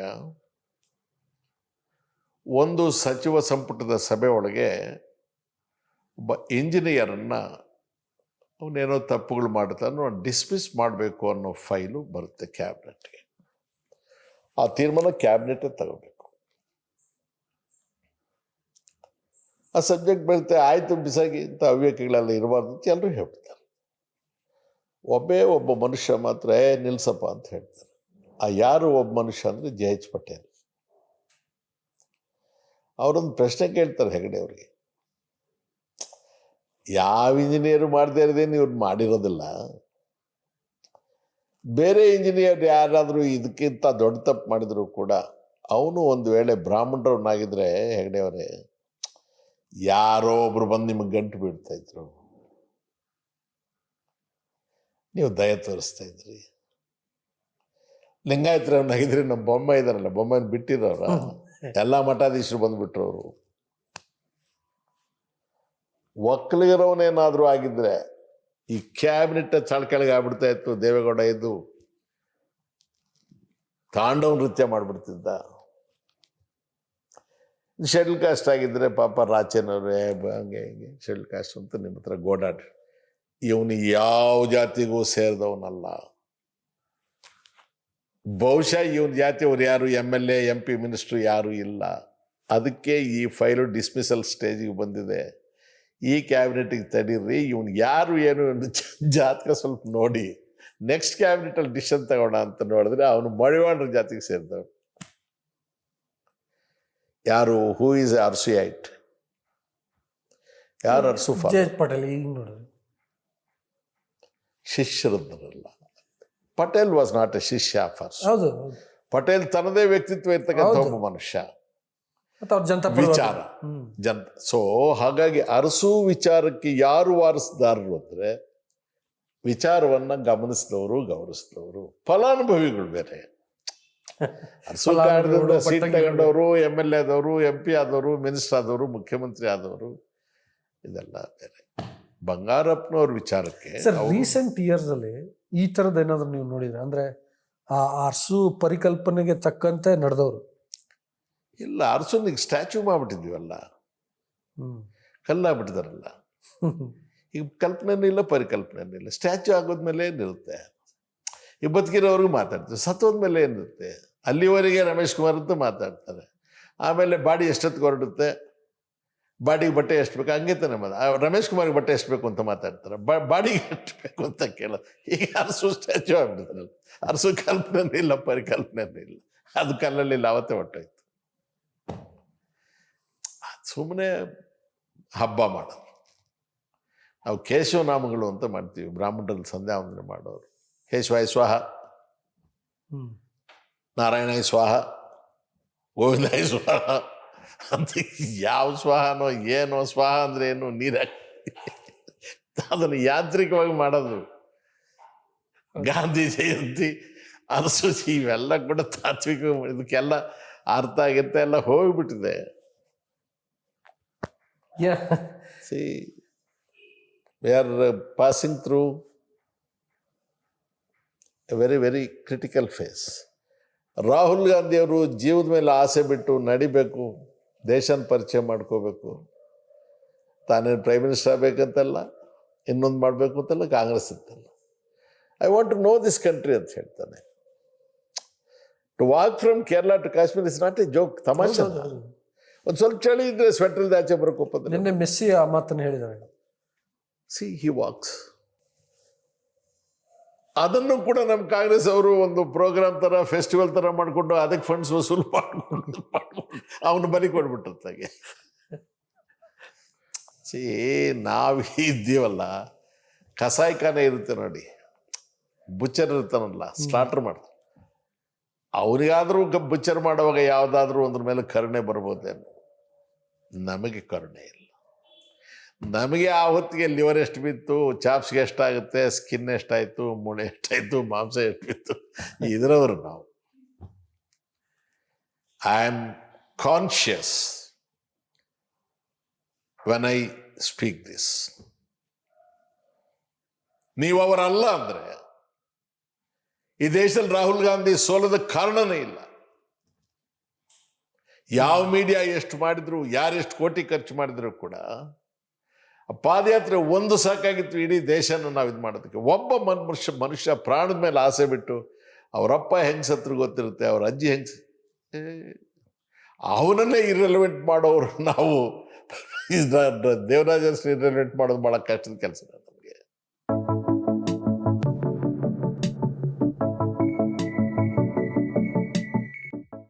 S1: ಒಂದು ಸಚಿವ ಸಂಪುಟದ ಸಭೆ ಒಳಗೆ ಒಬ್ಬ ಇಂಜಿನಿಯರನ್ನು ಅವನೇನೋ ತಪ್ಪುಗಳು ಮಾಡ್ತಾನೋ ಡಿಸ್ಮಿಸ್ ಮಾಡಬೇಕು ಅನ್ನೋ ಫೈಲು ಬರುತ್ತೆ ಕ್ಯಾಬಿನೆಟ್ಗೆ. ಆ ತೀರ್ಮಾನ ಕ್ಯಾಬಿನೆಟೇ ತಗೋಬೇಕು. ಆ ಸಬ್ಜೆಕ್ಟ್ ಬರುತ್ತೆ, ಆಯಿತು ಬಿಸಾಗಿ, ಇಂಥ ಅವ್ಯಕ್ತಿಗಳೆಲ್ಲ ಇರಬಾರ್ದು ಅಂತ ಎಲ್ಲರೂ ಹೇಳ್ತಾರೆ. ಒಬ್ಬ ಮನುಷ್ಯ ಮಾತ್ರ ನಿಲ್ಸಪ್ಪ ಅಂತ ಹೇಳ್ತಾರೆ. ಆ ಯಾರು ಒಬ್ಬ ಮನುಷ್ಯ ಅಂದರೆ JH ಪಟೇಲ್. ಅವರೊಂದು ಪ್ರಶ್ನೆ ಕೇಳ್ತಾರೆ ಹೆಗಡೆ ಅವರಿಗೆ, ಯಾವ ಇಂಜಿನಿಯರು ಮಾಡದೇ ಇರೋದೇನು ಇವ್ರು ಮಾಡಿರೋದಿಲ್ಲ, ಬೇರೆ ಇಂಜಿನಿಯರ್ ಯಾರಾದರೂ ಇದಕ್ಕಿಂತ ದೊಡ್ಡ ತಪ್ಪು ಮಾಡಿದ್ರು ಕೂಡ ಅವನು ಒಂದು ವೇಳೆ ಬ್ರಾಹ್ಮಣರವನ್ನಾಗಿದ್ದರೆ ಹೆಗಡೆಯವರೇ ಯಾರೋ ಒಬ್ರು ಬಂದು ನಿಮಗೆ ಗಂಟು ಬಿಡ್ತಾ ಇದ್ರು, ನೀವು ದಯ ತೋರಿಸ್ತಾ ಇದ್ರಿ. ಲಿಂಗಾಯತರವನ್ನಾಗಿದ್ರೆ ನಮ್ಮ ಬೊಮ್ಮ ಇದಾರಲ್ಲ, ಬೊಮ್ಮನ ಬಿಟ್ಟಿರೋರ ಎಲ್ಲ ಮಠಾಧೀಶರು ಬಂದುಬಿಟ್ರು. ಅವರು ಒಕ್ಕಲಿಗರವನೇನಾದರೂ ಆಗಿದ್ರೆ ಈ ಕ್ಯಾಬಿನೆಟ್ ಕೆಳಗೆ ಆಗ್ಬಿಡ್ತಾ ಇತ್ತು. ದೇವೇಗೌಡ ಇದ್ದು ತಾಂಡವ ನೃತ್ಯ ಮಾಡಿಬಿಡ್ತಿದ್ದ. ಶೆಡ್ಯೂಲ್ ಕಾಸ್ಟ್ ಆಗಿದ್ದರೆ ಪಾಪ ರಾಚೇನವ್ರೆ ಹಂಗೆ ಹಿಂಗೆ ಶೆಡ್ಯೂಲ್ ಕಾಸ್ಟ್ ಅಂತ ನಿಮ್ಮ ಹತ್ರ ಗೋಡಾಡ್ರಿ. ಇವನು ಯಾವ ಜಾತಿಗೂ ಸೇರಿದವನಲ್ಲ. ಬಹುಶಃ ಇವನ ಜಾತಿಯವ್ರು ಯಾರು MLA MP ಮಿನಿಸ್ಟ್ರು ಯಾರೂ ಇಲ್ಲ. ಅದಕ್ಕೆ ಈ ಫೈಲು ಡಿಸ್ಮಿಸಲ್ ಸ್ಟೇಜಿಗೆ ಬಂದಿದೆ. ಈ ಕ್ಯಾಬಿನೆಟಿಗೆ ತಡೀರಿ, ಇವನು ಯಾರು ಏನು ಜಾತಕ ಸ್ವಲ್ಪ ನೋಡಿ ನೆಕ್ಸ್ಟ್ ಕ್ಯಾಬಿನೆಟಲ್ಲಿ ಡಿಸಿಷನ್ ತಗೋಣ ಅಂತ ನೋಡಿದ್ರೆ ಅವನು ಮಡಿವಾಳರ ಜಾತಿಗೆ ಸೇರಿದವನು. ಯಾರು? ಹೂ ಈಸ್ ಅರ್ಸುಯೈಟ್? ಯಾರು ಅರ್ಸು
S2: ಪಟೇಲ್? ಈಗ ನೋಡಿದ್ರೆ
S1: ಶಿಷ್ಯರಲ್ಲ. ಪಟೇಲ್ ವಾಸ್ ನಾಟ್ ಎ ಶಿಷ್ಯ ಫಸ್ಟ್.
S2: ಹೌದು,
S1: ಪಟೇಲ್ ತನ್ನದೇ ವ್ಯಕ್ತಿತ್ವ ಇರ್ತಕ್ಕಂಥ ಒಬ್ಬ ಮನುಷ್ಯ. ವಿಚಾರ ಸೊ ಹಾಗಾಗಿ ಅರಸು ವಿಚಾರಕ್ಕೆ ಯಾರು ವಾರಸುದಾರರು ಅಂದರೆ ವಿಚಾರವನ್ನ ಗಮನಿಸಿದವರು, ಗೌರವಿಸಿದವರು, ಫಲಾನುಭವಿಗಳು ಬೇರೆ. ಅರಸು ಕಾರಣದಿಂದ ಸೀಟ್ ತಗೊಂಡವರು, MLA ಆದವರು, MP ಆದವರು, ಮಿನಿಸ್ಟರ್ ಆದವರು, ಮುಖ್ಯಮಂತ್ರಿ ಆದವರು, ಇದೆಲ್ಲ ಬೇರೆ. ಬಂಗಾರಪ್ಪನವ್ರ ವಿಚಾರಕ್ಕೆ
S2: ಸರ್ ರೀಸೆಂಟ್ ಇಯರ್ಸ್ ಅಲ್ಲಿ ಈ ಥರದ್ದು ಏನಾದ್ರು ನೀವು ನೋಡಿದ್ರೆ, ಅಂದ್ರೆ ಆ ಅರಸು ಪರಿಕಲ್ಪನೆಗೆ ತಕ್ಕಂತೆ ನಡೆದವರು
S1: ಇಲ್ಲ. ಅರಸನಿಗೆ ಸ್ಟ್ಯಾಚ್ಯೂ ಮಾಡ್ಬಿಟ್ಟಿದ್ವಲ್ಲ, ಕಲ್ಲಾಗ್ಬಿಟ್ಟಿದಾರಲ್ಲ. ಈಗ ಕಲ್ಪನೆನೂ ಇಲ್ಲ, ಪರಿಕಲ್ಪನೆನೂ ಇಲ್ಲ. ಸ್ಟ್ಯಾಚ್ಯೂ ಆಗೋದ್ಮೇಲೆ ಏನಿರುತ್ತೆ? ಈ ಬದುಕಿರೋವ್ರಿಗೂ ಮಾತಾಡ್ತಾರೆ, ಸತ್ತೋದ್ಮೇಲೆ ಏನಿರುತ್ತೆ? ಅಲ್ಲಿವರೆಗೆ ರಮೇಶ್ ಕುಮಾರ್ ಅಂತ ಮಾತಾಡ್ತಾರೆ. ಆಮೇಲೆ ಬಾಡಿ ಎಷ್ಟೊತ್ತಿಗೆ ಹೊರಡುತ್ತೆ, ಬಾಡಿಗೆ ಬಟ್ಟೆ ಎಷ್ಟು ಬೇಕು ಹಂಗೆ ತಾನೆ ರಮೇಶ್ ಕುಮಾರ್ಗೆ ಬಟ್ಟೆ ಎಷ್ಟು ಬೇಕು ಅಂತ ಮಾತಾಡ್ತಾರೆ. ಬಾಡಿಗೆ ಎಷ್ಟು ಬೇಕು ಅಂತ ಕೇಳೋದು. ಈಗ ಅರಸು ಸ್ಟ್ಯಾಚ್ಯೂ ಆಗ್ಬಿಡ್ತಾರಲ್ಲ. ಅರಸು ಕಲ್ಪನೆನೂ ಇಲ್ಲ, ಪರಿಕಲ್ಪನೆನೂ ಇಲ್ಲ. ಅದು ಕಲ್ಲಲ್ಲಿ ಲಾವತ್ತೆ ಹೊಟ್ಟೋಯ್ತು. ಸುಮ್ಮನೆ ಹಬ್ಬ ಮಾಡೋದು. ನಾವು ಕೇಶವನಾಮಗಳು ಅಂತ ಮಾಡ್ತೀವಿ. ಬ್ರಾಹ್ಮಣರಲ್ಲಿ ಸಂಧ್ಯಾ ವಂದನೆ ಮಾಡೋರು ಕೇಶವಾಯ ಸ್ವಾಹ, ನಾರಾಯಣಾಯ ಸ್ವಾಹ, ಗೋವಿಂದಾಯ ಸ್ವಾಹ ಅಂತ ಯಾವ ಸ್ವಾಹನೋ ಏನೋ, ಸ್ವಾಹ ಅಂದರೆ ಏನು, ನೀರು ಅದನ್ನು ಯಾಂತ್ರಿಕವಾಗಿ ಮಾಡೋದು. ಗಾಂಧಿ ಜಯಂತಿ, ಅನುಸೂಚಿ ಇವೆಲ್ಲ ಕೂಡ ತಾತ್ವಿಕ, ಇದಕ್ಕೆಲ್ಲ ಅರ್ಥ ಆಗಿರ್ತಾ ಎಲ್ಲ ಹೋಗ್ಬಿಟ್ಟಿದೆ. See, we are passing through a very, very critical phase. Rahul ಗಾಂಧಿಯವರು ಜೀವದ ಮೇಲೆ ಆಸೆ ಬಿಟ್ಟು ನಡಿಬೇಕು, ದೇಶನ ಪರಿಚಯ ಮಾಡ್ಕೋಬೇಕು. ತಾನೇನು ಪ್ರೈಮ್ ಮಿನಿಸ್ಟರ್ ಆಗಬೇಕಂತಲ್ಲ, ಇನ್ನೊಂದು ಮಾಡಬೇಕು ಅಂತಲ್ಲ, ಕಾಂಗ್ರೆಸ್ ಅಂತಲ್ಲ. I want to know this country ಅಂತ ಹೇಳ್ತಾನೆ. To walk from Kerala to Kashmir is not a joke, ತಮಾಷೆ. ಒಂದು ಸ್ವಲ್ಪ ಚಳಿ ಇದ್ರೆ ಸ್ವೆಟರ್ದ ಆಚೆ ಬರ್ಕೋಪಂದ್ರೆ.
S2: ನಿನ್ನೆ ಮೆಸ್ಸಿ ಆ ಮಾತನ್ನು ಹೇಳಿದ್ದಾರೆ.
S1: ಸಿ ಹಿ ವಾಕ್ಸ್. ಅದನ್ನು ಕೂಡ ನಮ್ಮ ಕಾಂಗ್ರೆಸ್ ಅವರು ಒಂದು ಪ್ರೋಗ್ರಾಮ್ ಥರ, ಫೆಸ್ಟಿವಲ್ ಥರ ಮಾಡಿಕೊಂಡು ಅದಕ್ಕೆ ಫಂಡ್ಸ್ ವಸೂಲು ಮಾಡ್ಕೊಂಡು ಅವನು ಬಲಿ ಕೊಡ್ಬಿಟ್ಟಿರ್ತಾಗೆ. ಸಿ ನಾವು ಇದ್ದೀವಲ್ಲ, ಕಸಾಯಿಖಾನೆ ಇರುತ್ತೆ ನೋಡಿ, ಬುಚ್ಚರ್ ಇರ್ತಾನಲ್ಲ, ಸ್ಟಾರ್ಟರ್ ಮಾಡ್ತಾರೆ. ಅವರಿಗಾದರೂ ಬುಚ್ಚರ್ ಮಾಡುವಾಗ ಯಾವುದಾದ್ರೂ ಒಂದ್ರ ಮೇಲೆ ಕರುಣೆ ಬರ್ಬೋದೇನು? ನಮಗೆ ಕರುಣೆ ಇಲ್ಲ. ನಮಗೆ ಆ ಹೊತ್ತಿಗೆ ಲಿವರ್ ಎಷ್ಟು ಬಿತ್ತು, ಚಾಪ್ಸ್ಗೆ ಎಷ್ಟಾಗುತ್ತೆ, ಸ್ಕಿನ್ ಎಷ್ಟಾಯಿತು, ಮೂಳೆ ಎಷ್ಟಾಯಿತು, ಮಾಂಸ ಎಷ್ಟು ಬಿತ್ತು, ಇದರವರು ನಾವು. I am conscious when I speak this. ನೀವು ಅವರಲ್ಲ ಅಂದರೆ ಈ ದೇಶದಲ್ಲಿ ರಾಹುಲ್ ಗಾಂಧಿ ಸೋಲದ ಕಾರಣನೇ ಇಲ್ಲ. ಯಾವ ಮೀಡಿಯಾ ಎಷ್ಟು ಮಾಡಿದ್ರು, ಯಾರೆಷ್ಟು ಕೋಟಿ ಖರ್ಚು ಮಾಡಿದ್ರು ಕೂಡ ಪಾದಯಾತ್ರೆ ಒಂದು ಸಾಕಾಗಿತ್ತು ಇಡೀ ದೇಶನ ನಾವು ಇದು ಮಾಡೋದಕ್ಕೆ. ಒಬ್ಬ ಮನುಷ್ಯ ಪ್ರಾಣದ ಮೇಲೆ ಆಸೆ ಬಿಟ್ಟು, ಅವರಪ್ಪ ಹೆಂಗೆ ಸತ್ರು ಗೊತ್ತಿರುತ್ತೆ, ಅವ್ರ ಅಜ್ಜಿ ಹೆಂಗೆ, ಅವನನ್ನೇ ಇರ್ರೆಲೆವೆಂಟ್ ಮಾಡೋರು ನಾವು. ದೇವರಾಜ ಇರ್ರೆಲೆವೆಂಟ್ ಮಾಡೋದು ಭಾಳ ಕಷ್ಟದ ಕೆಲಸ.